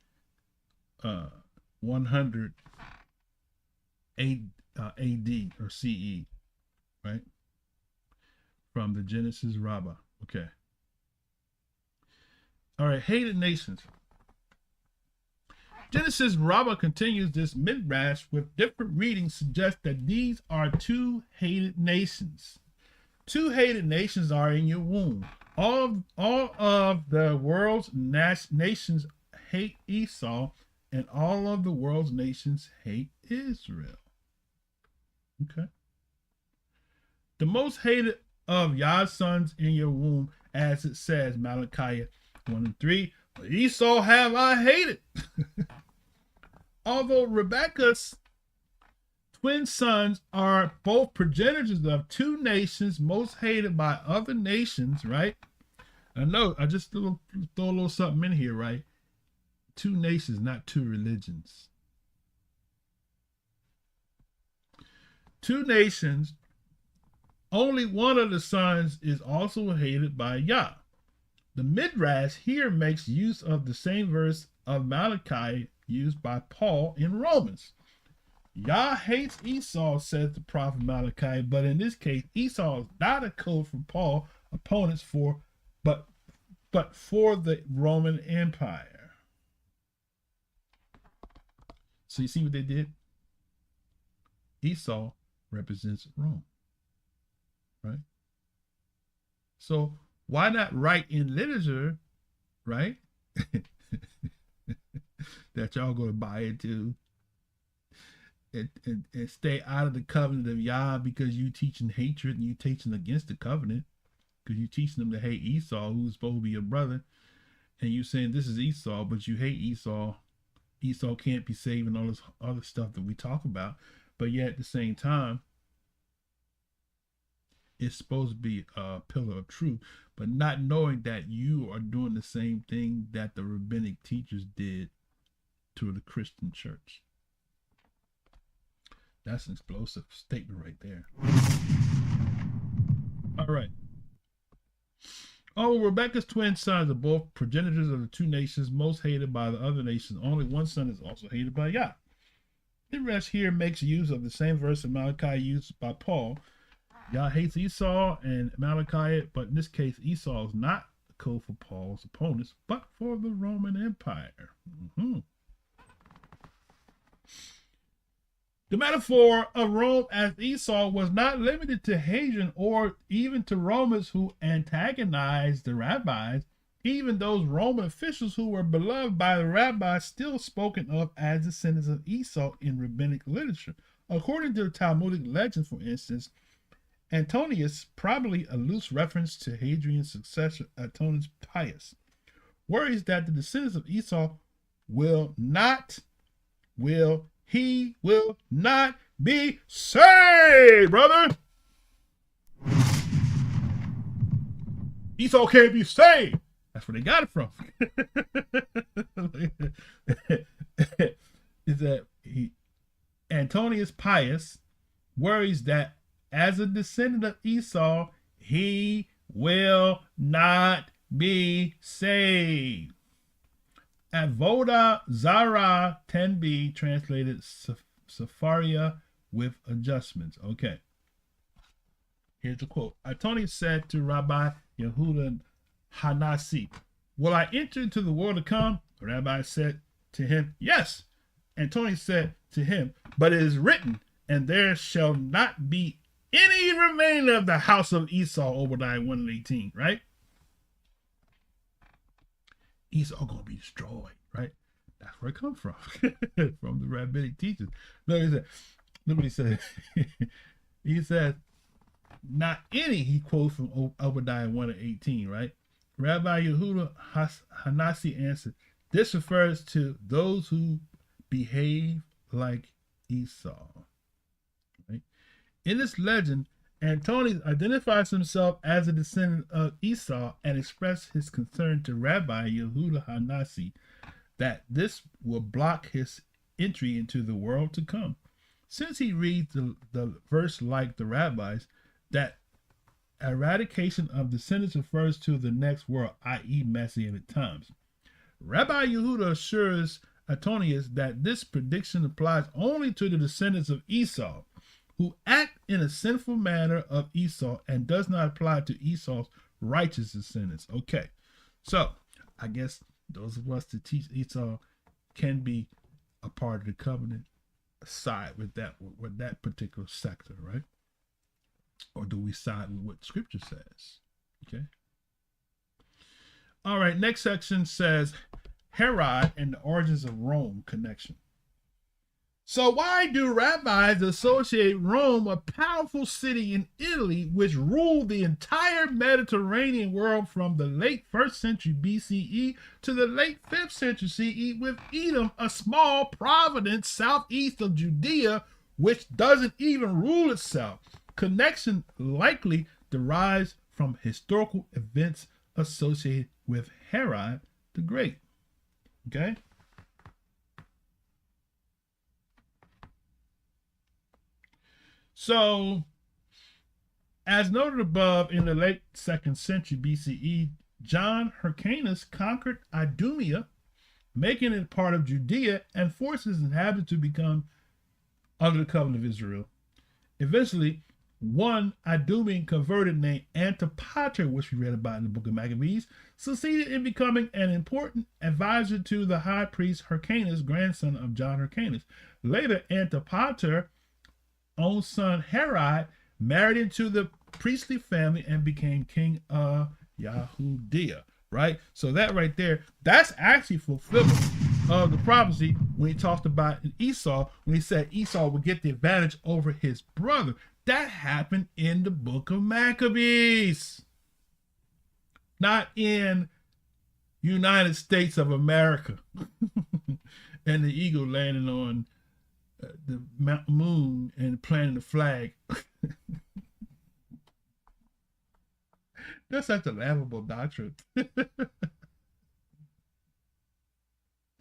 100 AD or CE, right? From the Genesis Rabbah. Okay. All right, hated nations. Genesis Rabbah continues this midrash with different readings suggest that these are two hated nations. Two hated nations are in your womb. All of the world's nations hate Esau, and all of the world's nations hate Israel. Okay. The most hated of Yah's sons in your womb, as it says, Malachi 1:3, Esau have I hated. Although Rebekah's twin sons are both progenitors of two nations most hated by other nations, right? I know, I just throw a little something in here, right? Two nations, not two religions. Two nations, only one of the sons is also hated by Yah. The Midrash here makes use of the same verse of Malachi used by Paul in Romans. Yah hates Esau, says the prophet Malachi, but in this case, Esau is not a code for Paul opponents but for the Roman Empire. So you see what they did? Esau represents Rome, right? So why not write in literature, right? That y'all gonna buy into, and stay out of the covenant of Yah because you teaching hatred and you teaching against the covenant because you teaching them to hate Esau, who's supposed to be your brother, and you saying this is Esau, but you hate Esau. Esau can't be saved and all this other stuff that we talk about, but yet at the same time, it's supposed to be a pillar of truth, but not knowing that you are doing the same thing that the rabbinic teachers did to the Christian church. That's an explosive statement right there. All right. Oh, Rebekah's twin sons are both progenitors of the two nations most hated by the other nations. Only one son is also hated by Yah. The rest here makes use of the same verse in Malachi used by Paul. Yah hates Esau and Malachi, but in this case, Esau is not the code for Paul's opponents, but for the Roman Empire. The metaphor of Rome as Esau was not limited to Hadrian or even to Romans who antagonized the rabbis. Even those Roman officials who were beloved by the rabbis still spoken of as descendants of Esau in rabbinic literature. According to the Talmudic legend, for instance, Antonius, probably a loose reference to Hadrian's successor Antonius Pius, worries that the descendants of Esau will not be saved, brother. Esau can't be saved. That's where they got it from. Is that Antonius Pius worries that as a descendant of Esau, he will not be saved. Avodah Zarah 10b translated Sepharia with adjustments. Okay. Here's the quote. Antonius said to Rabbi Yehuda Hanasi, will I enter into the world to come? The rabbi said to him, yes. Antonius said to him, but it is written, and there shall not be any remainder of the house of Esau, Obadiah 1:18, right? Esau gonna be destroyed, right? That's where it comes from, from the rabbinic teachers. Look what he said. He said, not any, he quotes from Obadiah 1:18, right? Rabbi Yehuda Hanasi answered, this refers to those who behave like Esau. Right? In this legend, Antonius identifies himself as a descendant of Esau and expressed his concern to Rabbi Yehuda Hanasi that this will block his entry into the world to come. Since he reads the verse like the rabbis, that eradication of descendants refers to the next world, i.e. Messianic times. Rabbi Yehuda assures Antonius that this prediction applies only to the descendants of Esau, who act in a sinful manner of Esau and does not apply to Esau's righteous descendants. Okay, so I guess those of us that teach Esau can be a part of the covenant, side with that particular sector, right? Or do we side with what Scripture says? Okay. All right, next section says Herod and the origins of Rome connection. So why do rabbis associate Rome, a powerful city in Italy, which ruled the entire Mediterranean world from the late 1st century BCE to the late 5th century CE, with Edom, a small province southeast of Judea, which doesn't even rule itself? Connection likely derives from historical events associated with Herod the Great. Okay? So, as noted above, in the late 2nd century BCE, John Hyrcanus conquered Idumea, making it part of Judea, and forced its inhabitants to become under the covenant of Israel. Eventually, one Idumean converted named Antipater, which we read about in the book of Maccabees, succeeded in becoming an important advisor to the high priest Hyrcanus, grandson of John Hyrcanus. Later, Antipater own son Herod married into the priestly family and became king of Yahudea, right? So that right there, that's actually fulfillment of the prophecy when he talked about Esau, when he said Esau would get the advantage over his brother. That happened in the book of Maccabees, not in United States of America. And the eagle landing on the moon and planting the flag. That's such a laughable doctrine.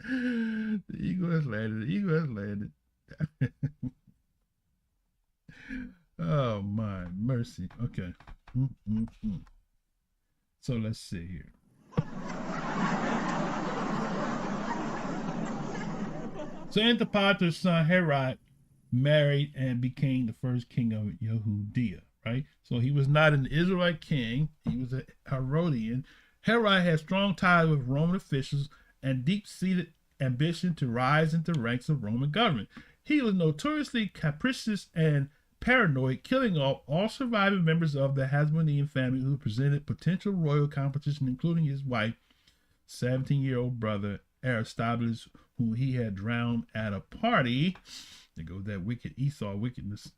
The eagle has landed. The eagle has landed. Oh my mercy. Okay. So let's see here. So Antipater's son Herod married and became the first king of Yehudah, right? So he was not an Israelite king. He was a Herodian. Herod had strong ties with Roman officials and deep-seated ambition to rise into ranks of Roman government. He was notoriously capricious and paranoid, killing off all surviving members of the Hasmonean family who presented potential royal competition, including his wife, 17-year-old brother Aristobulus, who he had drowned at a party. There goes that wicked Esau wickedness.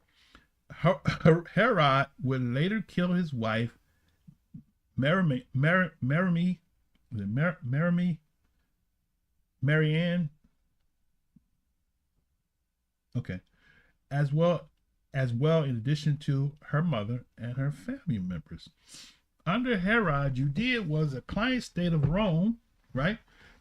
Herod would later kill his wife, Marianne, okay, as well in addition to her mother and her family members. Under Herod, Judea was a client state of Rome, right?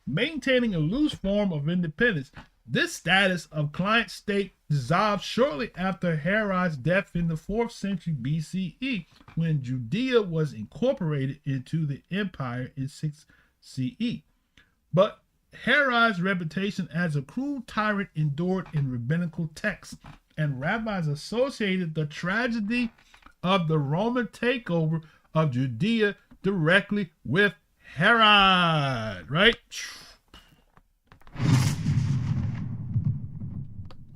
Maintaining a loose form of independence. This status of client state dissolved shortly after Herod's death in the 4th century BCE, when Judea was incorporated into the empire in 6 CE. But Herod's reputation as a cruel tyrant endured in rabbinical texts, and rabbis associated the tragedy of the Roman takeover of Judea directly with Herod, right?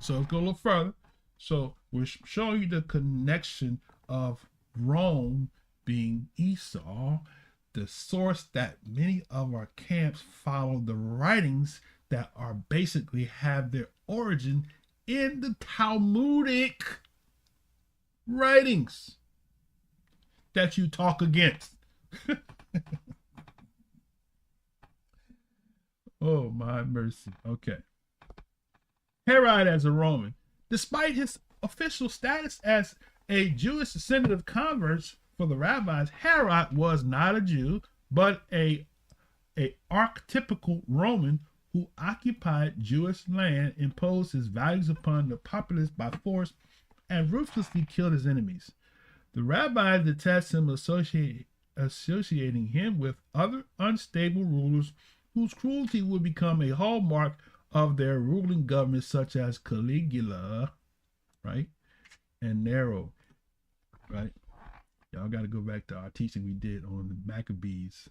So let's go a little further. So we're showing you the connection of Rome being Esau, the source that many of our camps follow, the writings that are basically have their origin in the Talmudic writings that you talk against. Oh my mercy. Okay. Herod as a Roman. Despite his official status as a Jewish descendant of converts for the rabbis, Herod was not a Jew, but a archetypical Roman who occupied Jewish land, imposed his values upon the populace by force, and ruthlessly killed his enemies. The rabbis detest him, associating him with other unstable rulers whose cruelty would become a hallmark of their ruling government, such as Caligula, right, and Nero, right? Y'all got to go back to our teaching we did on the Maccabees.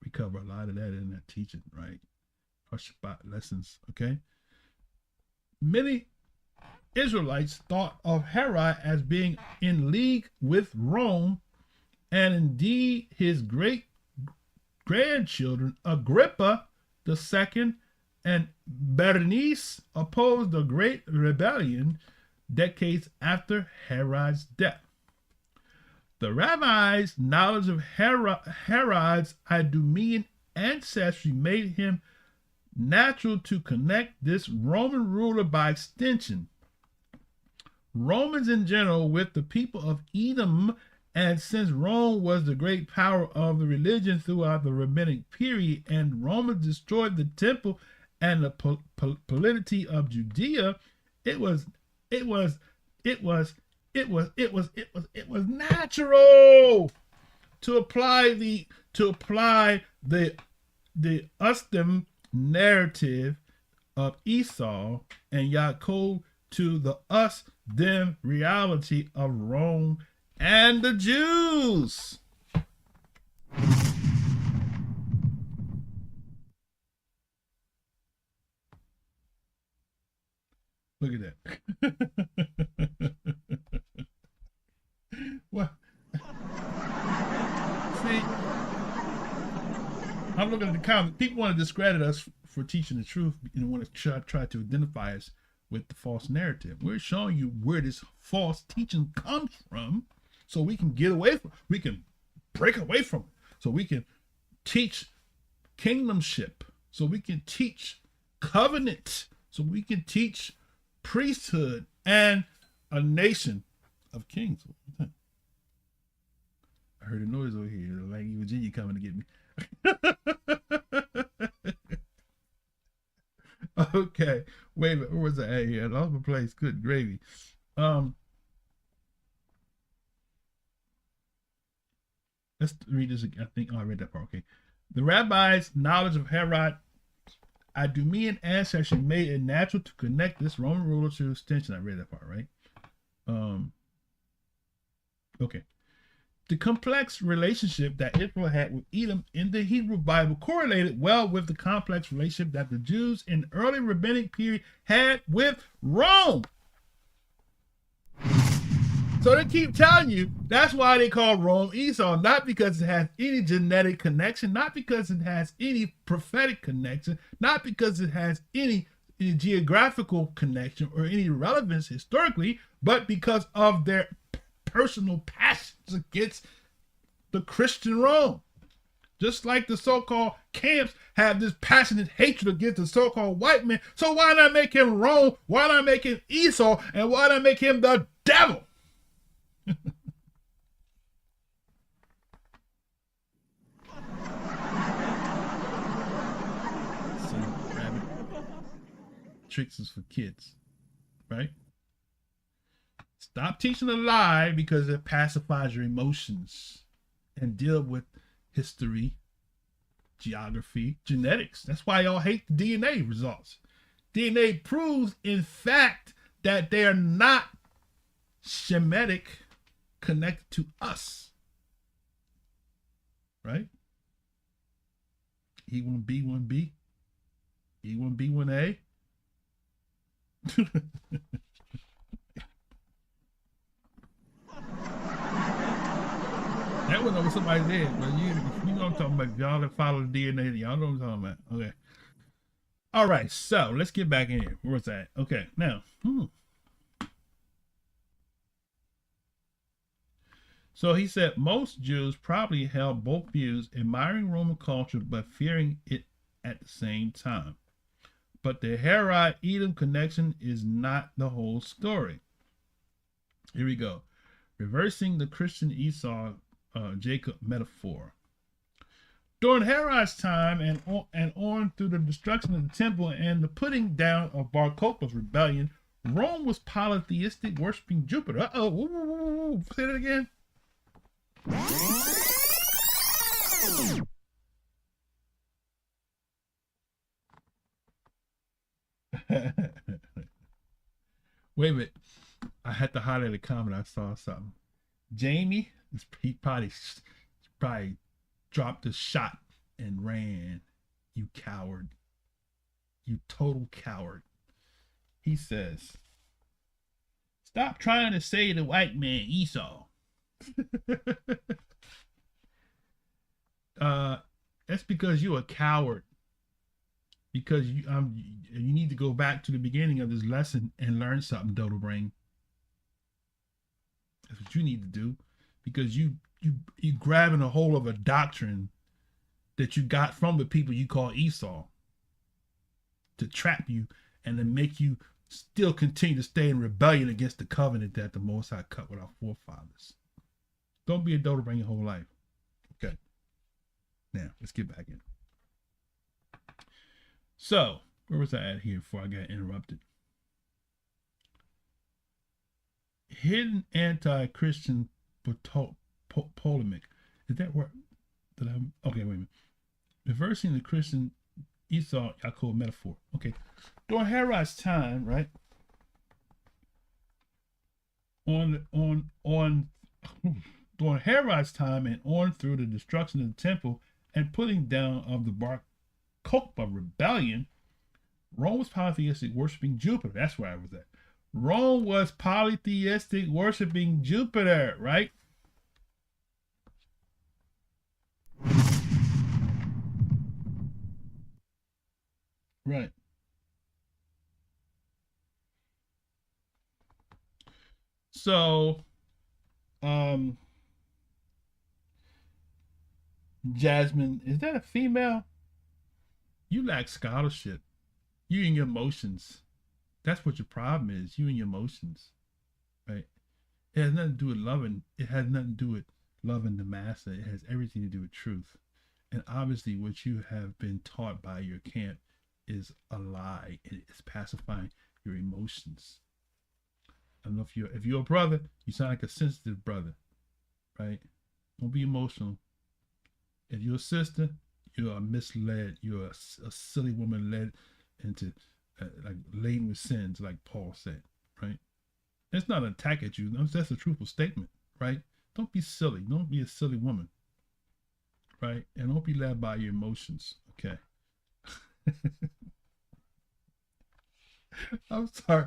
We cover a lot of that in that teaching, right? Our Shabbat lessons, okay? Many Israelites thought of Herod as being in league with Rome, and indeed his great-grandchildren, Agrippa II and Berenice, opposed the Great Rebellion decades after Herod's death. The rabbis' knowledge of Herod's Idumean ancestry made him natural to connect this Roman ruler by extension. Romans in general with the people of Edom, and since Rome was the great power of the religion throughout the rabbinic period, and Romans destroyed the temple and the polity of Judea, it was natural to apply the Ustem narrative of Esau and Yaakov to the us-them reality of Rome and the Jews. Look at that. What? See, I'm looking at the comments. People want to discredit us for teaching the truth and want to try to identify us with the false narrative. We're showing you where this false teaching comes from, so we can get away from, we can break away from it, so we can teach kingdomship, so we can teach covenant, so we can teach priesthood and a nation of kings. I heard a noise over here, like Virginia coming to get me. Okay, wait a minute, where was I at here? I lost my place. Good gravy. Let's read this again. I think I read that part. Okay. The rabbi's knowledge of Herod Idumean ancestry made it natural to connect this Roman ruler to extension. I read that part, right? Okay. The complex relationship that Israel had with Edom in the Hebrew Bible correlated well with the complex relationship that the Jews in the early rabbinic period had with Rome. So they keep telling you that's why they call Rome Esau, not because it has any genetic connection, not because it has any prophetic connection, not because it has any geographical connection or any relevance historically, but because of their personal passions against the Christian Rome. Just like the so-called camps have this passionate hatred against the so-called white man. So why not make him Rome? Why not make him Esau? And why not make him the devil? Rabbit tricks is for kids, right? Stop teaching a lie because it pacifies your emotions, and deal with history, geography, genetics. That's why y'all hate the DNA results. DNA proves, in fact, that they are not Shemitic connected to us, right? E1B1B, E1B1A. That wasn't what somebody did, but you know what I'm talking about. Y'all that follow the DNA, y'all know what I'm talking about. Okay. All right, so let's get back in here. Where's that? Okay, now. So he said most Jews probably held both views, admiring Roman culture but fearing it at the same time. But the Herod-Edom connection is not the whole story. Here we go. Reversing the Christian Esau Jacob metaphor. During Herod's time and on through the destruction of the temple and the putting down of Bar Kokhba's rebellion, Rome was polytheistic, worshiping Jupiter. Uh-oh. Say that again. Wait a minute. I had to highlight a comment. I saw something. Jamie, he probably dropped a shot and ran. You coward. You total coward. He says, stop trying to say the white man Esau. That's because you're a coward. Because you need to go back to the beginning of this lesson and learn something, Dodo Brain. That's what you need to do, because you grabbing a hold of a doctrine that you got from the people you call Esau to trap you and to make you still continue to stay in rebellion against the covenant that the Most High cut with our forefathers. Don't be a Dodo Brain your whole life. Okay. Now let's get back in. So where was I at here before I got interrupted? Hidden anti-Christian polemic. Is that where? Okay, wait a minute. Reversing the Christian Esau Yaakov metaphor. Okay. During Herod's time, right? During Herod's time and on through the destruction of the temple and putting down of the Bar Kokhba rebellion, Rome was polytheistic, worshiping Jupiter. That's where I was at. Rome was polytheistic, worshiping Jupiter, right? Right. So, um, Jasmine, is that a female? You lack scholarship. You and your emotions. That's what your problem is. You and your emotions. Right. It has nothing to do with loving. It has nothing to do with loving the master. It has everything to do with truth. And obviously, what you have been taught by your camp is a lie. It's pacifying your emotions. I don't know if you're a brother, you sound like a sensitive brother, right? Don't be emotional. If you're a sister, you are misled. You're a silly woman led into like laden with sins, like Paul said, right? It's not an attack at you. That's a truthful statement, right? Don't be silly. Don't be a silly woman, right? And don't be led by your emotions, okay? I'm sorry.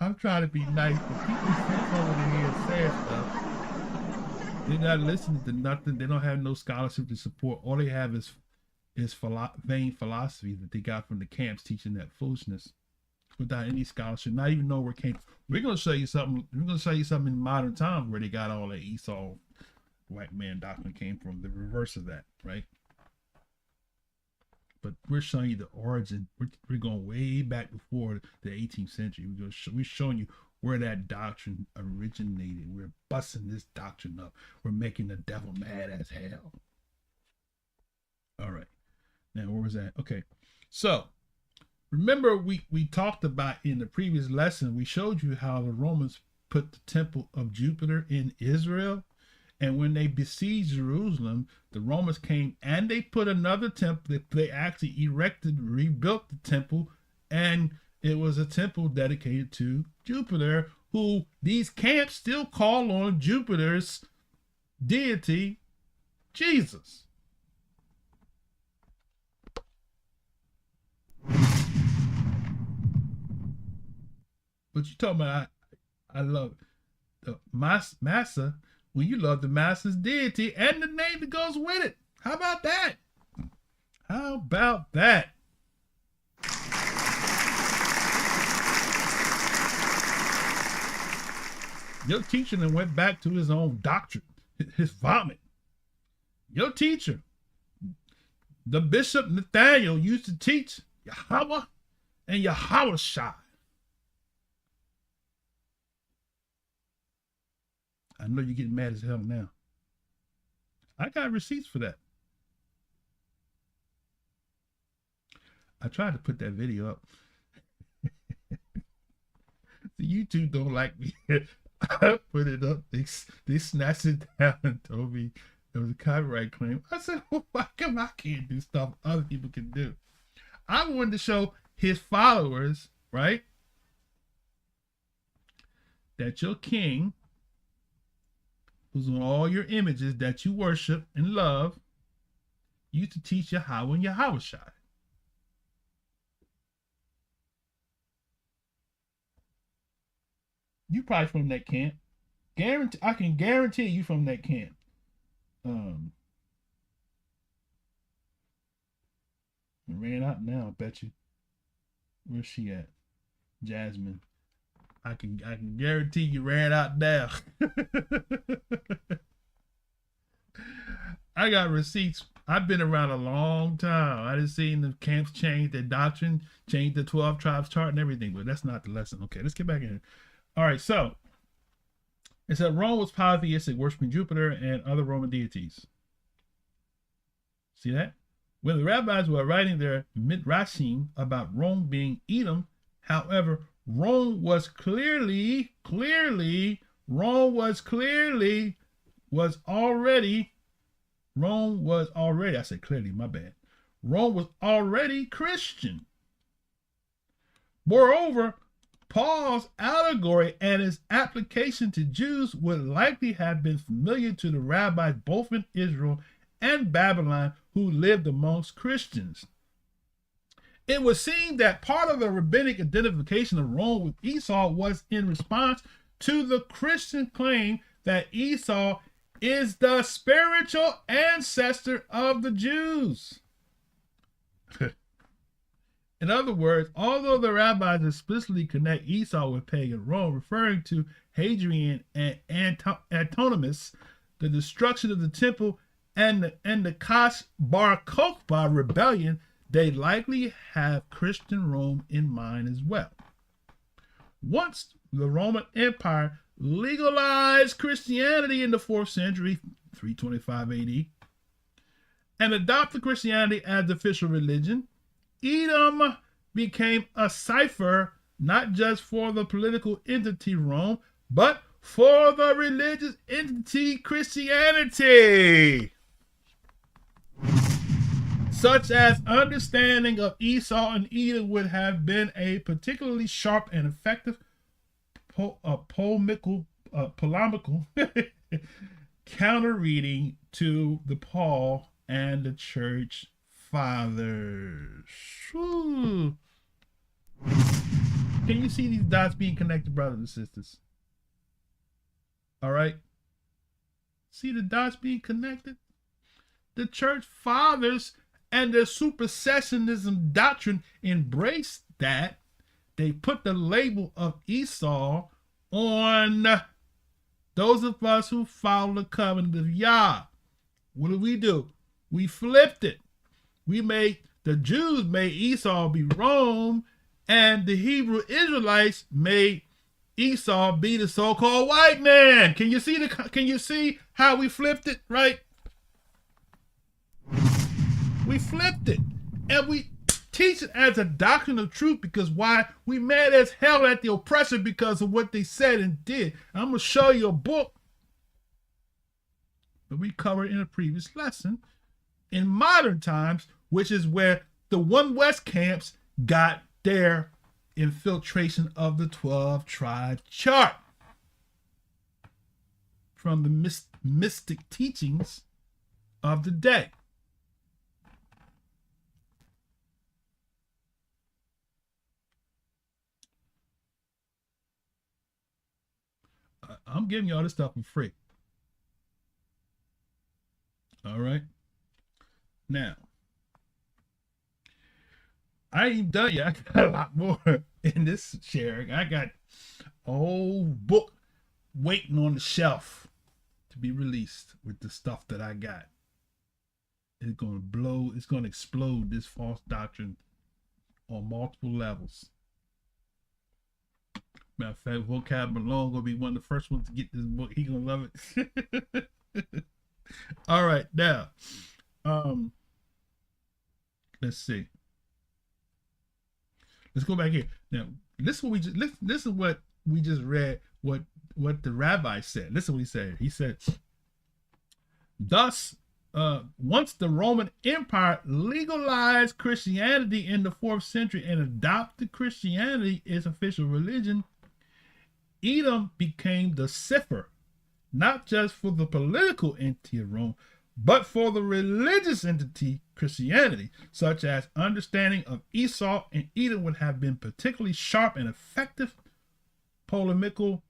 I'm trying to be nice, but people keep coming in here and saying stuff. They're not listening to nothing. They don't have no scholarship to support. All they have is vain philosophy that they got from the camps teaching that foolishness without any scholarship, not even know where it came from. We're going to show you something. We're going to show you something in modern times where they got all that Esau white man doctrine came from, the reverse of that, right? But we're showing you the origin. We're going way back before the 18th century. We're showing you where that doctrine originated. We're busting this doctrine up. We're making the devil mad as hell. All right. Now, where was that? Okay. So, remember we talked about in the previous lesson, we showed you how the Romans put the temple of Jupiter in Israel. And when they besieged Jerusalem, the Romans came and they put another temple. They actually rebuilt the temple, and it was a temple dedicated to Jupiter, who these camps still call on Jupiter's deity, Jesus. But you talking about I love the Massa. When you love the master's deity and the name that goes with it. How about that? How about that? Your teacher then went back to his own doctrine, his vomit. Your teacher, the Bishop Nathaniel, used to teach Yahweh and Yahweh Shai. I know you're getting mad as hell now. I got receipts for that. I tried to put that video up. The YouTube don't like me. I put it up. They snatched it down and told me there was a copyright claim. I said, well, why come I can't do stuff other people can do? I wanted to show his followers, right, that your king, who's on all your images that you worship and love, used to teach Yahweh and Yahweh Shai. You probably from that camp. I can guarantee you from that camp. Ran out now, I bet you. Where's she at? Jasmine. I can guarantee you ran out now. I got receipts. I've been around a long time. I done seen the camps change their doctrine, change the 12 tribes chart and everything, but that's not the lesson. Okay, let's get back in. All right, so it said Rome was polytheistic, worshiping Jupiter and other Roman deities. See that? When the rabbis were writing their midrashim about Rome being Edom, however, Rome was already Christian. Moreover, Paul's allegory and its application to Jews would likely have been familiar to the rabbis both in Israel and Babylon who lived amongst Christians. It would seem that part of the rabbinic identification of Rome with Esau was in response to the Christian claim that Esau is the spiritual ancestor of the Jews. In other words, although the rabbis explicitly connect Esau with pagan Rome, referring to Hadrian and Antonimus, the destruction of the temple, and the Kash Bar Kokhba rebellion, they likely have Christian Rome in mind as well. Once the Roman Empire legalized Christianity in the 4th century, 325 AD, and adopted Christianity as the official religion, Edom became a cipher not just for the political entity Rome, but for the religious entity Christianity. Such as understanding of Esau and Edom would have been a particularly sharp and effective polemical counter-reading to the Paul and the church fathers. Whew. Can you see these dots being connected, brothers and sisters? All right. See the dots being connected? The church fathers and their supersessionism doctrine embraced that. They put the label of Esau on those of us who follow the covenant of Yah. What do? We flipped it. The Jews made Esau be Rome, and the Hebrew Israelites made Esau be the so-called white man. Can you see how we flipped it, right? We flipped it, and we teach it as a doctrine of truth, because why? We mad as hell at the oppressor because of what they said and did. I'm going to show you a book that we covered in a previous lesson in modern times, which is where the One West camps got their infiltration of the 12 tribe chart from the mystic teachings of the day. I'm giving you all this stuff for free. All right. Now, I ain't done yet. I got a lot more in this sharing. I got a whole book waiting on the shelf to be released with the stuff that I got. It's going to blow. It's going to explode this false doctrine on multiple levels. Matter of fact, Vocab Malone gonna be one of the first ones to get this book. He gonna love it. All right, now, let's see. Let's go back here. Now, listen what we just read. What the rabbi said. Listen what he said. He said, "Thus, once the Roman Empire legalized Christianity in the 4th century and adopted Christianity as official religion, Edom became the cipher, not just for the political entity of Rome, but for the religious entity Christianity, such as understanding of Esau and Edom would have been particularly sharp and effective polemical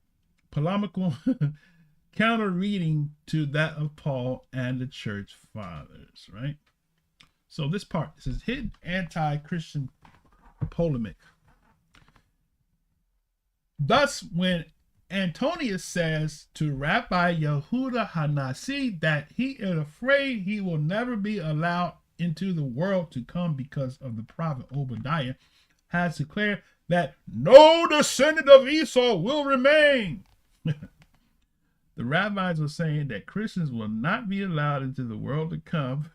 counter-reading to that of Paul and the church fathers," right? So this part, this is hidden anti-Christian polemic. Thus, when Antonius says to Rabbi Yehuda Hanasi that he is afraid he will never be allowed into the world to come because of the prophet Obadiah has declared that no descendant of Esau will remain. The rabbis are saying that Christians will not be allowed into the world to come,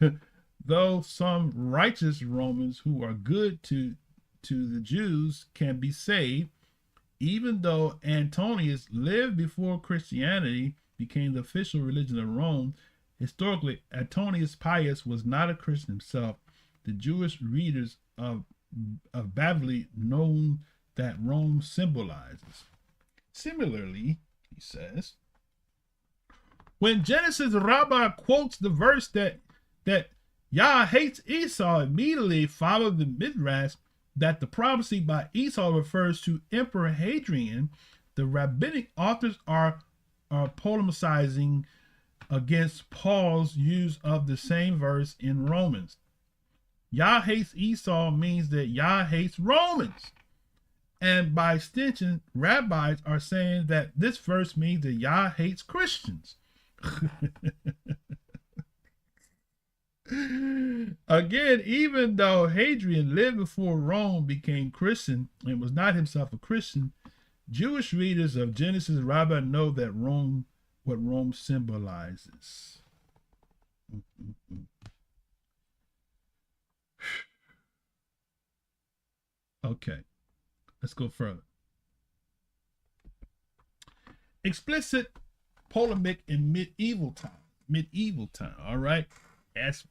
though some righteous Romans who are good to the Jews can be saved. Even though Antonius lived before Christianity became the official religion of Rome, historically, Antonius Pius was not a Christian himself. The Jewish readers of Babylon know that Rome symbolizes. Similarly, he says, when Genesis Rabbah quotes the verse that Yah hates Esau, immediately followed the Midrash that the prophecy by Esau refers to Emperor Hadrian. The rabbinic authors are polemicizing against Paul's use of the same verse in Romans. Yah hates Esau means that Yah hates Romans. And by extension, rabbis are saying that this verse means that Yah hates Christians. Again, even though Hadrian lived before Rome became Christian and was not himself a Christian, Jewish readers of Genesis Rabbah know that what Rome symbolizes. Okay, let's go further. Explicit polemic in medieval time. All right, ask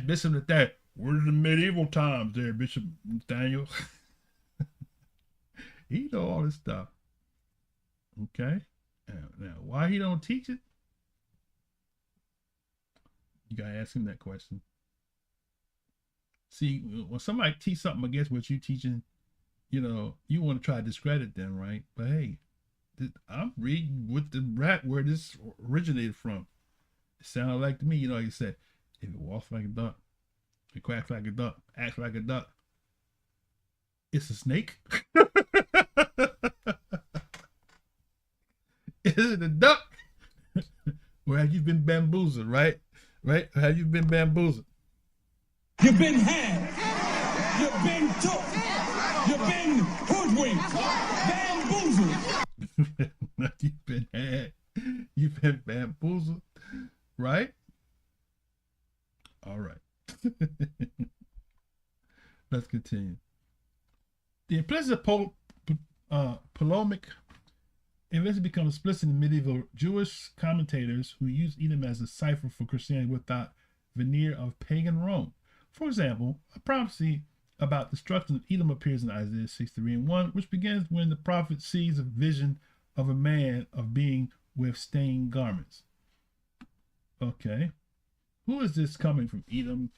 Bishop Nathaniel, where are the medieval times there, Bishop Nathaniel? He know all this stuff. Okay, now why he don't teach it? You gotta ask him that question. See, when somebody teach something against what you're teaching, you want to try to discredit them, right? But hey, I'm reading with the rap where this originated from. It sounded like to me, like you said, if it walks like a duck, it quacks like a duck, acts like a duck, it's a snake. Is it a duck? Or have you been bamboozled, right? Right? Or have you been bamboozled? You've been had. You've been took. You've been hoodwinked. Bamboozled. You've been had. You've been bamboozled. Right? All right. Let's continue. The implicit polemic eventually becomes explicit in medieval Jewish commentators who use Edom as a cipher for Christianity without veneer of pagan Rome. For example, a prophecy about destruction of Edom appears in Isaiah 63:1, which begins when the prophet sees a vision of a man of being with stained garments. Okay. Who is this coming from Edom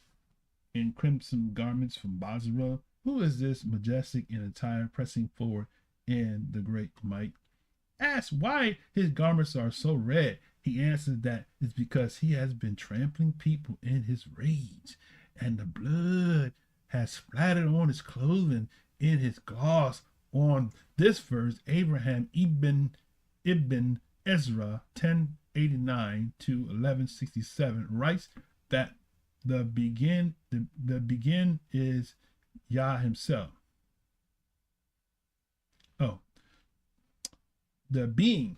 in crimson garments from Basra? Who is this majestic in attire pressing forward in the great might? Asked why his garments are so red, he answered that it's because he has been trampling people in his rage, and the blood has splattered on his clothing in his gloss. On this verse, Abraham Ibn Ezra 1089 to 1167 writes that the begin is Yah himself. Oh, the being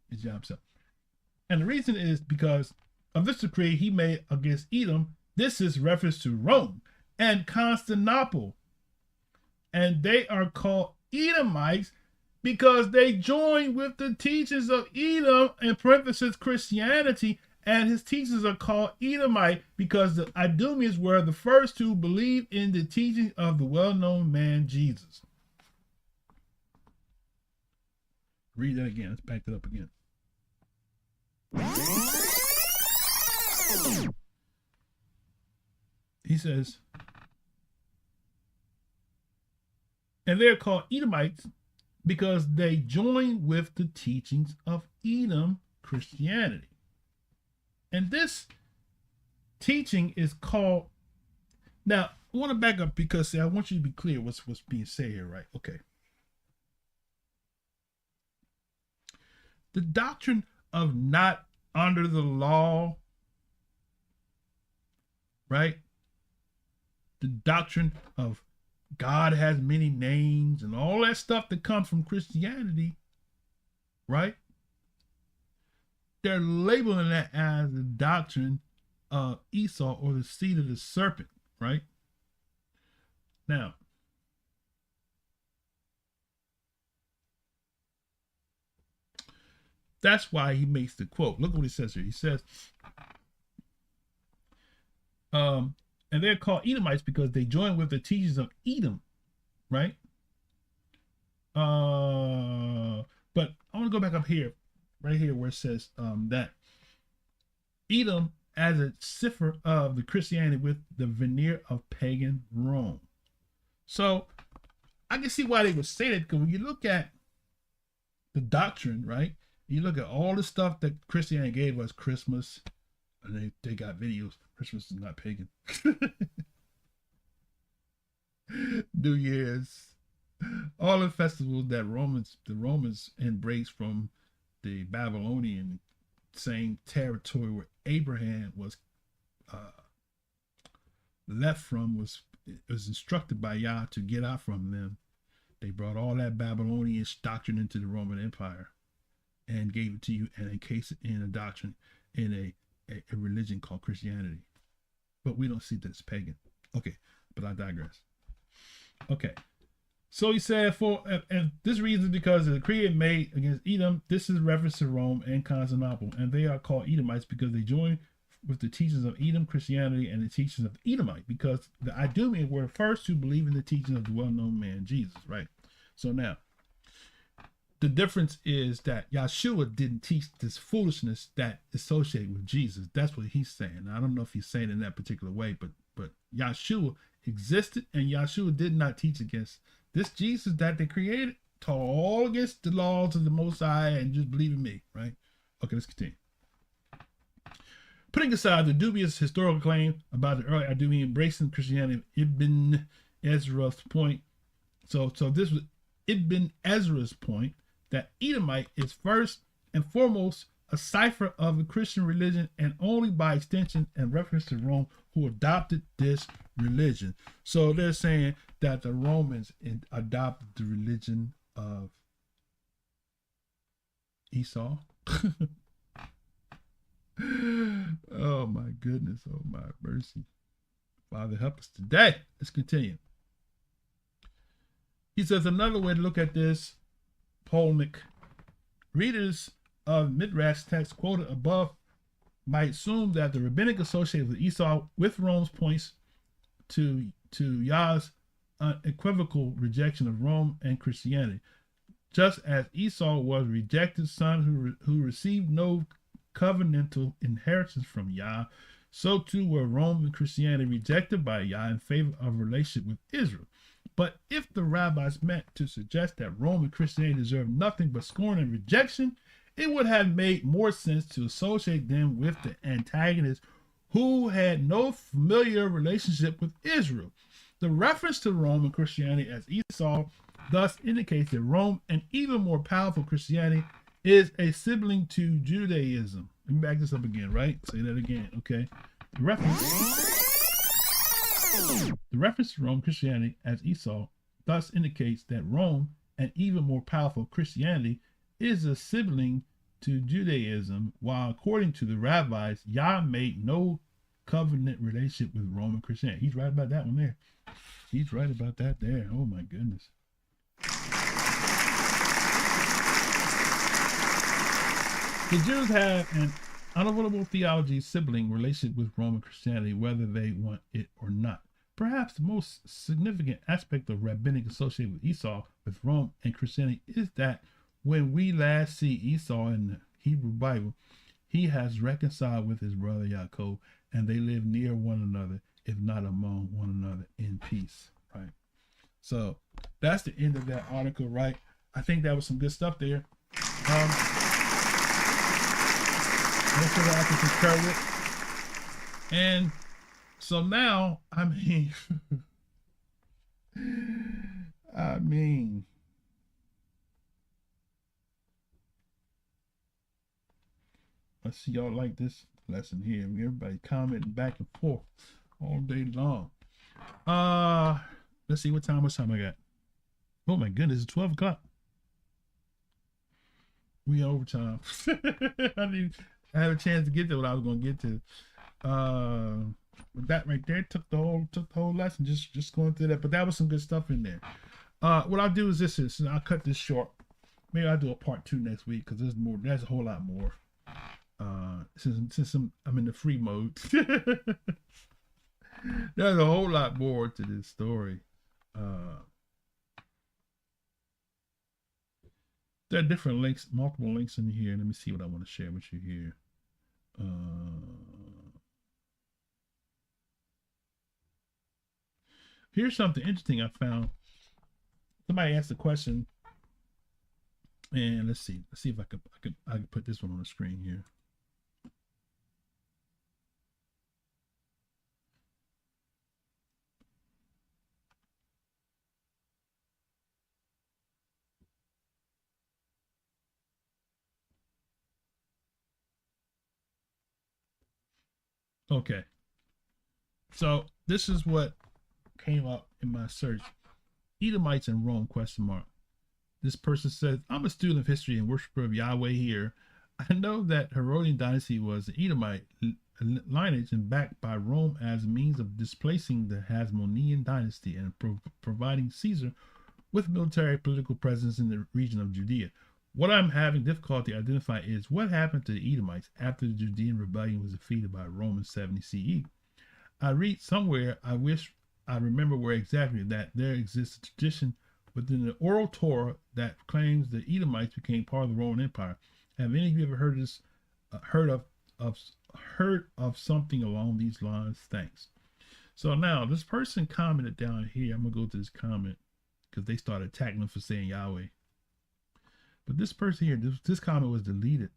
is Yah himself. And the reason is because of this decree he made against Edom. This is reference to Rome and Constantinople. And they are called Edomites because they join with the teachings of Edom, in parenthesis Christianity, and his teachings are called Edomite because the Idumeans were the first to believe in the teaching of the well-known man Jesus. Read that again. Let's back that up again. He says, and they're called Edomites because they join with the teachings of Edom Christianity. And this teaching is called, now I want to back up because I want you to be clear what's being said here, right? Okay. The doctrine of not under the law, right? The doctrine of God has many names and all that stuff that comes from Christianity, right? They're labeling that as the doctrine of Esau or the seed of the serpent, right? Now, that's why he makes the quote. Look what he says here. He says, and they're called Edomites because they join with the teachings of Edom, right? But I want to go back up here, right here where it says that Edom as a cipher of the Christianity with the veneer of pagan Rome. So I can see why they would say that, because when you look at the doctrine, right? You look at all the stuff that Christianity gave us, Christmas, And they got videos. Christmas is not pagan. New Year's, all the festivals that the Romans embraced from the Babylonian same territory where Abraham was left from, was instructed by Yah to get out from them. They brought all that Babylonian doctrine into the Roman Empire and gave it to you and encased it in a doctrine, in a religion called Christianity. But we don't see that it's pagan. Okay, but I digress. Okay, so he said, and this reason is because of the decree made against Edom. This is reference to Rome and Constantinople, and they are called Edomites because they join with the teachings of Edom, Christianity, and the teachings of the Edomite, because the Idumeans were the first to believe in the teachings of the well-known man Jesus, right? So now, the difference is that Yahshua didn't teach this foolishness that is associated with Jesus. That's what he's saying. I don't know if he's saying it in that particular way, but Yahshua existed, and Yahshua did not teach against this Jesus that they created. Taught all against the laws of the Most High and just believe in me, right? Okay, let's continue. Putting aside the dubious historical claim about the early Idumean embracing Christianity, Ibn Ezra's point. So this was Ibn Ezra's point that Edomite is first and foremost a cipher of the Christian religion, and only by extension and reference to Rome, who adopted this religion. So they're saying that the Romans adopted the religion of Esau. Oh my goodness. Oh my mercy. Father, help us today. Let's continue. He says another way to look at this polemic, readers of Midrash text quoted above might assume that the rabbinic associated with Esau with Rome's points to Yah's unequivocal rejection of Rome and Christianity. Just as Esau was a rejected son who received no covenantal inheritance from Yah, so too were Rome and Christianity rejected by Yah in favor of a relationship with Israel. But if the rabbis meant to suggest that Rome and Christianity deserved nothing but scorn and rejection, it would have made more sense to associate them with the antagonists who had no familiar relationship with Israel. The reference to Rome and Christianity as Esau thus indicates that Rome, and even more powerful Christianity, is a sibling to Judaism. Let me back this up again, right? Say that again, okay? The reference to Rome Christianity as Esau thus indicates that Rome, and even more powerful Christianity, is a sibling to Judaism, while according to the rabbis, Yah made no covenant relationship with Roman Christianity. He's right about that one there. He's right about that there. Oh my goodness. The Jews have an unavoidable theology sibling relationship with Roman Christianity, whether they want it or not. Perhaps the most significant aspect of rabbinic association with Esau with Rome and Christianity is that when we last see Esau in the Hebrew Bible, he has reconciled with his brother Yaakov, and they live near one another, if not among one another, in peace. Right. So that's the end of that article, right? I think that was some good stuff there. Most of that I can concur with. And so now, I mean, let's see y'all like this lesson here. Everybody commenting back and forth all day long. Let's see what time I got. Oh my goodness, it's 12 o'clock. We overtime. I had a chance to get to what I was going to get to. But that right there took the whole lesson, just going through that. But that was some good stuff in there. What I'll do is this: I'll cut this short. Maybe I'll do a part 2 next week, because there's more. There's a whole lot more. Since I'm in the free mode, there's a whole lot more to this story. There are different links, multiple links in here. Let me see what I want to share with you here. Here's something interesting I found. Somebody asked a question, and let's see if I can put this one on the screen here. Okay. So this is what came up in my search. Edomites in Rome, question mark. This person says, I'm a student of history and worshiper of Yahweh here. I know that Herodian dynasty was the Edomite lineage and backed by Rome as a means of displacing the Hasmonean dynasty and providing Caesar with military political presence in the region of Judea. What I'm having difficulty identifying is what happened to the Edomites after the Judean rebellion was defeated by Rome in 70 CE. I read somewhere, I wish I remember where exactly, that there exists a tradition within the oral Torah that claims the Edomites became part of the Roman Empire. Have any of you ever heard this? Heard of something along these lines? Thanks. So now this person commented down here. I'm gonna go to this comment because they started attacking them for saying Yahweh. But this person here, this comment was deleted.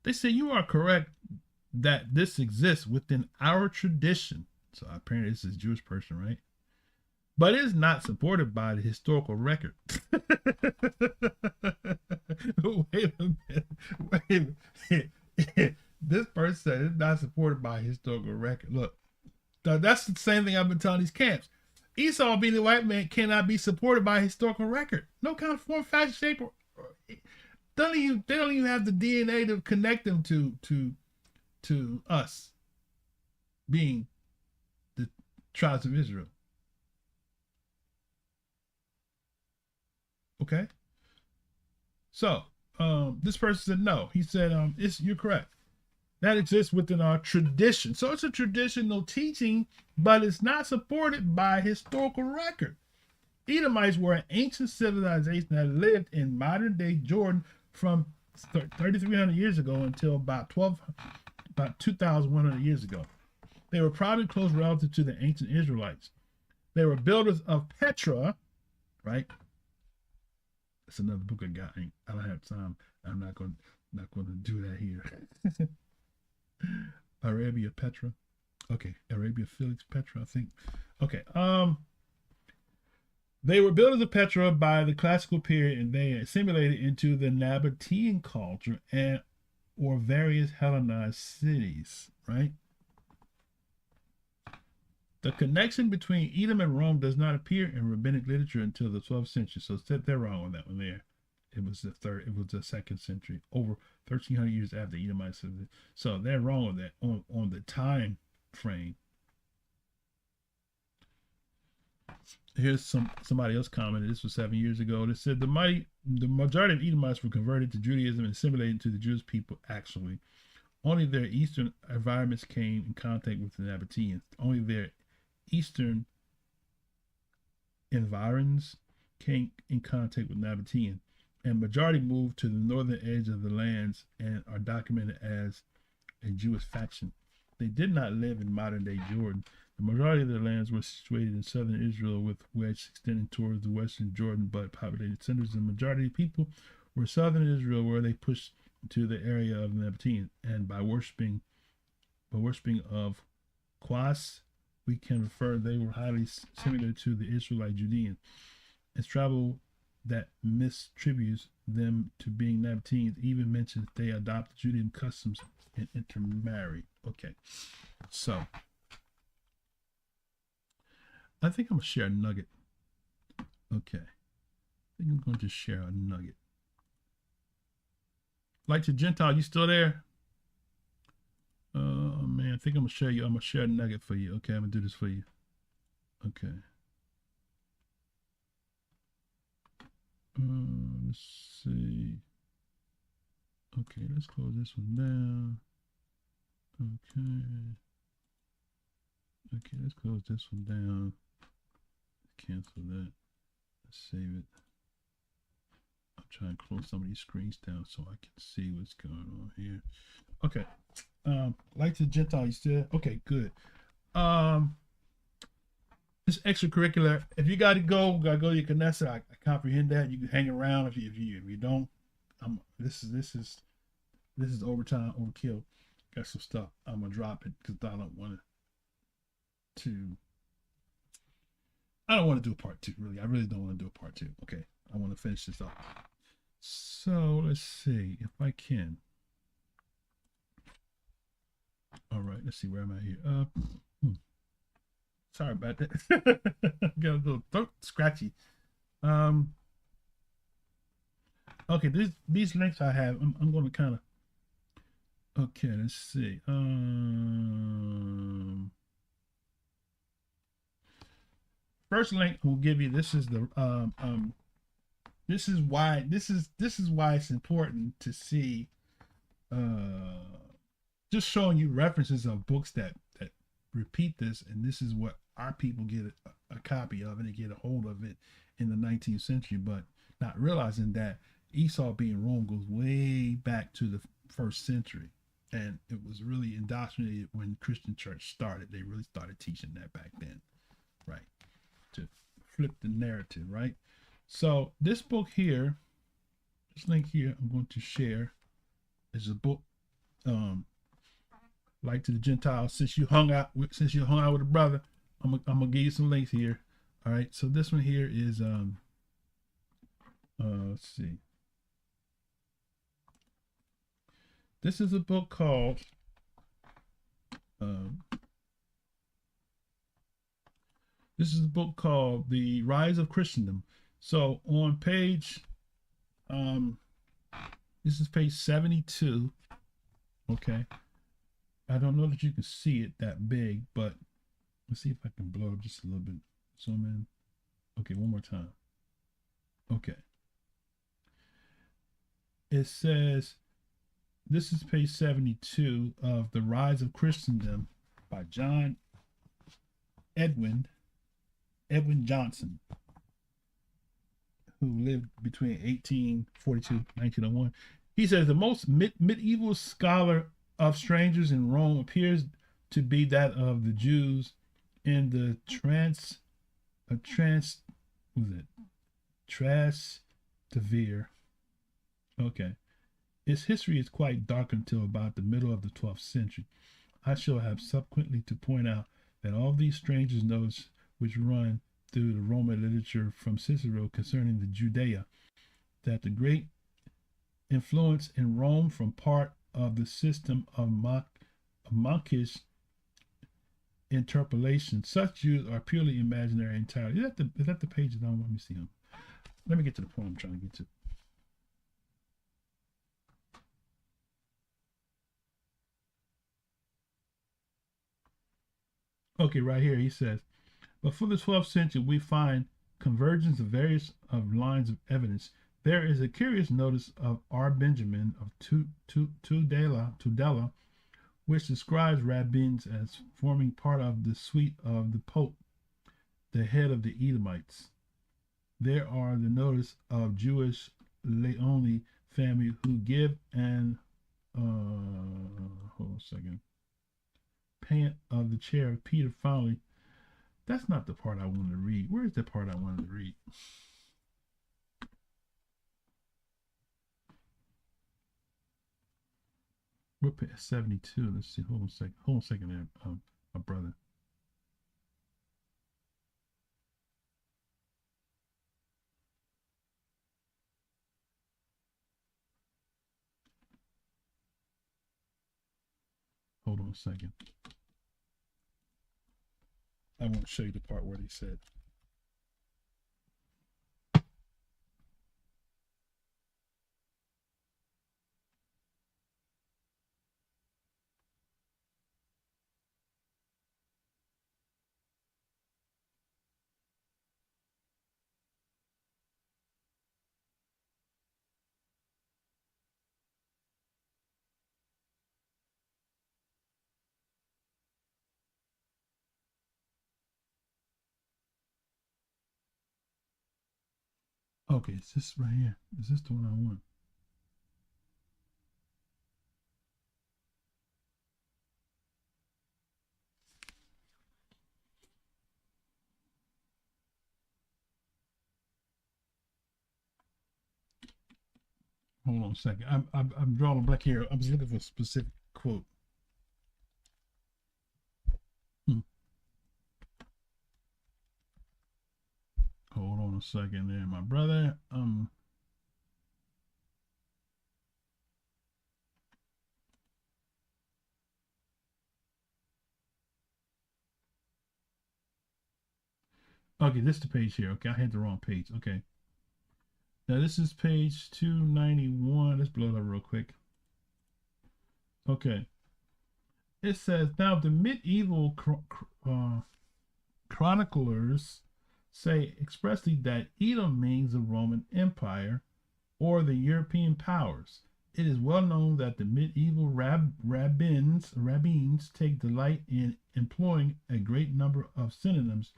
They say you are correct that this exists within our tradition. So apparently this is a Jewish person, right? But it is not supported by the historical record. Wait a minute. This person said it's not supported by a historical record. Look, that's the same thing I've been telling these camps. Esau being the white man cannot be supported by a historical record. No kind of form, fashion, shape, or they don't even have the DNA to connect them to us being the tribes of Israel. Okay. So this person said no. He said, you're correct. That exists within our tradition. So it's a traditional teaching, but it's not supported by historical record. Edomites were an ancient civilization that lived in modern day Jordan from 3,300 years ago until about 2,100 years ago. They were probably close relatives to the ancient Israelites. They were builders of Petra, right? That's another book I got. I don't have time. I'm not going to do that here. Arabia Petra. Okay, Arabia Felix Petra, I think. Okay. They were builders of Petra by the classical period, and they assimilated into the Nabatean culture or various Hellenized cities, right? The connection between Edom and Rome does not appear in rabbinic literature until the 12th century. So they're wrong on that one there. It was the second century, over 1,300 years after Edomites. So they're wrong on that, on the time frame. Here's somebody else commented. This was 7 years ago. They said the majority of Edomites were converted to Judaism and assimilated into the Jewish people. Actually, only their eastern environments came in contact with the Nabateans. Only their eastern environs came in contact with Nabatean, and majority moved to the northern edge of the lands and are documented as a Jewish faction. They did not live in modern day Jordan. The majority of their lands were situated in southern Israel, with wedge extending towards the western Jordan, but populated centers. The majority of people were southern Israel, where they pushed to the area of the Nabatean, and by worshiping of Quas, we can refer they were highly similar to the Israelite Judeans. Its travel that misattributes them to being Nabateans even mentions they adopted Judean customs and intermarried. Okay, so I think I'm gonna share a nugget. Okay, I think I'm going to share a nugget. Like to Gentile, you still there? Oh man, I think I'm gonna share a nugget for you. Okay, I'm gonna do this for you. Okay. Let's see. Okay, let's close this one down. Okay. Okay, let's close this one down. Cancel that. Let's save it. I'll try and close some of these screens down so I can see what's going on here. Okay. Like the Gentile, you still okay? Good. It's extracurricular. If you gotta go to your Knesset. I comprehend that. You can hang around if you don't. This is overtime, overkill. Got some stuff. I'm gonna drop it because I don't want to do a part two. Really, I really don't want to do a part two. Okay, I want to finish this off. So let's see if I can. let's see where am I here. Sorry about that. Got a little throat scratchy. Okay, these links I have, I'm going to kind of. Okay, let's see. First link we'll give you. This is the this is why it's important to see. Just showing you references of books that repeat this, and this is what our people get a copy of and they get a hold of it in the 19th century, but not realizing that Esau being Rome goes way back to the 1st century, and it was really indoctrinated when Christian church started. They really started teaching that back then, right? To flip the narrative, right? So this book here, this link here, I'm going to share is a book, Light to the Gentiles. Since you hung out with a brother, I'm gonna give you some links here. All right. So this one here is let's see. This is a book called The Rise of Christendom. So on page this is page 72. Okay. I don't know that you can see it that big, but let's see if I can blow it up just a little bit. Zoom in. Okay, one more time. Okay. It says, this is page 72 of The Rise of Christendom by John Edwin Johnson, who lived between 1842 and 1901. He says the most medieval scholar of strangers in Rome appears to be that of the Jews in the Trastevere. Okay. Its history is quite dark until about the middle of the 12th century. I shall have subsequently to point out that all these strangers' notes which run through the Roman literature from Cicero concerning the Judea, that the great influence in Rome from part of the system of monkish interpolation. Such Jews are purely imaginary entirely. Is that the page that I want me to see them? Let me get to the point I'm trying to get to. Okay, right here he says, but for the 12th century we find convergence of various lines of evidence. There is a curious notice of R. Benjamin of Tudela, which describes rabbins as forming part of the suite of the Pope, the head of the Edomites. There are the notice of Jewish Leone family who give an hold on a second. Pant of the chair of Peter finally. That's not the part I wanted to read. Where is the part I wanted to read? We're at 72. Let's see. Hold on a second. Hold on a second there, my brother. Hold on a second. I want to show you the part where they said. Okay, it's this right here. Is this the one I want? Hold on a second. I'm drawing a blank here. I was looking for a specific quote. Hold on a second there, my brother. Okay, this is the page here. Okay, I had the wrong page. Okay. Now this is page 291. Let's blow it up real quick. Okay. It says, now the medieval chroniclers say expressly that Edom means the Roman Empire or the European powers. It is well known that the medieval rabbins take delight in employing a great number of synonyms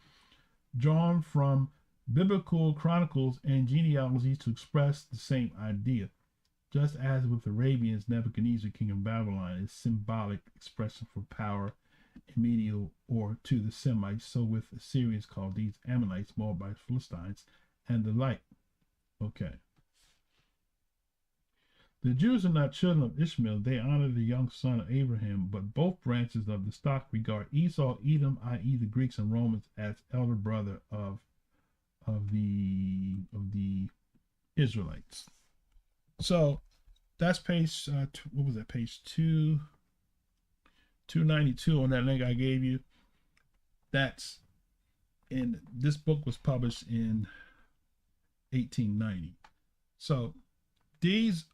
drawn from biblical chronicles and genealogies to express the same idea. Just as with the Arabians, Nebuchadnezzar, king of Babylon, is symbolic expression for power in medial or to the Semites, so with Assyrians called these Ammonites, Moabites, Philistines, and the like. Okay. The Jews are not children of Ishmael. They honor the young son of Abraham, but both branches of the stock regard Esau, Edom, i.e. the Greeks and Romans, as elder brother of the Israelites. So that's page, what was that, page 292 on that link I gave you. That's, and this book was published in 1890. So these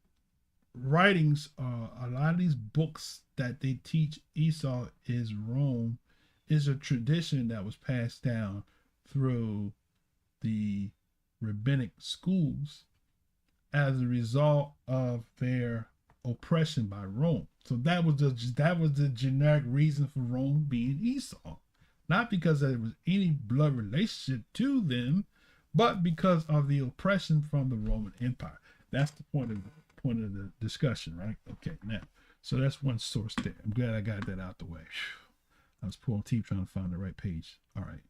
writings, a lot of these books that they teach Esau is Rome, is a tradition that was passed down through the rabbinic schools as a result of their oppression by Rome. So that was the generic reason for Rome being Esau, not because there was any blood relationship to them, but because of the oppression from the Roman Empire. That's the point of the discussion, right? Okay, now, so that's one source there. I'm glad I got that out the way. I was pulling teeth trying to find the right page. All right.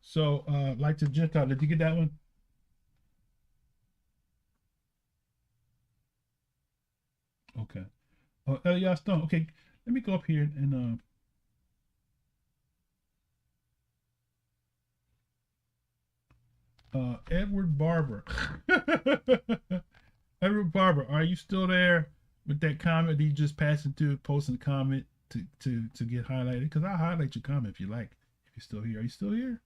So, like the Gentile, did you get that one? Okay. Oh, Elias Stone. Okay, let me go up here and Edward Barber. Edward Barber, are you still there with that comment? You just passing through, posting a comment to get highlighted? Because I'll highlight your comment if you like. If you're still here, are you still here?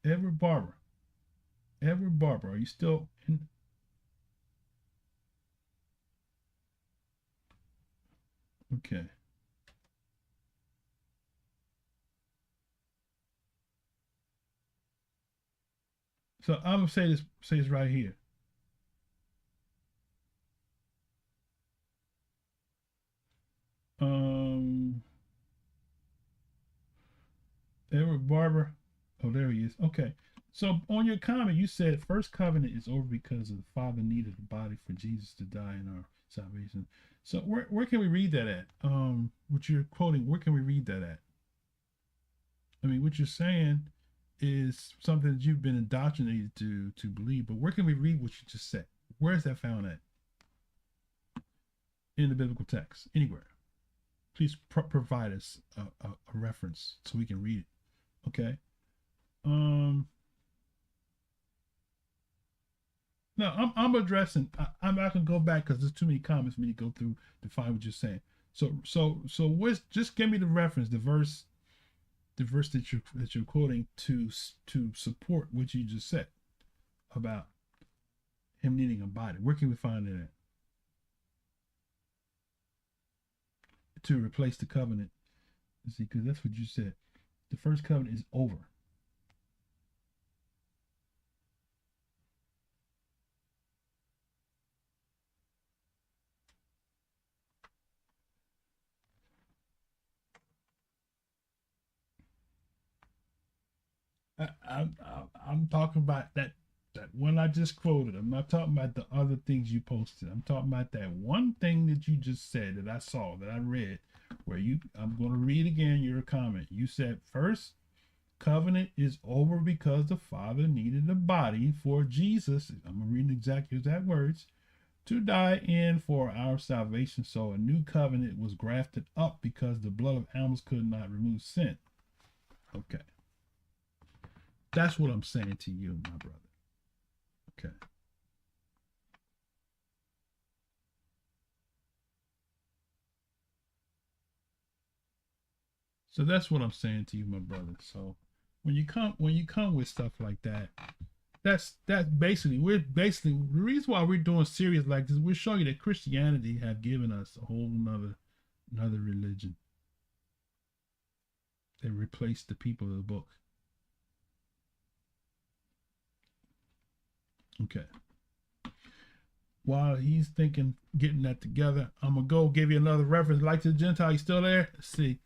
Edward Barber. Edward Barber, are you still in? Okay. So I'm gonna say this right here. Edward Barber. Oh, there he is. Okay. So on your comment, you said first covenant is over because the Father needed a body for Jesus to die in our salvation. So where can we read that at? What you're quoting, where can we read that at? I mean, what you're saying is something that you've been indoctrinated to believe, but where can we read what you just said? Where is that found at? In the biblical text, anywhere. Please provide us a reference so we can read it. Okay. Now I'm addressing. I'm not gonna go back because there's too many comments for me to go through to find what you're saying. So what's, just give me the reference, the verse that you're quoting to support what you just said about him needing a body. Where can we find it at? To replace the covenant. See, because that's what you said. The first covenant is over. I'm talking about that one I just quoted. I'm not talking about the other things you posted. I'm talking about that one thing that you just said that I saw, that I read, where I'm going to read again your comment. You said first covenant is over because the Father needed a body for Jesus. I'm going to read exactly exact words, to die in for our salvation. So a new covenant was grafted up because the blood of animals could not remove sin. Okay. That's what I'm saying to you, my brother. Okay. So that's what I'm saying to you, my brother. So when you come with stuff like that, that's basically the reason why we're doing series like this. We're showing you that Christianity have given us a whole another religion that replaced the people of the book. Okay. While he's thinking, getting that together, I'm gonna go give you another reference. Like to the Gentile, you still there? Let's see.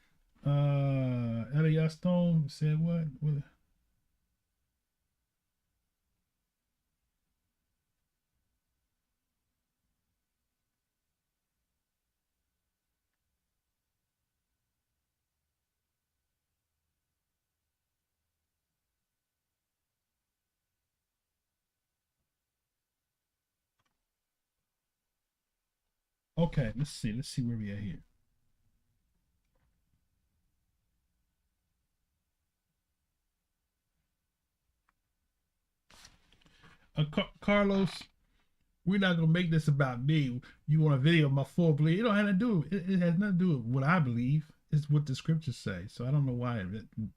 Elias Stone said what? Okay, let's see. Let's see where we are here. Carlos, we're not gonna make this about me. You want a video of my full belief? It don't have to do. It has nothing to do with what I believe. It's what the scriptures say. So I don't know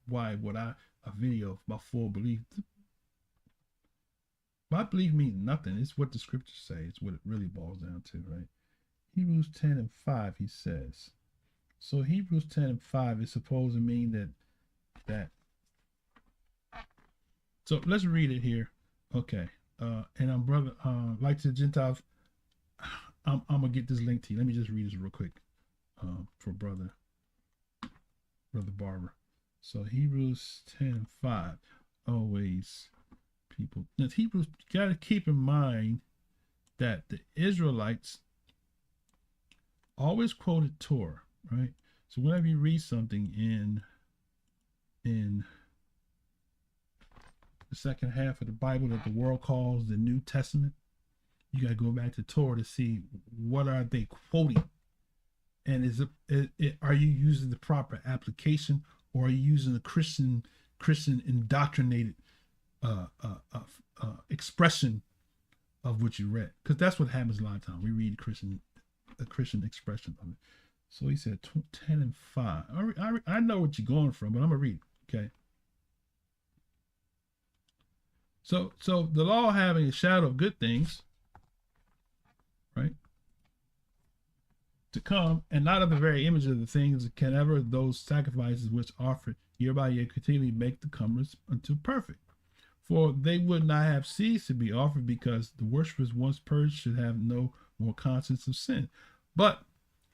why would a video of my full belief. My belief means nothing. It's what the scriptures say. It's what it really boils down to, right? Hebrews 10:5, he says. So Hebrews 10:5 is supposed to mean that. So let's read it here. Okay. And I'm brother, like to the Gentiles, I'm gonna get this link to you. Let me just read this real quick. For brother Barber. So Hebrews 10:5. Always people. Now Hebrews, you gotta keep in mind that the Israelites always quoted Torah, right? So whenever you read something in the second half of the Bible that the world calls the New Testament, you got to go back to Torah to see what are they quoting, and are you using the proper application, or are you using the Christian indoctrinated expression of what you read? Because that's what happens a lot of times. We read a Christian expression of it. So he said 10:5. I know what you're going from, but I'm gonna read it. Okay. So the law having a shadow of good things, right, to come, and not of the very image of the things that can ever those sacrifices which offered year by year continually make the comers unto perfect. For they would not have ceased to be offered, because the worshippers once purged should have no more conscience of sin. But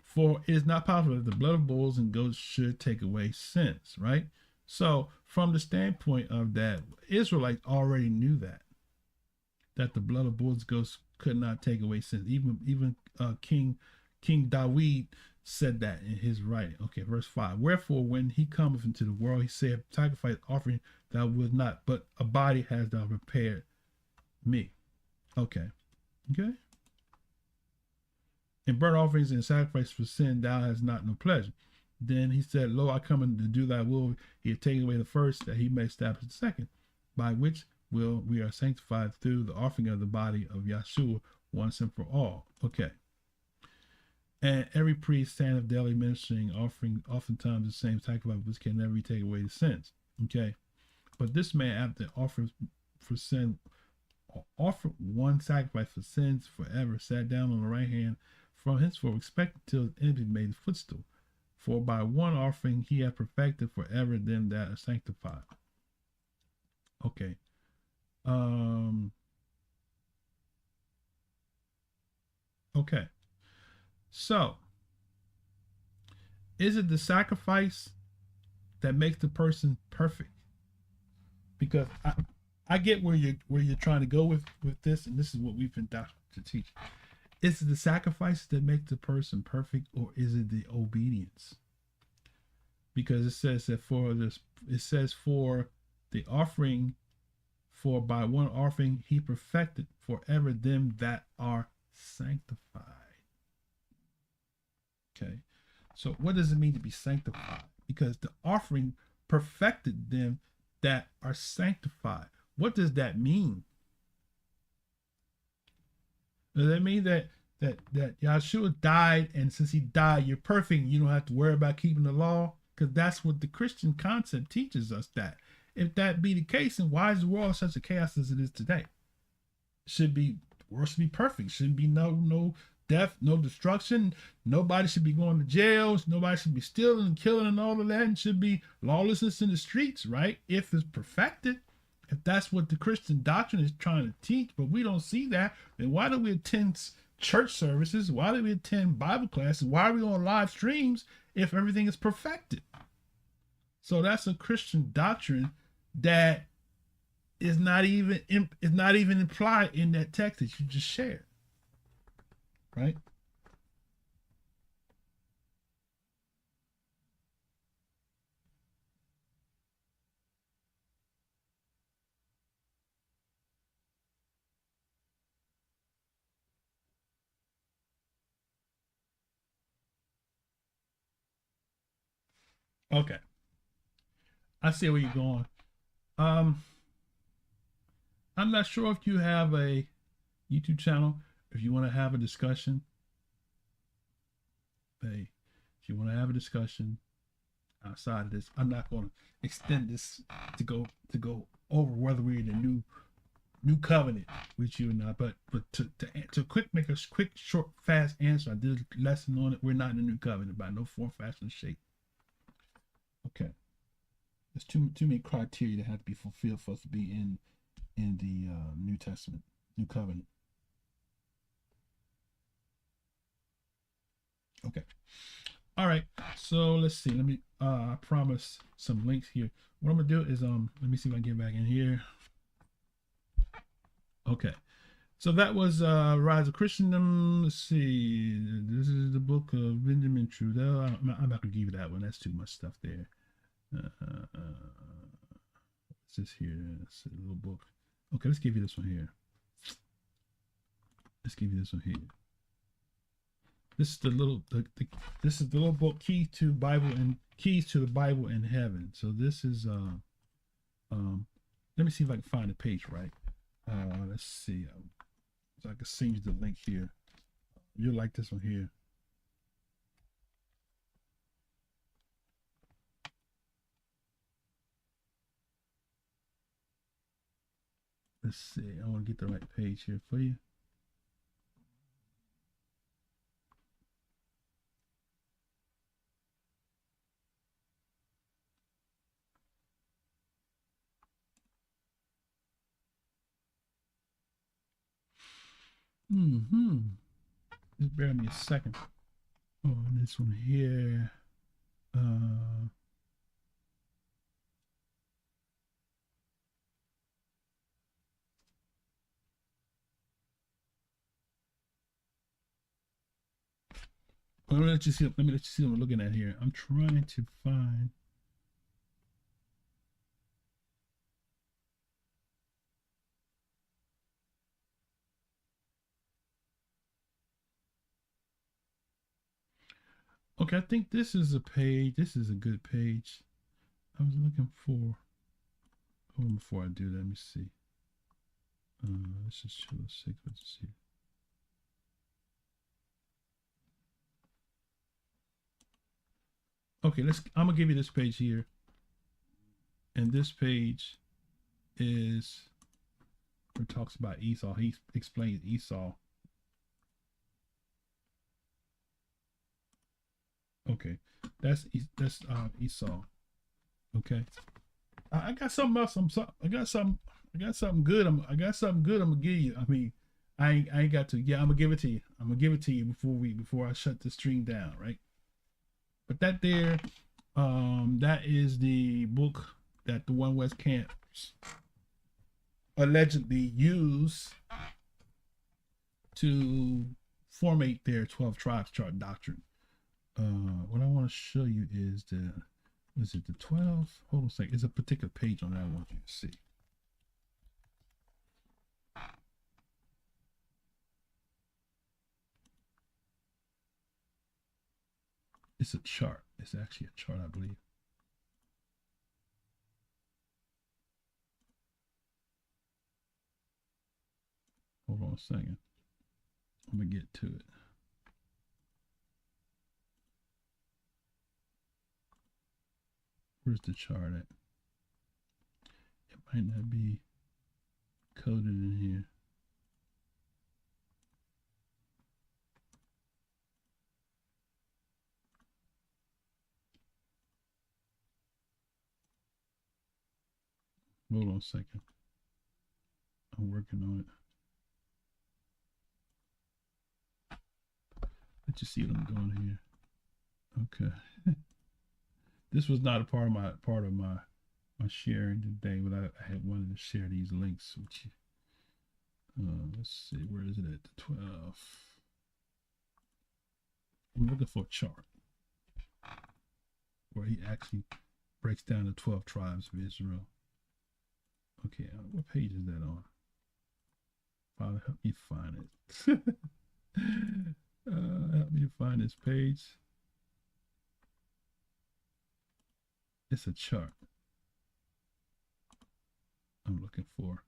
for it is not possible that the blood of bulls and goats should take away sins, right? So from the standpoint of that, Israelites already knew that the blood of bulls and goats could not take away sins. Even King David said that in his writing. Okay, verse 5. Wherefore, when he cometh into the world, he said, sacrifice offering thou wilt not, but a body hast thou prepared me. Okay. And burnt offerings and sacrifice for sin thou hast not no pleasure. Then he said, lo, I come in to do thy will. He had taken away the first, that he may establish the second, by which will we are sanctified through the offering of the body of Yahshua once and for all. Okay. And every priest standeth daily ministering, offering oftentimes the same sacrifice, which can never take away the sins. Okay. But this man, after offering for sin, offered one sacrifice for sins forever, sat down on the right hand from henceforth, expecting till his enemy made his footstool. For by one offering he hath perfected forever them that are sanctified. Okay. Okay. So, is it the sacrifice that makes the person perfect? Because I get where you're trying to go with this, and this is what we've been taught to teach. Is it the sacrifice that makes the person perfect, or is it the obedience? Because it says that for the offering, for by one offering he perfected forever them that are sanctified. Okay, so what does it mean to be sanctified? Because the offering perfected them that are sanctified. What does that mean? Does that mean that Yahshua died, and since he died, you're perfect, you don't have to worry about keeping the law? because that's what the Christian concept teaches us. That if that be the case, then why is the world such a chaos as it is today? Should be world should be perfect. Shouldn't be no death, no destruction. Nobody should be going to jails. Nobody should be stealing and killing and all of that. And should be lawlessness in the streets, right? If it's perfected, if that's what the Christian doctrine is trying to teach, but we don't see that, then why do we attend church services? Why do we attend Bible classes? Why are we on live streams if everything is perfected? So that's a Christian doctrine that is not even implied in that text that you just shared, right? Okay, I see where you're going. I'm not sure if you have a YouTube channel. If you want to have a discussion, hey, if you want to have a discussion outside of this, I'm not going to extend this to go over whether we're in the new covenant with you or not. But to make a quick, short, fast answer, I did a lesson on it. We're not in the new covenant by no form, fashion, or shape. Okay, there's too many criteria that have to be fulfilled for us to be in the New Testament, New Covenant. Okay. All right. So let's see. Let me I promise some links here. What I'm gonna do is let me see if I can get back in here. Okay. So that was Rise of Christendom. Let's see. This is the book of Benjamin Trudel. I'm not gonna give you that one. That's too much stuff there. What's this here? It's a little book. Okay, let's give you this one here. Let's give you this one here. This is the little this is the little book, Keys to the Bible in Heaven. So this is let me see if I can find the page right. Let's see. So I can send you the link here. You'll like this one here. Let's see. I want to get the right page here for you. Just bear me a second. Oh, this one here. Let me let you see what I'm looking at here. I'm trying to find. Okay, I think this is a page. This is a good page. I was looking for. Oh, before I do that, let me see. Let's just show the sequence. See. Okay, I'm gonna give you this page here, and this page is where it talks about Esau. He explains Esau. Okay, that's Esau. Okay, I got something else. I got something good. I got something good. I'm gonna give you. I mean, I ain't got to. Yeah, I'm gonna give it to you. I'm gonna give it to you before I shut the stream down, right? But that there, that is the book that the One West camps allegedly used to formate their 12 tribes chart doctrine. What I want to show you is is it the 12? Hold on a second. It's a particular page on that I want you to see. It's a chart. It's actually a chart, I believe. Hold on a second. I'm gonna get to it. Where's the chart at? It might not be coded in here. Hold on a second. I'm working on it. Let you see what I'm doing here. Okay. This was not a part of my sharing today, but I had wanted to share these links with you. Let's see, where is it at? The 12. I'm looking for a chart where he actually breaks down the 12 tribes of Israel. Okay, what page is that on? Father, help me find it. Help me find this page. It's a chart I'm looking for.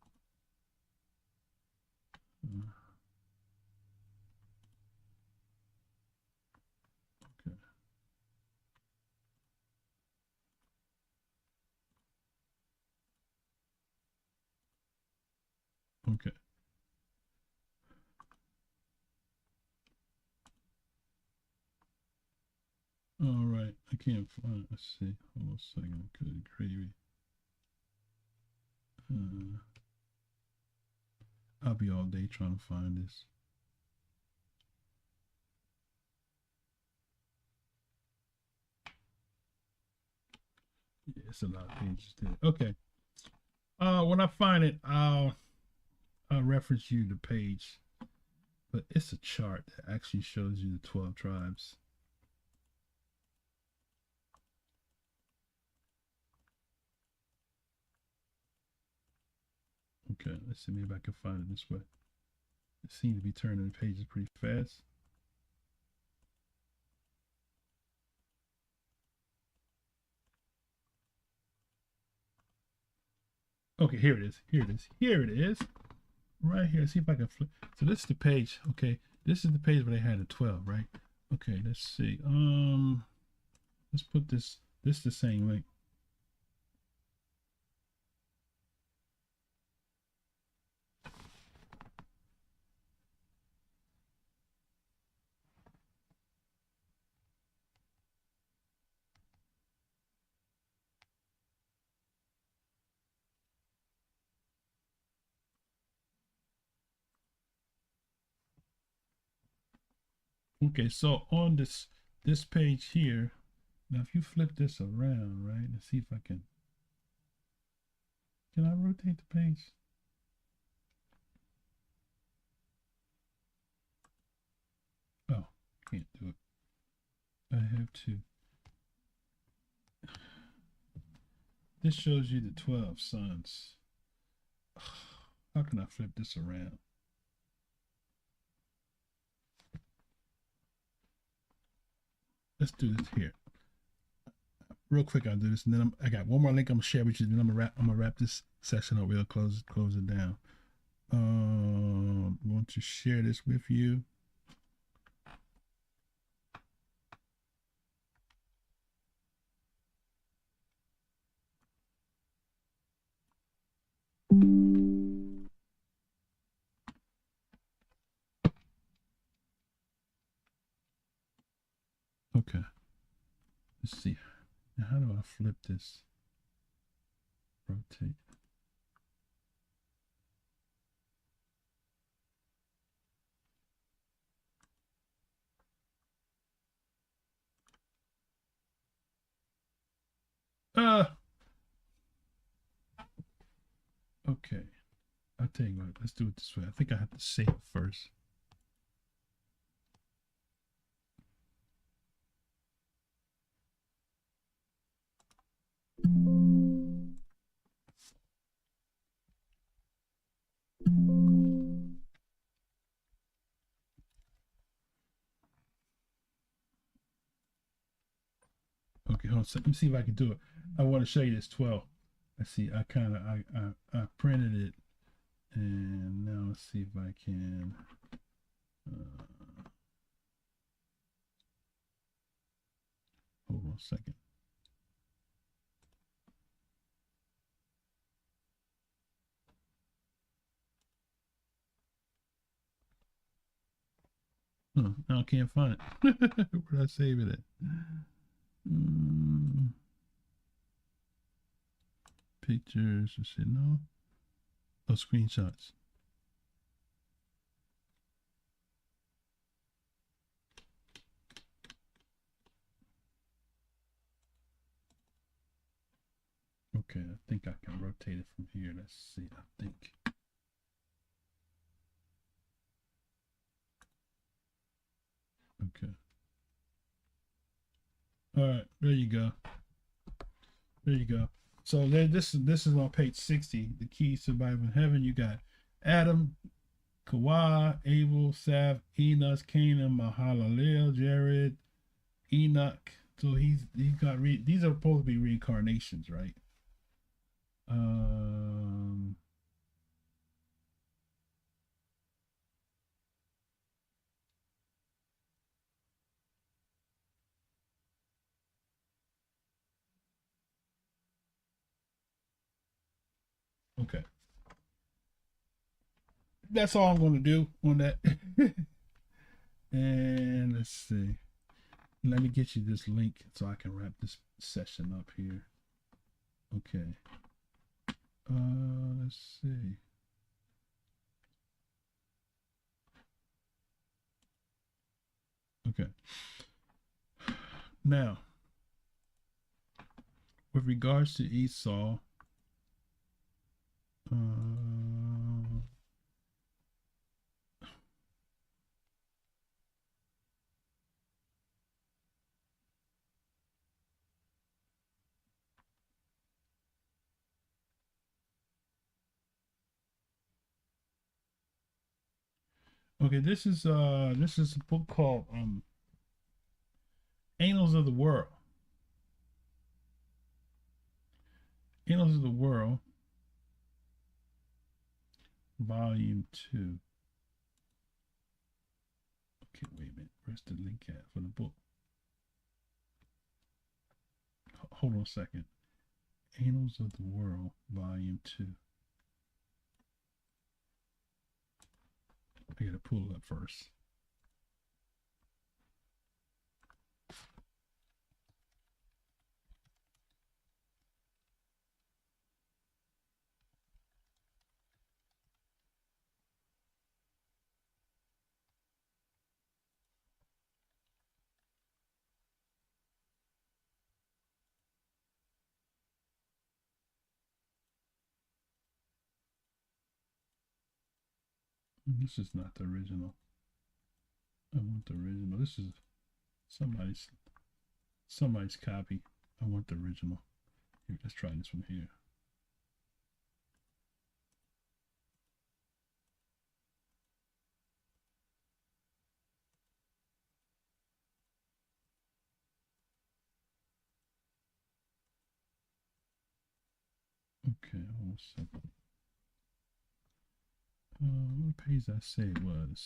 Okay. Okay. All right. I can't find it. Let's see. Hold on a second. Good gravy. I'll be all day trying to find this. Yeah, it's a lot of pages there. Okay. When I find it, I'll reference you the page. But it's a chart that actually shows you the 12 tribes. Okay, let's see, maybe I can find it this way. It seems to be turning the pages pretty fast. Okay, here it is. Here it is. Here it is. Right here. See if I can flip. So this is the page. Okay, this is the page where they had the 12, right? Okay, let's see. Let's put this. This is the same link. Okay, so on this page here, now if you flip this around, right? Let's see if I can. Can I rotate the page? Oh, can't do it. I have to. This shows you the 12 sons. How can I flip this around? Let's do this here. Real quick, I'll do this, and then I got one more link I'm gonna share with you. Then I'm gonna wrap this session up. We'll close it down. I want to share this with you. Okay. Let's see. Now, how do I flip this? Rotate. Okay. I'll tell you what, let's do it this way. I think I have to save it first. Okay, hold on. Let me see if I can do it. I want to show you this 12. Let's see. I printed it, and now let's see if I can. Hold on a second. Huh, now I can't find it. Where did I save it at? Pictures. Let's see. No. Oh, screenshots. Okay, I think I can rotate it from here. Let's see. I think. Okay. All right, there you go. There you go. So there, this is on page 60. The keys to surviving heaven. You got Adam, Kawah, Abel, Seth, Enos, Canaan, Mahalalel, Jared, Enoch. So he got these are supposed to be reincarnations, right? Um. Okay. That's all I'm going to do on that. And let's see. Let me get you this link so I can wrap this session up here. Okay. Let's see. Okay. Now, with regards to Esau, okay, this is a book called Annals of the World. Annals of the World, Volume 2. Okay, wait a minute. Where's the link at for the book? Hold on a second. Annals of the World, Volume 2. I gotta pull it up first. This is not the original. I want the original. This is somebody's copy. I want the original. Here, let's try this one here. Okay, hold on a second. What page did I say it was?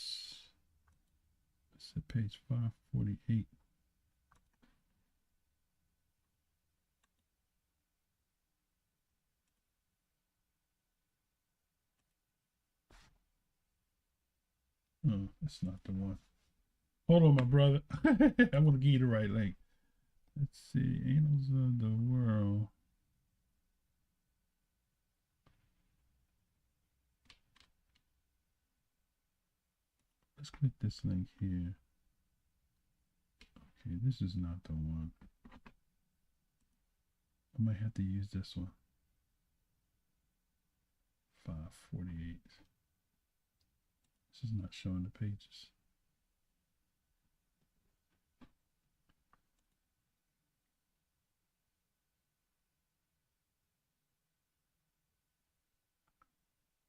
I said page 548. Oh, that's not the one. Hold on, my brother. I want to give you the right link. Let's see. Annals of the World. Let's click this link here. Okay, this is not the one. I might have to use this one. 548. This is not showing the pages.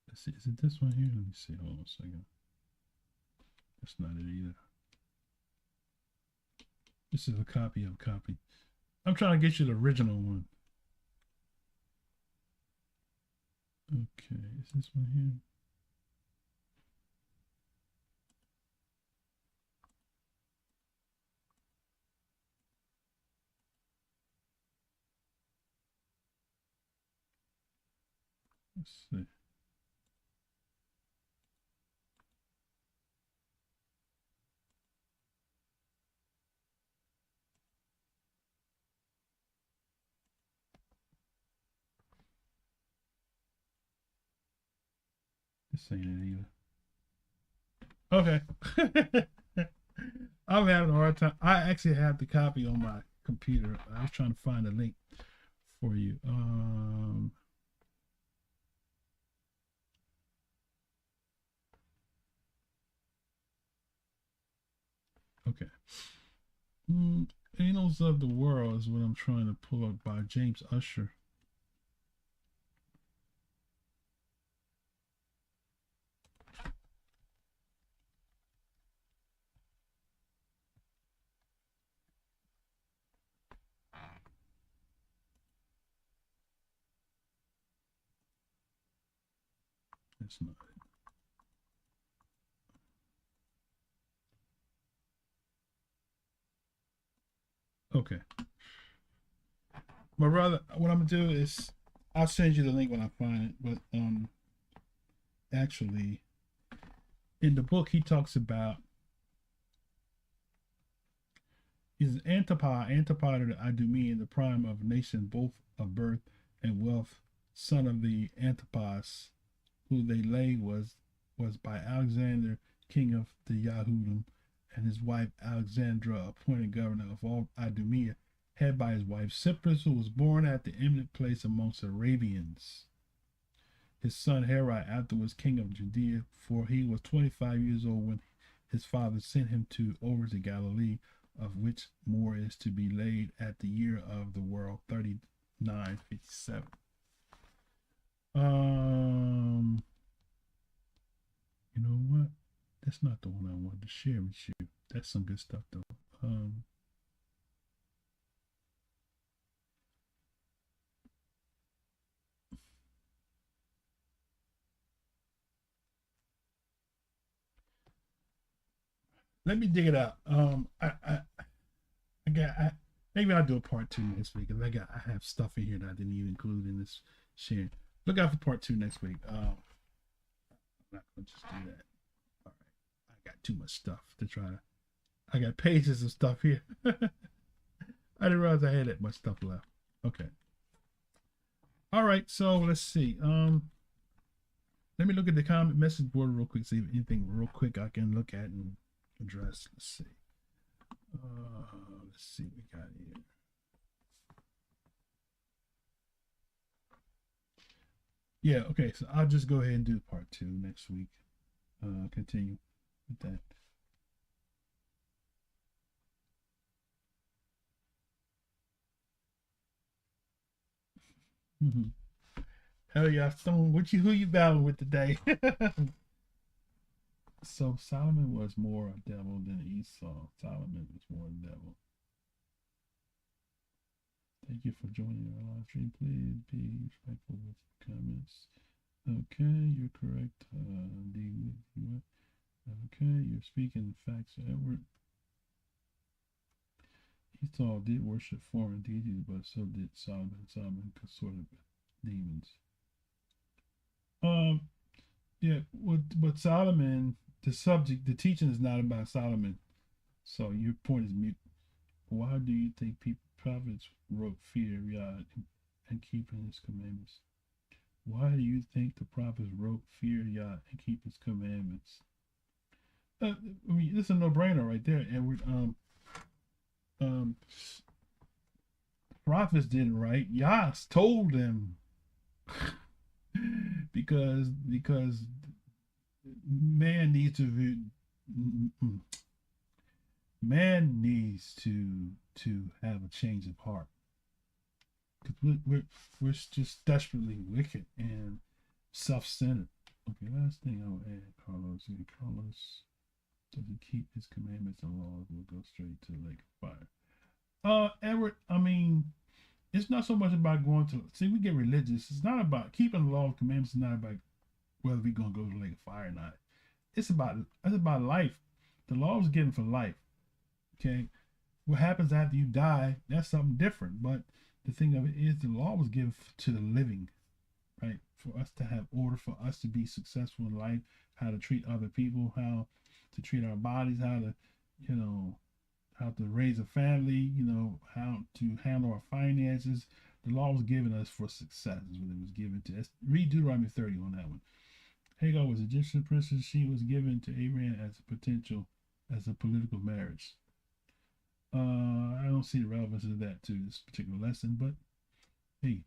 Let's see, is it this one here? Let me see. Hold on a second. That's not it either. This is a copy of a copy. I'm trying to get you the original one. Okay, is this one here? Let's see. This ain't it either. Okay. I'm having a hard time. I actually have the copy on my computer. I was trying to find a link for you. Okay. Annals of the World is what I'm trying to pull up by James Usher. That's not it. Okay. My brother, what I'm gonna do is I'll send you the link when I find it. But actually, in the book he talks about is antipod of the Idumea in the prime of nation, both of birth and wealth, son of the Antipas, who they lay was by Alexander, king of the Yahudim, and his wife Alexandra, appointed governor of all Idumea, head by his wife Cyprus, who was born at the eminent place amongst Arabians. His son Herai afterwards king of Judea, for he was 25 years old when his father sent him over to Galilee, of which more is to be laid at the year of the world 3957. You know what? That's not the one I wanted to share with you. That's some good stuff though. Let me dig it out. Maybe I'll do a part 2 next week. Cause I have stuff in here that I didn't even include in this sharing. Look out for part 2 next week. I'm not gonna just do that. All right, I got too much stuff to try to. I got pages of stuff here. I didn't realize I had that much stuff left. Okay. All right, so let's see. Let me look at the comment message board real quick. See if anything real quick I can look at and address. Let's see. Let's see what we got here. Yeah, okay, so I'll just go ahead and do part 2 next week. Continue with that. Hell yeah, Stone, who you battling with today? So Solomon was more a devil than Esau. Solomon was more a devil. Thank you for joining our live stream. Please be respectful with comments. Okay, you're correct. Okay, you're speaking facts, Edward. Esau did worship foreign deities, but so did Solomon. Solomon consorted with demons. Yeah, with Solomon, the teaching is not about Solomon. So your point is mute. Why do you think prophets wrote fear Yah and keeping his commandments? Why do you think the prophets wrote fear Yah and keep his commandments? I mean, this is a no-brainer right there. And prophets didn't write. Yah told them because man needs to have a change of heart, because we're just desperately wicked and self-centered. Okay, last thing I will add, Carlos doesn't keep his commandments and laws, will go straight to the lake of fire. Edward, I mean, it's not so much about going to we get religious. It's not about keeping the law and commandments. It's not about whether we're gonna go to the lake of fire or not. It's about life. The law was given for life. Okay, what happens after you die, that's something different. But the thing of it is, the law was given to the living, right? For us to have order, for us to be successful in life, how to treat other people, how to treat our bodies, how to raise a family, how to handle our finances. The law was given us for success, is what it was given to us. Read Deuteronomy 30 on that one. Hagar was Egyptian princess. She was given to Abraham as a political marriage. I don't see the relevance of that to this particular lesson, but hey,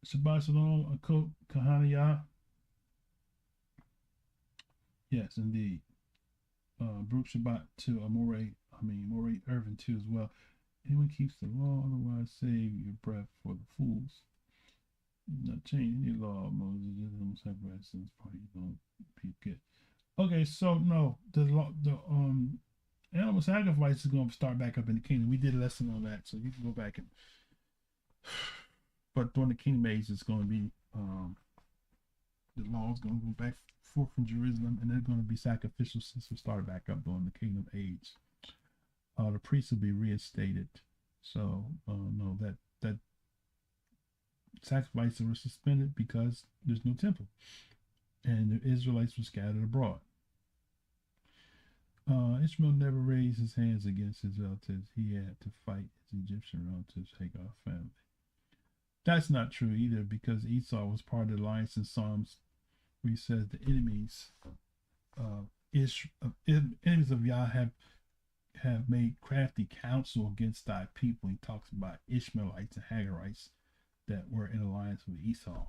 Shabbat Shalom, Akot Kahaniyah. Yes, indeed. Baruch Shabbat to Morey Irvin too as well. Anyone keeps the law, otherwise save your breath for the fools. Not change any law, Moses. Just don't sacrifice since party don't get. Okay, so no, the animal sacrifice is going to start back up in the kingdom. We did a lesson on that, so you can go back and. But during the kingdom age, it's going to be the law is going to go back forth from Jerusalem, and they're going to be sacrificial systems started back up during the kingdom age. The priests will be reinstated. So no, that sacrifices were suspended because there's no temple, and the Israelites were scattered abroad. Ishmael never raised his hands against his relatives. He had to fight his Egyptian relatives, Hagar family. That's not true either, because Esau was part of the alliance in Psalms, where he says the enemies of Yah have made crafty counsel against thy people. He talks about Ishmaelites and Hagarites that were in alliance with Esau.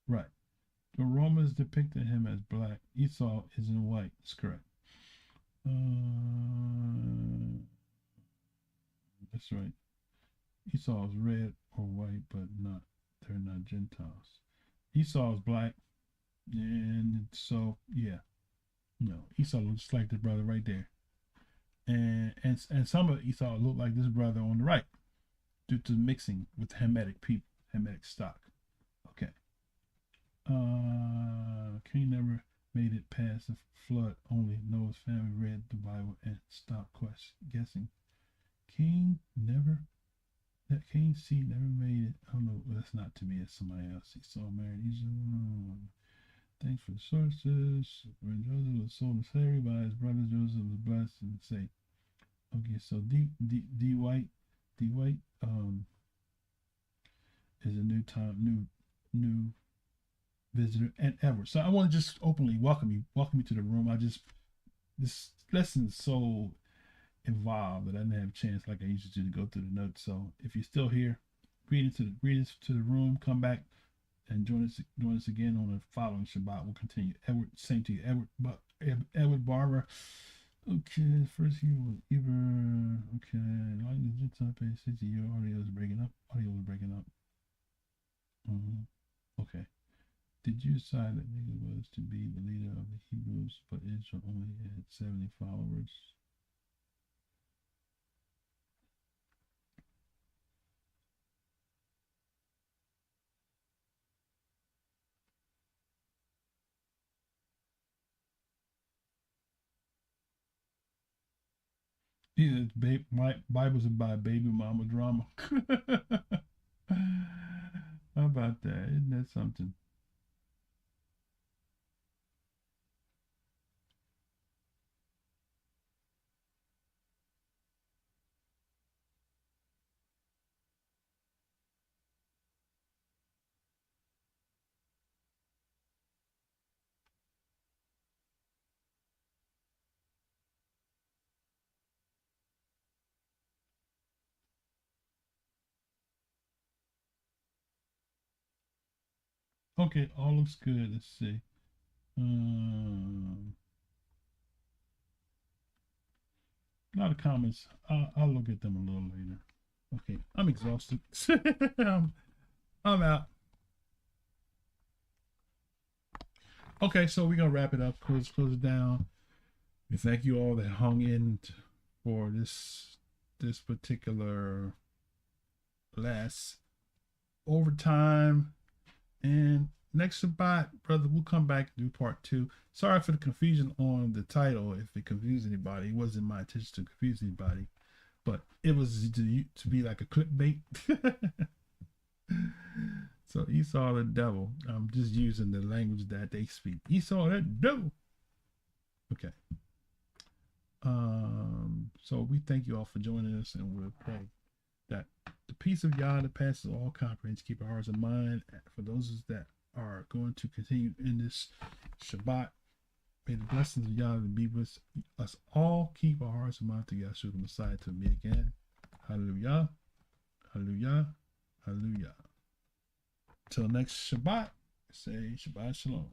Right. The Romans depicted him as black. Esau is in white. That's correct. That's right. Esau is red or white, but they're not Gentiles. Esau is black, and so yeah, no, Esau looks like the brother right there, and some of Esau look like this brother on the right, due to mixing with Hamitic people, Hamitic stock. Okay. Cain never made it past the flood. Only Noah's family read the Bible and stopped guessing. That Cain's seed never made it. I don't know. That's not to me. It's somebody else. Esau married Esau. Thanks for the sources. When Joseph was sold to slavery by his brother, Joseph was blessed and saved. Okay, so D White is a new visitor, and Edward. So I want to just openly welcome you to the room. This lesson is so involved that I didn't have a chance like I used to go through the notes. So if you're still here, greetings to the room. Come back and join us again on the following Shabbat. We'll continue. Edward, same to you, Edward Barber. Okay, first he was Eber. Okay, like the Gentile page 60, your audio was breaking up. Okay. Did you decide that Nigga was to be the leader of the Hebrews, but Israel only had 70 followers? Yeah, my Bible's about baby mama drama. How about that? Isn't that something? Okay, all looks good. Let's see. A lot of comments. I'll look at them a little later. Okay, I'm exhausted. I'm out. Okay, so we're gonna wrap it up. Close it down. We thank you all that hung in for this particular last overtime. And next Shabbat, brother, we'll come back and do part 2. Sorry for the confusion on the title. If it confused anybody, it wasn't my intention to confuse anybody, but it was to be like a clickbait. So Esau the devil. I'm just using the language that they speak. Esau the devil. Okay. So we thank you all for joining us, and we'll pray. that the peace of Yah that passes all comprehension keep our hearts and mind. For those that are going to continue in this Shabbat, may the blessings of Yah be with us all. Keep our hearts and minds to Yahshua the Messiah to me again. Hallelujah. Hallelujah. Hallelujah. Till next Shabbat, say Shabbat Shalom.